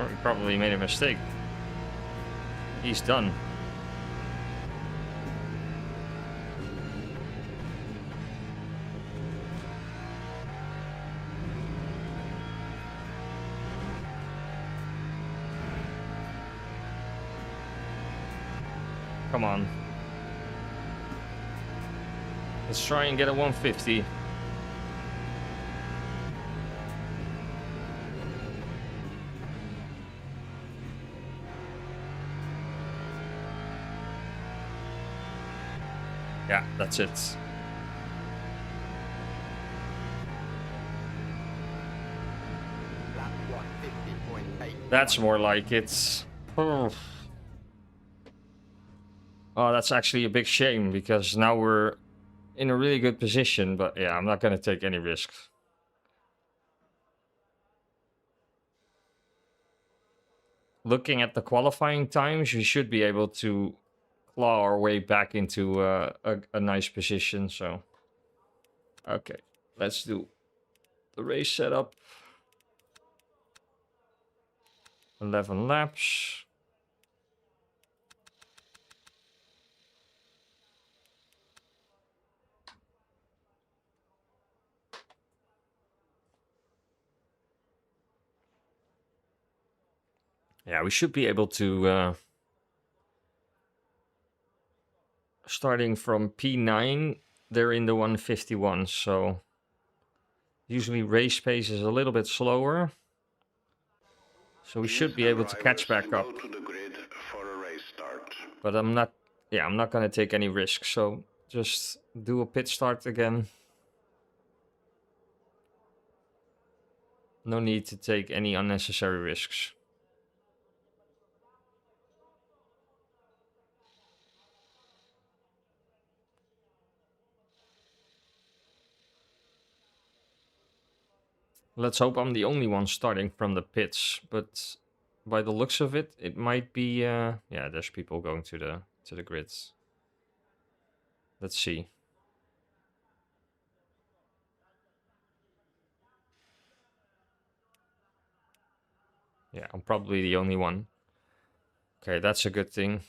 Or he probably made a mistake. He's done. Come on. Let's try and get a 150. Yeah, that's it. Lap 150.8. That's more like it. Oh. Oh, that's actually a big shame because now we're in a really good position. But yeah, I'm not going to take any risks. Looking at the qualifying times, we should be able to claw our way back into a nice position. So, okay, let's do the race setup. 11 laps. Yeah, we should be able to, starting from P9, they're in the 151, so usually race pace is a little bit slower. So we should be able to catch back up. Go to the grid for a race start. But I'm not going to take any risks, so just do a pit start again. No need to take any unnecessary risks. Let's hope I'm the only one starting from the pits, but by the looks of it, it might be, yeah, there's people going to the grids. Let's see. Yeah, I'm probably the only one. Okay, that's a good thing.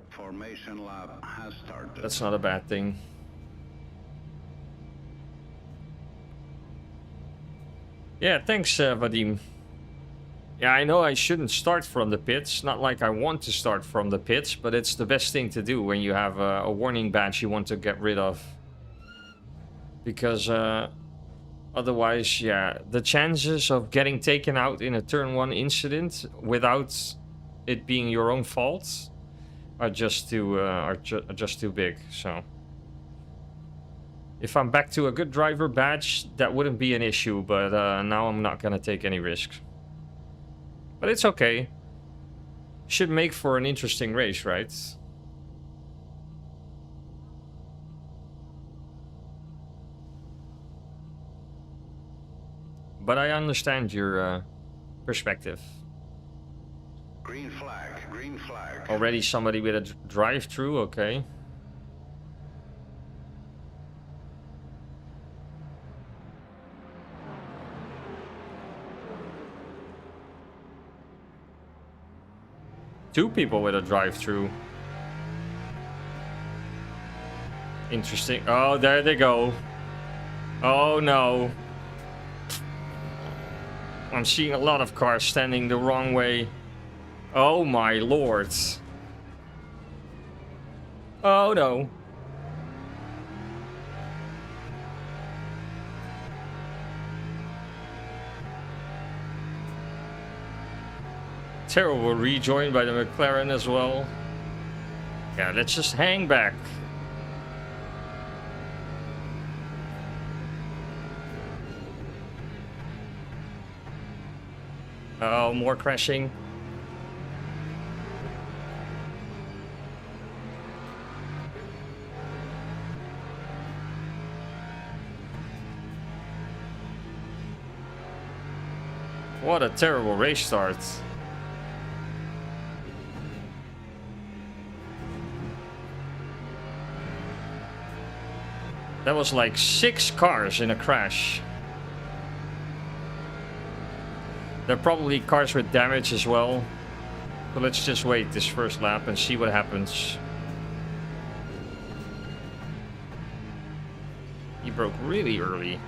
Formation lap has started. That's not a bad thing. Yeah, thanks, Vadim. Yeah, I know I shouldn't start from the pits. Not like I want to start from the pits, but it's the best thing to do when you have a warning badge you want to get rid of. Because otherwise, yeah, the chances of getting taken out in a turn 1 incident without it being your own fault are just too big. So if I'm back to a good driver badge, that wouldn't be an issue, but now I'm not gonna take any risks. But it's okay. Should make for an interesting race, right? But I understand your perspective. Green flag, green flag. Already somebody with a drive-through, okay. Two people with a drive-through. Interesting. Oh, there they go. Oh no. I'm seeing a lot of cars standing the wrong way. Oh my lord. Oh no. Terrible rejoin by the McLaren as well. Yeah, let's just hang back. Oh, more crashing. What a terrible race start. That was like 6 cars in a crash. There are probably cars with damage as well. So let's just wait this first lap and see what happens. He broke really early.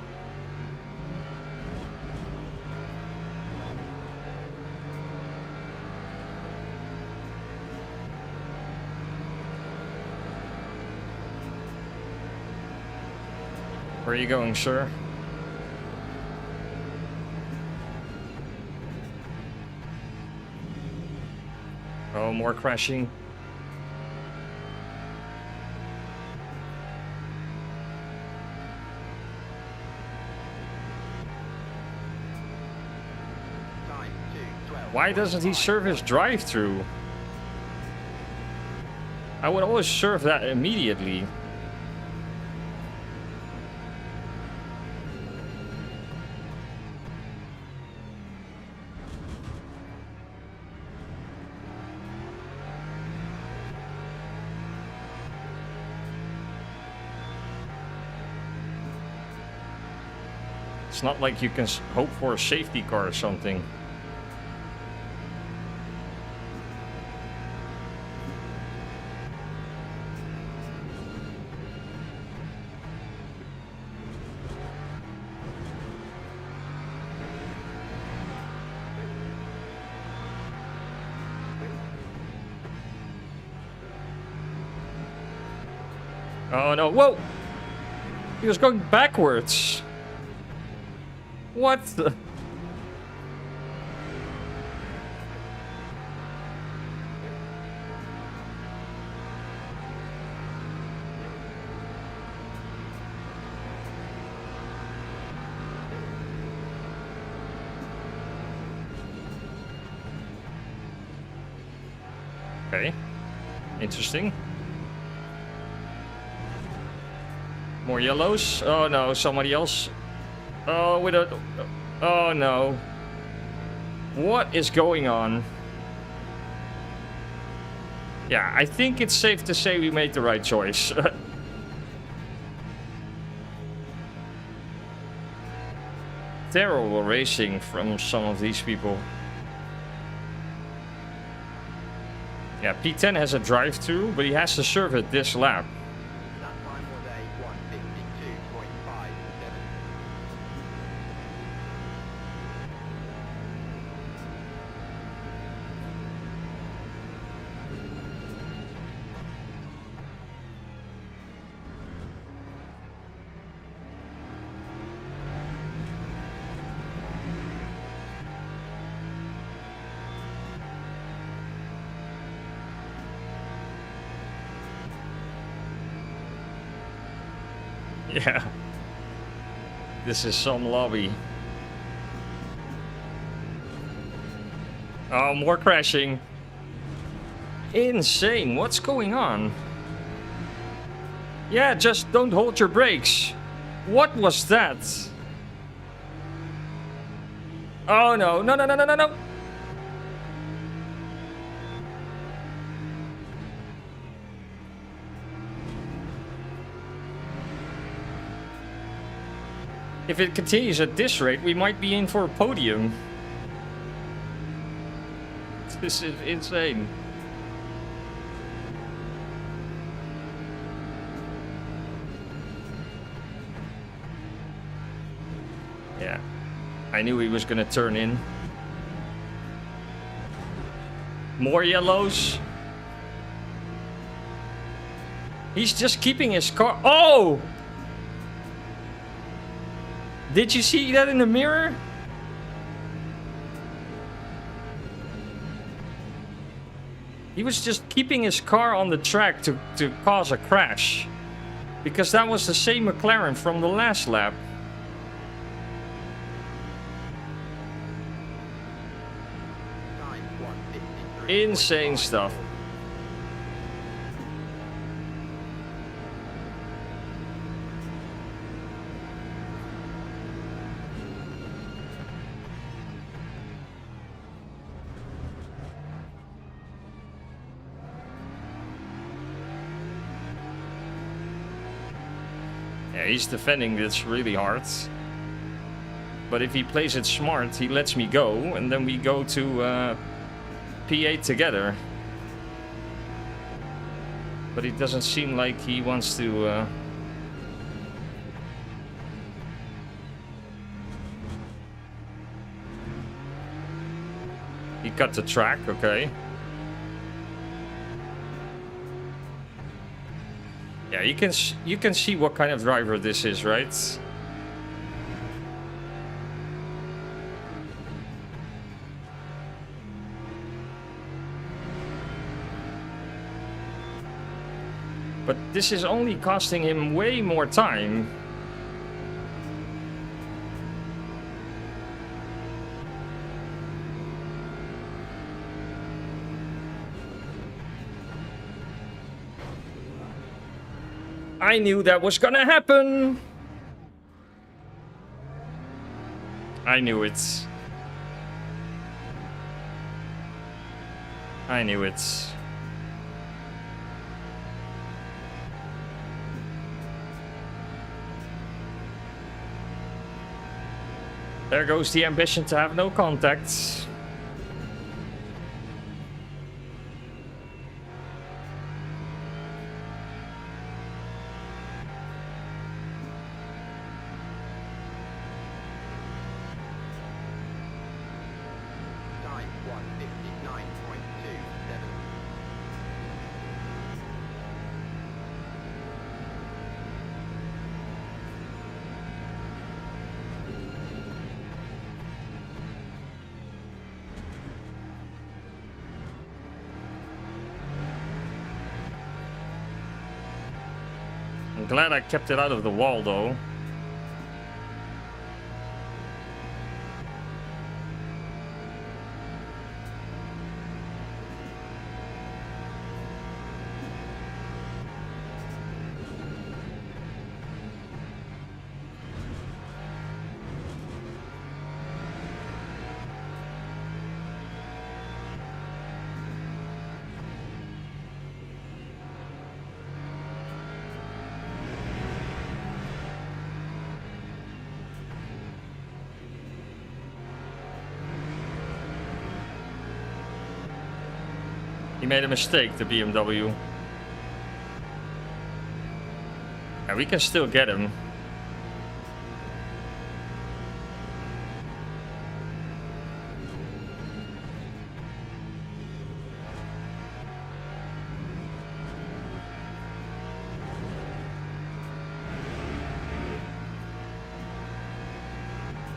Where are you going, sir? Oh, more crashing. Time 2:12. Why doesn't he serve his drive-through? I would always serve that immediately. It's not like you can hope for a safety car or something. Oh no, whoa! He was going backwards. What the? Okay, interesting. More yellows. Oh no, somebody else. Oh, with a... Oh no. What is going on? Yeah, I think it's safe to say we made the right choice. Terrible racing from some of these people. Yeah, P10 has a drive-through, but he has to serve it this lap. That time was a 1:52.57. Yeah. This is some lobby. Oh, more crashing. Insane. What's going on? Yeah, just don't hold your brakes. What was that? Oh no, no, no, no, no, no, no. If it continues at this rate, we might be in for a podium. This is insane. Yeah, I knew he was gonna turn in. More yellows. He's just keeping his car. Oh! Did you see that in the mirror? He was just keeping his car on the track to cause a crash. Because that was the same McLaren from the last lap. Time 1:53. Insane stuff. Yeah, he's defending this really hard. But if he plays it smart, he lets me go, and then we go to P8 together. But it doesn't seem like he wants to... He cut the track, okay. Yeah, you can see what kind of driver this is, right? But this is only costing him way more time. I knew that was gonna happen. I knew it. I knew it. There goes the ambition to have no contacts. Time 1:59.27. I'm glad I kept it out of the wall, though. He made a mistake, the BMW. And we can still get him.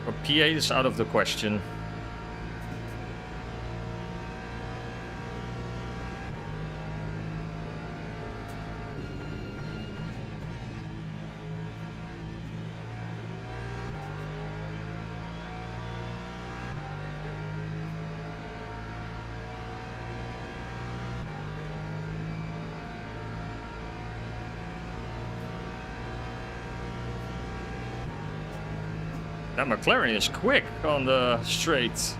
But P8 is out of the question. That McLaren is quick on the straight.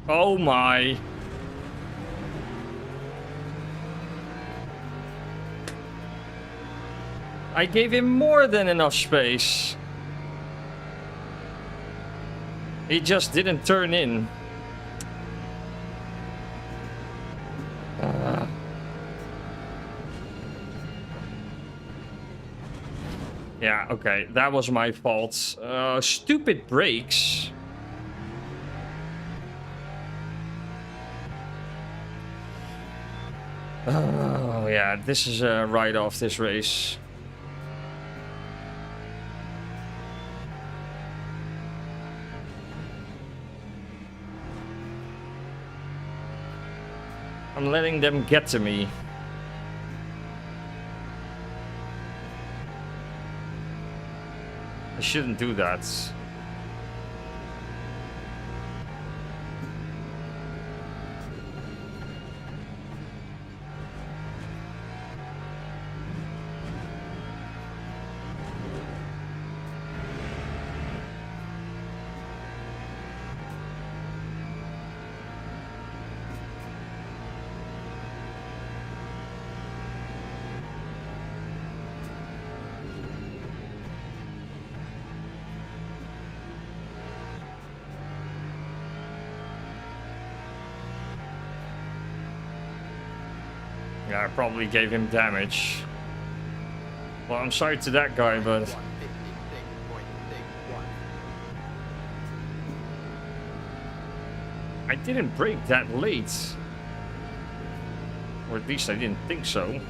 Oh my. I gave him more than enough space. He just didn't turn in. Yeah, okay, that was my fault. Stupid brakes. Oh, yeah, this is a write-off, this race. I'm letting them get to me. I shouldn't do that. Yeah, I probably gave him damage. Well, I'm sorry to that guy, but 156.61. I didn't brake that late. Or at least I didn't think so.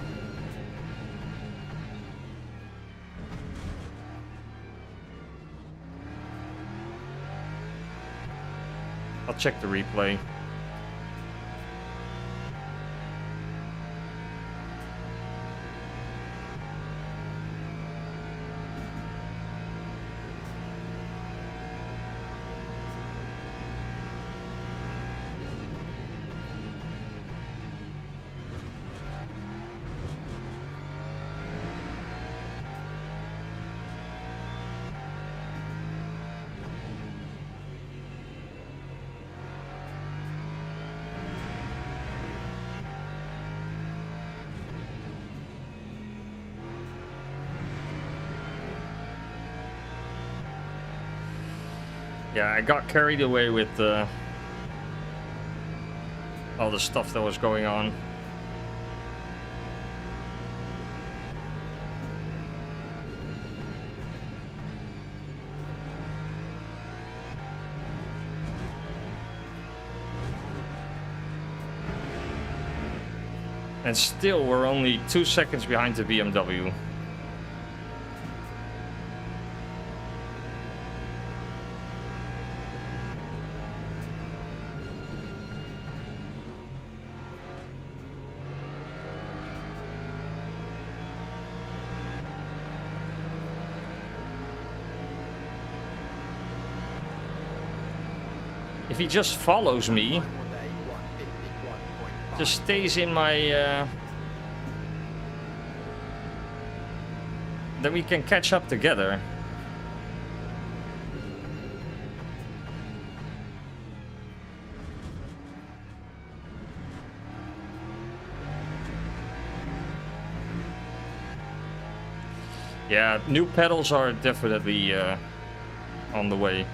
I'll check the replay. Yeah, I got carried away with all the stuff that was going on. And still, we're only 2 seconds behind the BMW. If he just follows me, One more day, 151.5. just stays in my... then we can catch up together. Yeah, new pedals are definitely on the way.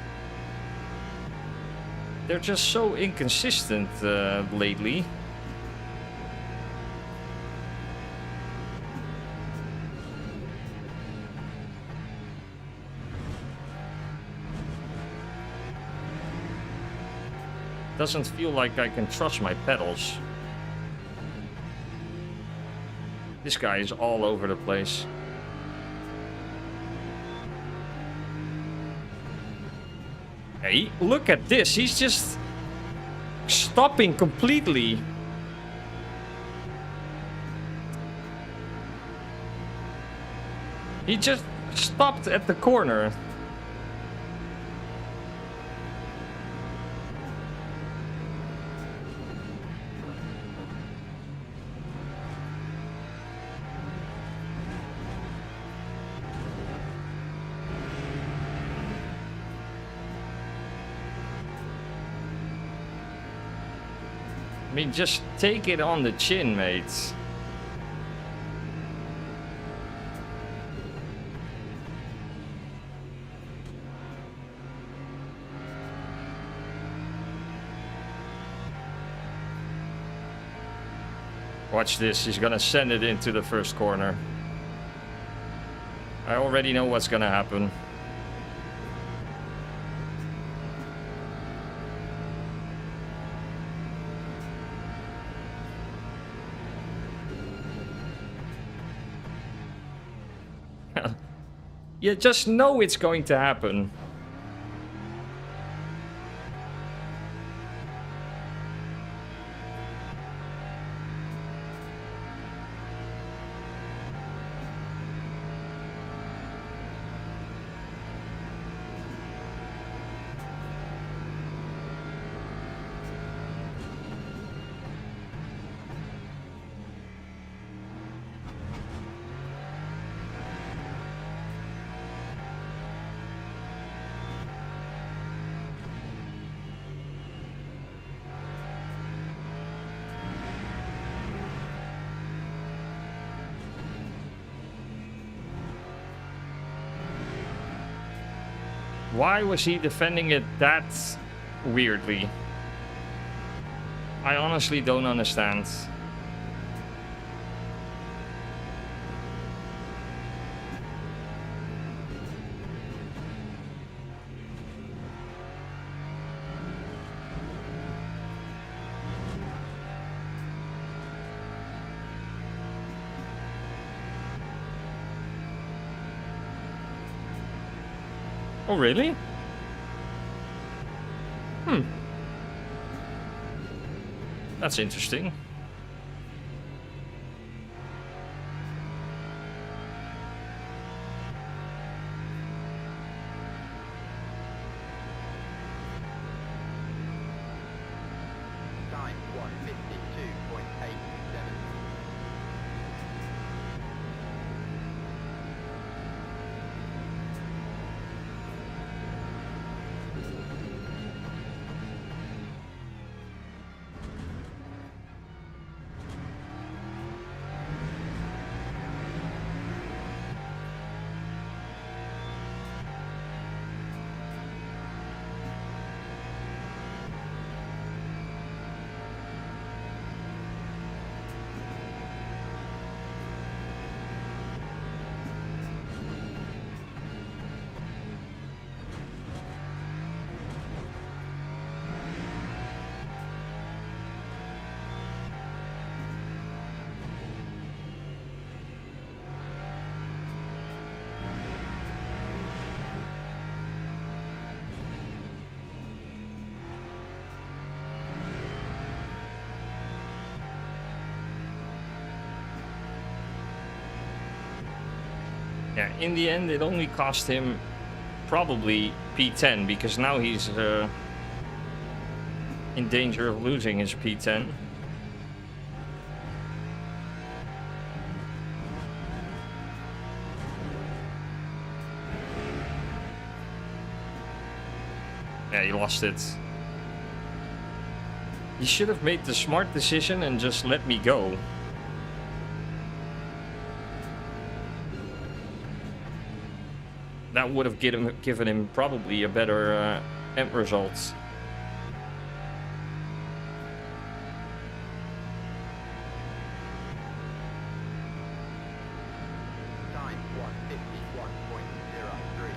They're just so inconsistent lately. Doesn't feel like I can trust my pedals. This guy is all over the place. Hey, look at this. He's just stopping completely. He just stopped at the corner. I mean, just take it on the chin, mates. Watch this, he's gonna send it into the first corner. I already know what's gonna happen. You just know it's going to happen. Why was he defending it that weirdly? I honestly don't understand. Oh, really? Hmm. That's interesting. Time 1:52.87. Yeah, in the end, it only cost him probably P10 because now he's in danger of losing his P10. Yeah, he lost it. He should have made the smart decision and just let me go. That would have given him probably a better end result. Time 1:51.03.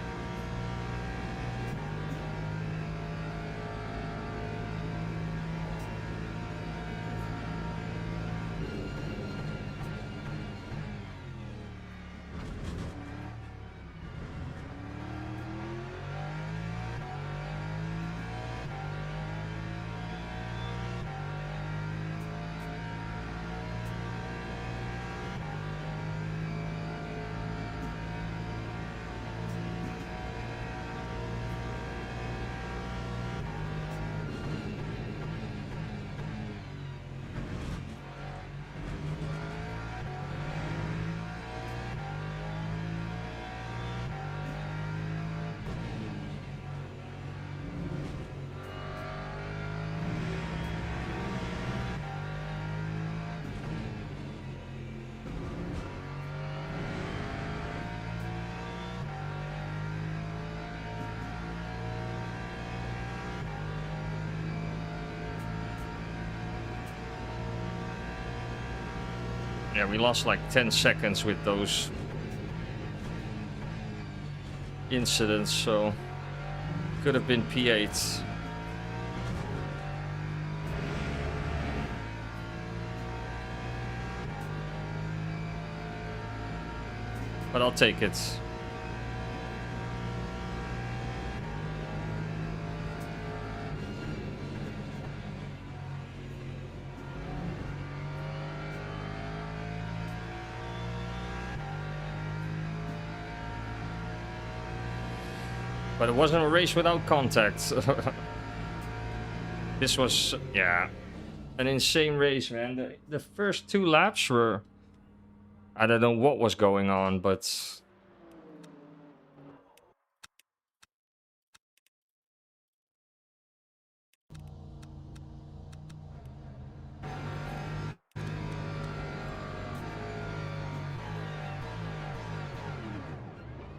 Yeah, we lost like 10 seconds with those incidents, so could have been P8. But I'll take it. But it wasn't a race without contact. This was, yeah, an insane race, man. The first 2 laps were... I don't know what was going on, but...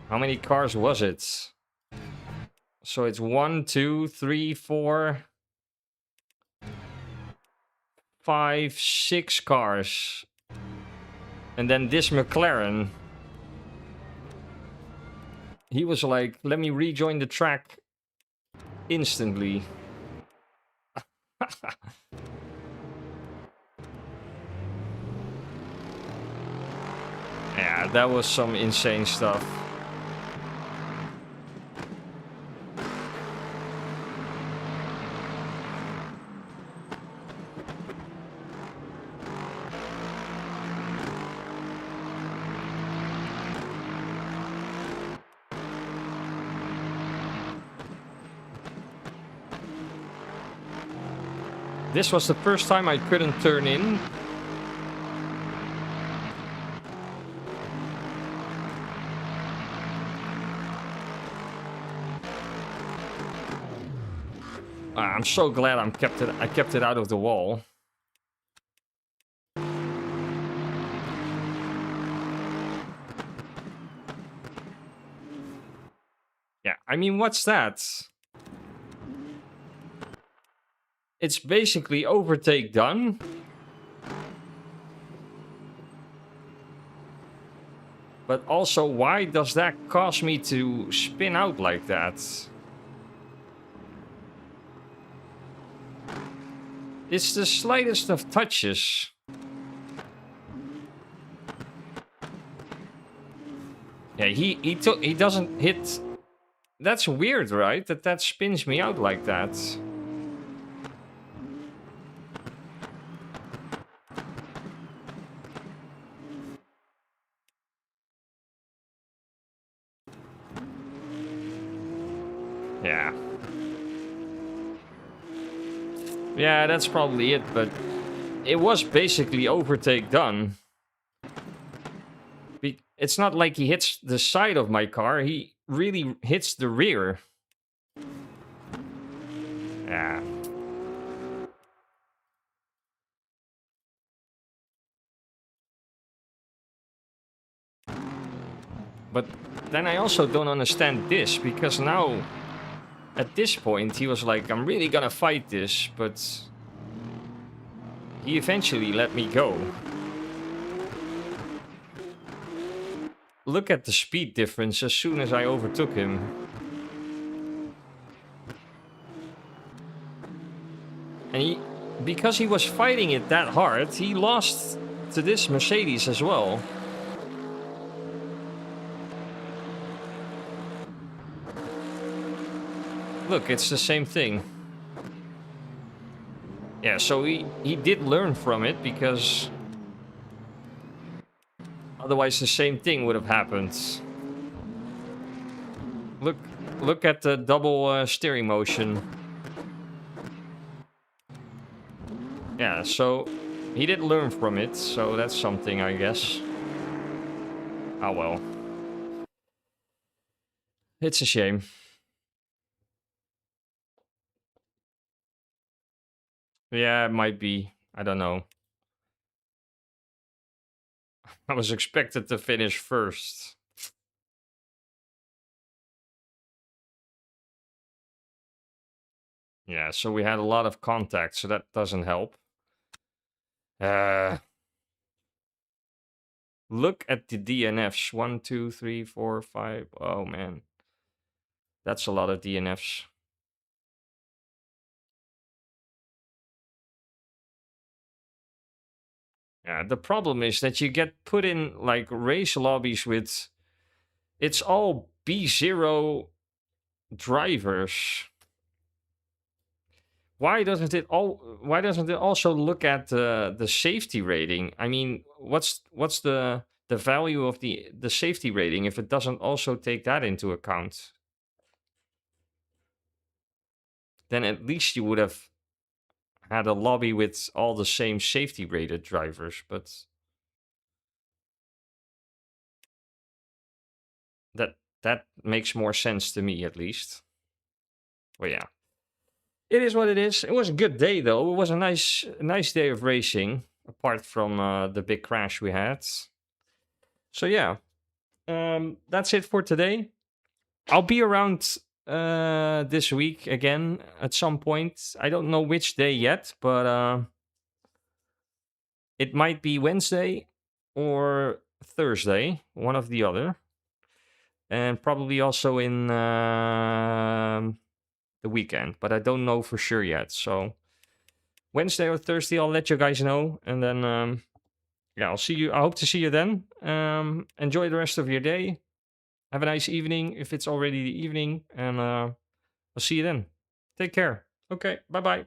How many cars was it? So it's 1, 2, 3, 4, 5, 6 cars. And then this McLaren. He was like, let me rejoin the track instantly. Yeah, that was some insane stuff. This was the first time I couldn't turn in. I'm so glad I kept it out of the wall. Yeah, I mean, what's that? It's basically overtake done. But also, why does that cause me to spin out like that? It's the slightest of touches. Yeah, he doesn't hit. That's weird, right? That spins me out like that. Yeah. Yeah, that's probably it, but it was basically overtake done. It's not like he hits the side of my car, he really hits the rear. Yeah. But then I also don't understand this, because now, at this point, he was like, I'm really gonna fight this, but he eventually let me go. Look at the speed difference as soon as I overtook him. And because he was fighting it that hard, he lost to this Mercedes as well. Look, it's the same thing. Yeah, so he did learn from it, because otherwise the same thing would have happened. Look at the double steering motion. Yeah, so he did learn from it, so that's something, I guess. Oh well. It's a shame. Yeah, it might be. I don't know. I was expected to finish first. Yeah, so we had a lot of contact, so that doesn't help. Look at the DNFs. 1, 2, 3, 4, 5. Oh, man. That's a lot of DNFs. Yeah, the problem is that you get put in, like, race lobbies with... It's all B0 drivers. Why doesn't it also look at the safety rating? I mean, what's the value of the safety rating if it doesn't also take that into account? Then at least you would have had a lobby with all the same safety rated drivers, but that makes more sense to me, at least. Well, yeah. It is what it is. It was a good day, though. It was a nice day of racing, apart from the big crash we had. So yeah, that's it for today. I'll be around this week again at some point. I don't know which day yet, but it might be Wednesday or Thursday, one of the other. And probably also in the weekend, but I don't know for sure yet. So Wednesday or Thursday, I'll let you guys know. And then, yeah, I'll see you. I hope to see you then. Enjoy the rest of your day. Have a nice evening if it's already the evening. And I'll see you then. Take care. Okay, bye-bye.